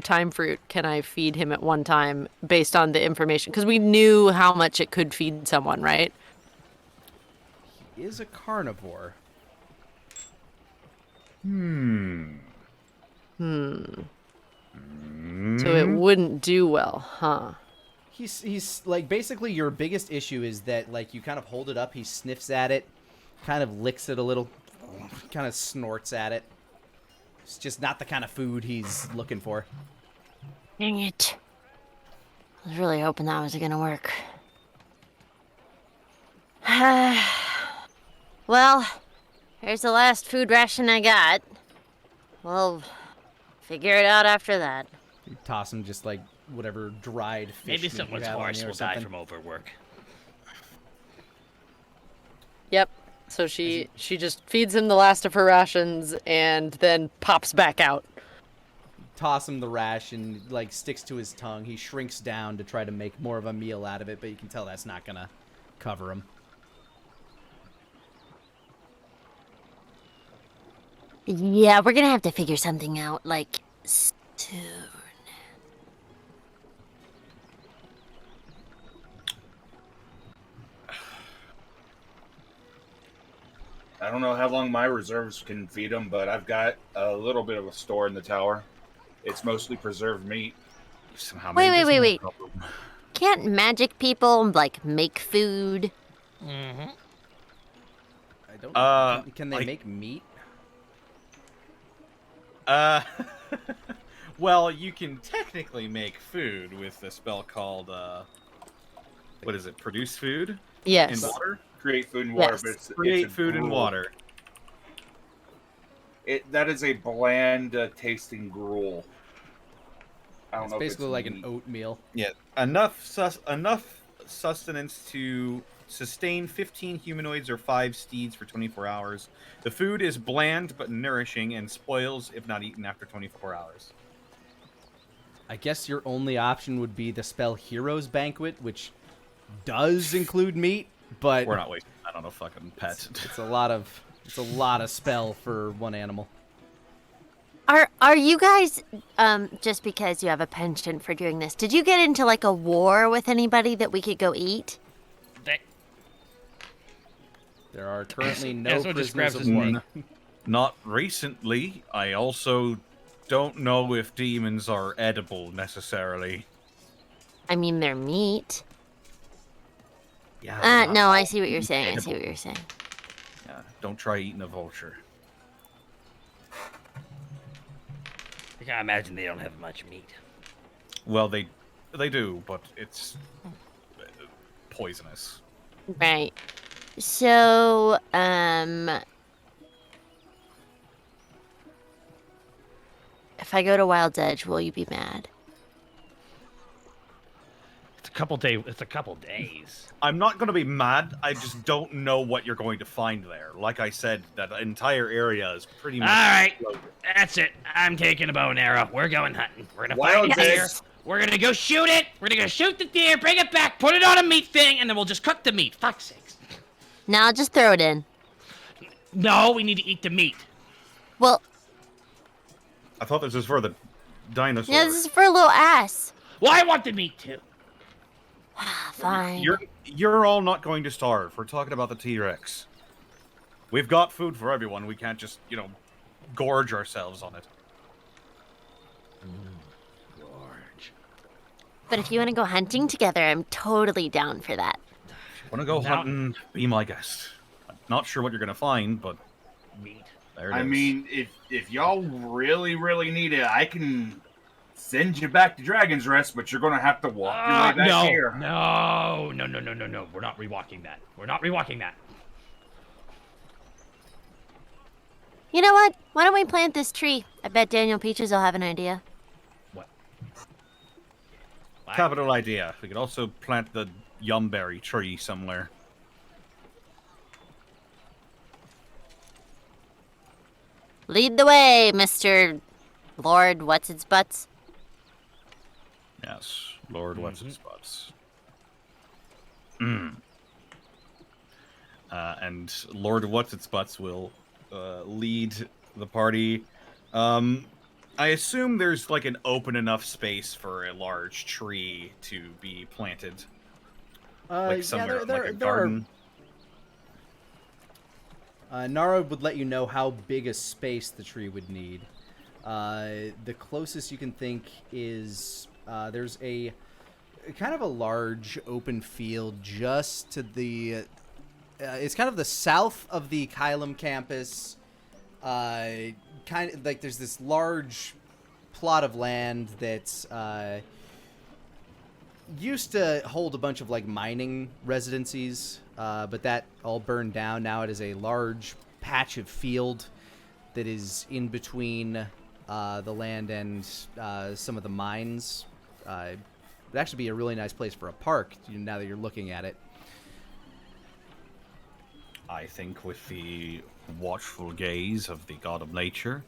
time fruit can I feed him at one time based on the information? Because we knew how much it could feed someone, right? He is a carnivore. So it wouldn't do well, huh? He's like, basically your biggest issue is that, like, you kind of hold it up, he sniffs at it, kind of licks it a little, kind of snorts at it. It's just not the kind of food he's looking for. Dang it. I was really hoping that was gonna work. Well, here's the last food ration I got. We'll figure it out after that. You toss him just like whatever dried fish Maybe meat you someone's have on horse you or will die something. from overwork. Yep. So she just feeds him the last of her rations and then pops back out. Toss him the ration, like, sticks to his tongue. He shrinks down to try to make more of a meal out of it, but you can tell that's not gonna cover him. Yeah, we're gonna have to figure something out, like, soon. I don't know how long my reserves can feed them, but I've got a little bit of a store in the tower. It's mostly preserved meat. Somehow Wait, made this wait. no problem. Can't magic people, like, make food? Mm-hmm. I don't. Can they like- make meat? Well, you can technically make food with a spell called, what is it? Produce food Yes. in water? Create food and water, Yes. but it's Create a food and gruel. water. That is a bland tasting gruel. I don't It's know basically if like it's an oatmeal. Yeah, enough sustenance to sustain 15 humanoids or 5 steeds for 24 hours. The food is bland but nourishing and spoils if not eaten after 24 hours. I guess your only option would be the spell Hero's Banquet, which does include meat, but We're not wasting that on a fucking pet. it's a lot of spell for one animal. Are you guys, just because you have a penchant for doing this, did you get into, like, a war with anybody that we could go eat? There are currently no Asmo just grabs prisoners of his war. knee. Not recently. I also don't know if demons are edible necessarily. I mean, they're meat. Yeah. No, I see what you're saying. Yeah, don't try eating a vulture. I can't imagine they don't have much meat. Well, they do, but it's poisonous. Right. So, if I go to Wild's Edge, will you be mad? It's a couple days. I'm not going to be mad. I just don't know what you're going to find there. Like I said, that entire area is pretty All much. right, that's it. I'm taking a bow and arrow. We're going hunting. We're gonna find Wild a deer. days. We're gonna go shoot it. We're gonna go shoot the deer, bring it back, put it on a meat thing, and then we'll just cook the meat. Fuck's sakes. No, just throw it in. No, we need to eat the meat. Well, I thought this was for the dinosaurs. yeah, this is for a little ass. Well, I want the meat too. Fine. You're all not going to starve. We're talking about the T-Rex. We've got food for everyone. We can't just, gorge ourselves on it. Gorge. But if you want to go hunting together, I'm totally down for that. Want to go Now- hunting? Be my guest. I'm not sure what you're gonna find, but Meat. there it is. I mean, if y'all really, really need it, I can send you back to Dragon's Rest, but you're gonna have to walk your way back no, here. no. We're not rewalking that. We're not rewalking that. You know what? Why don't we plant this tree? I bet Daniel Peaches will have an idea. What? capital idea. We could also plant the yumberry tree somewhere. Lead the way, Mr. Lord What's-Its-Butts. Yes, Lord what's his butts. And Lord what's its butts will lead the party. I assume there's like an open enough space for a large tree to be planted, like somewhere, like a garden. Nara would let you know how big a space the tree would need. The closest you can think is there's a kind of a large open field just to the. It's kind of the south of the Kylum campus. Kind of like there's this large plot of land that's used to hold a bunch of like mining residencies, but that all burned down. Now it is a large patch of field that is in between the land and some of the mines. It'd actually be a really nice place for a park now that you're looking at it. I think with the watchful gaze of the god of nature,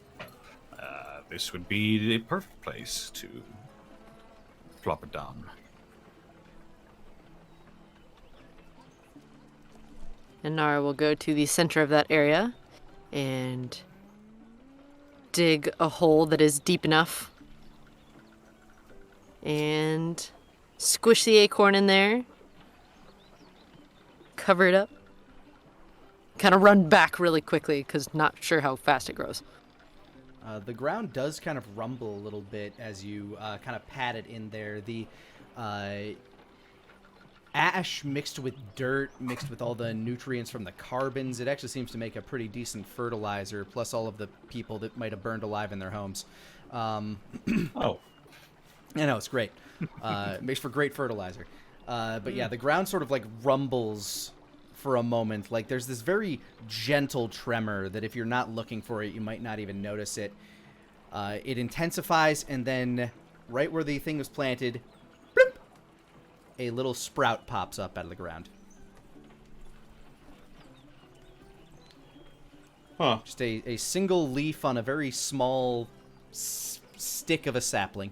this would be the perfect place to plop it down. And Nara will go to the center of that area and dig a hole that is deep enough and squish the acorn in there, cover it up, kind of run back really quickly because not sure how fast it grows. The ground does kind of rumble a little bit as you kind of pat it in there. The ash mixed with dirt, mixed with all the nutrients from the carbons, it actually seems to make a pretty decent fertilizer, plus all of the people that might have burned alive in their homes. Oh. I know, it's great. Makes for great fertilizer. But yeah, the ground sort of like rumbles for a moment. Like there's this very gentle tremor that if you're not looking for it, you might not even notice it. It intensifies, and then right where the thing was planted, bloop, a little sprout pops up out of the ground. Huh. Just a single leaf on a very small stick of a sapling.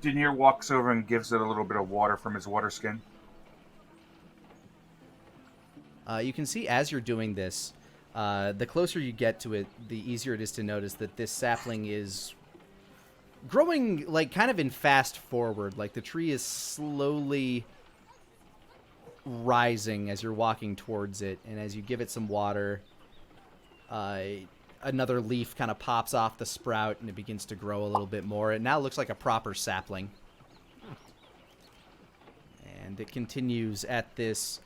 Denier walks over and gives it a little bit of water from his water skin. You can see as you're doing this, the closer you get to it, the easier it is to notice that this sapling is growing like kind of in fast forward. Like the tree is slowly rising as you're walking towards it, and as you give it some water, another leaf kind of pops off the sprout and it begins to grow a little bit more. It now looks like a proper sapling. And it continues at this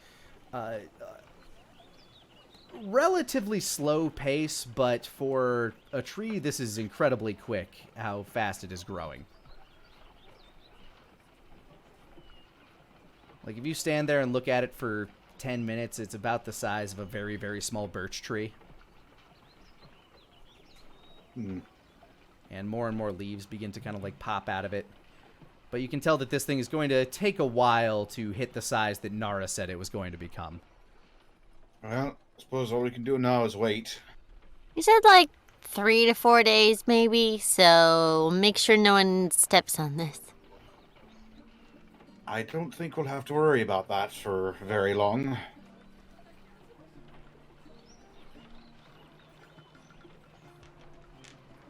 relatively slow pace, but for a tree, this is incredibly quick how fast it is growing. Like if you stand there and look at it for 10 minutes, it's about the size of a very, very small birch tree. And more leaves begin to kind of like pop out of it. But you can tell that this thing is going to take a while to hit the size that Nara said it was going to become. Well, I suppose all we can do now is wait. You said like 3 to 4 days, maybe, so make sure no one steps on this. I don't think we'll have to worry about that for very long.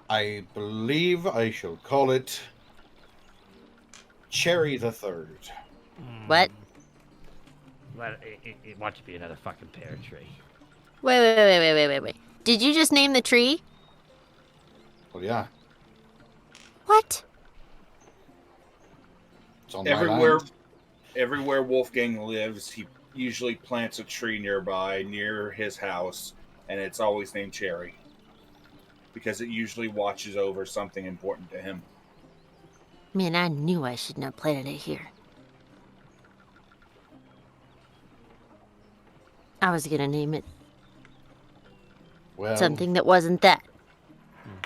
I believe I shall call it Cherry the Third. What? Well, it wants to be another fucking pear tree. Wait. Did you just name the tree? Well, yeah. What? It's on my land. Everywhere Wolfgang lives, he usually plants a tree nearby, near his house, and it's always named Cherry. Because it usually watches over something important to him. Man, I knew I shouldn't have planted it here. I was gonna name it Well, something that wasn't that.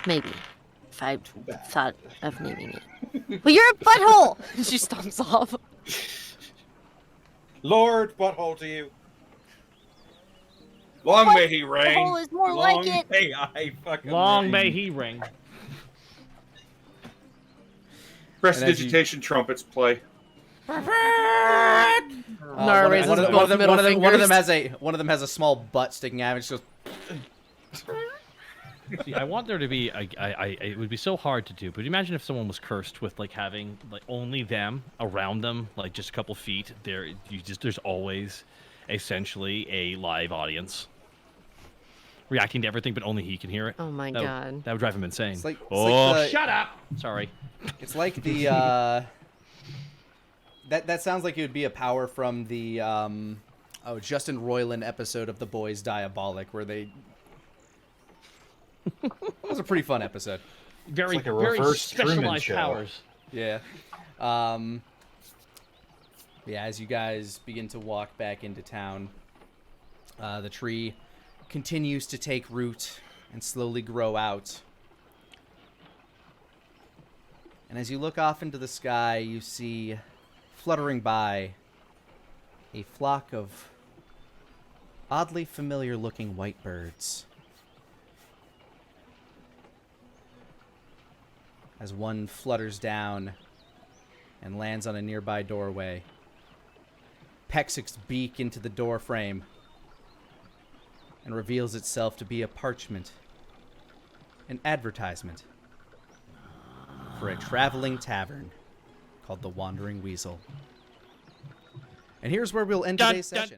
Maybe. If I thought of naming it. Well, you're a butthole! She stomps off. Lord Butthole to you. Long may he reign. Butthole is more like it. Hey, I fucking Long may he ring. Prestidigitation trumpets play. Nara raises one both middle fingers. One of them has a small butt sticking out. It's just See, I want there to be. It would be so hard to do. But imagine if someone was cursed with like having like only them around them, like just a couple feet. There's always, essentially, a live audience reacting to everything, but only he can hear it. Oh my god. That would drive him insane. It's like Shut up! Sorry. It's like the that sounds like it would be a power from the Justin Roiland episode of The Boys Diabolic, where they. That was a pretty fun episode. Very, like a very reverse Truman specialized Show. powers. Yeah. Yeah, as you guys begin to walk back into town, the tree continues to take root and slowly grow out. And as you look off into the sky, you see fluttering by a flock of oddly familiar looking white birds. As one flutters down and lands on a nearby doorway, pecks its beak into the door frame and reveals itself to be a parchment, an advertisement for a traveling tavern called the Wandering Weasel. And here's where we'll end today's session.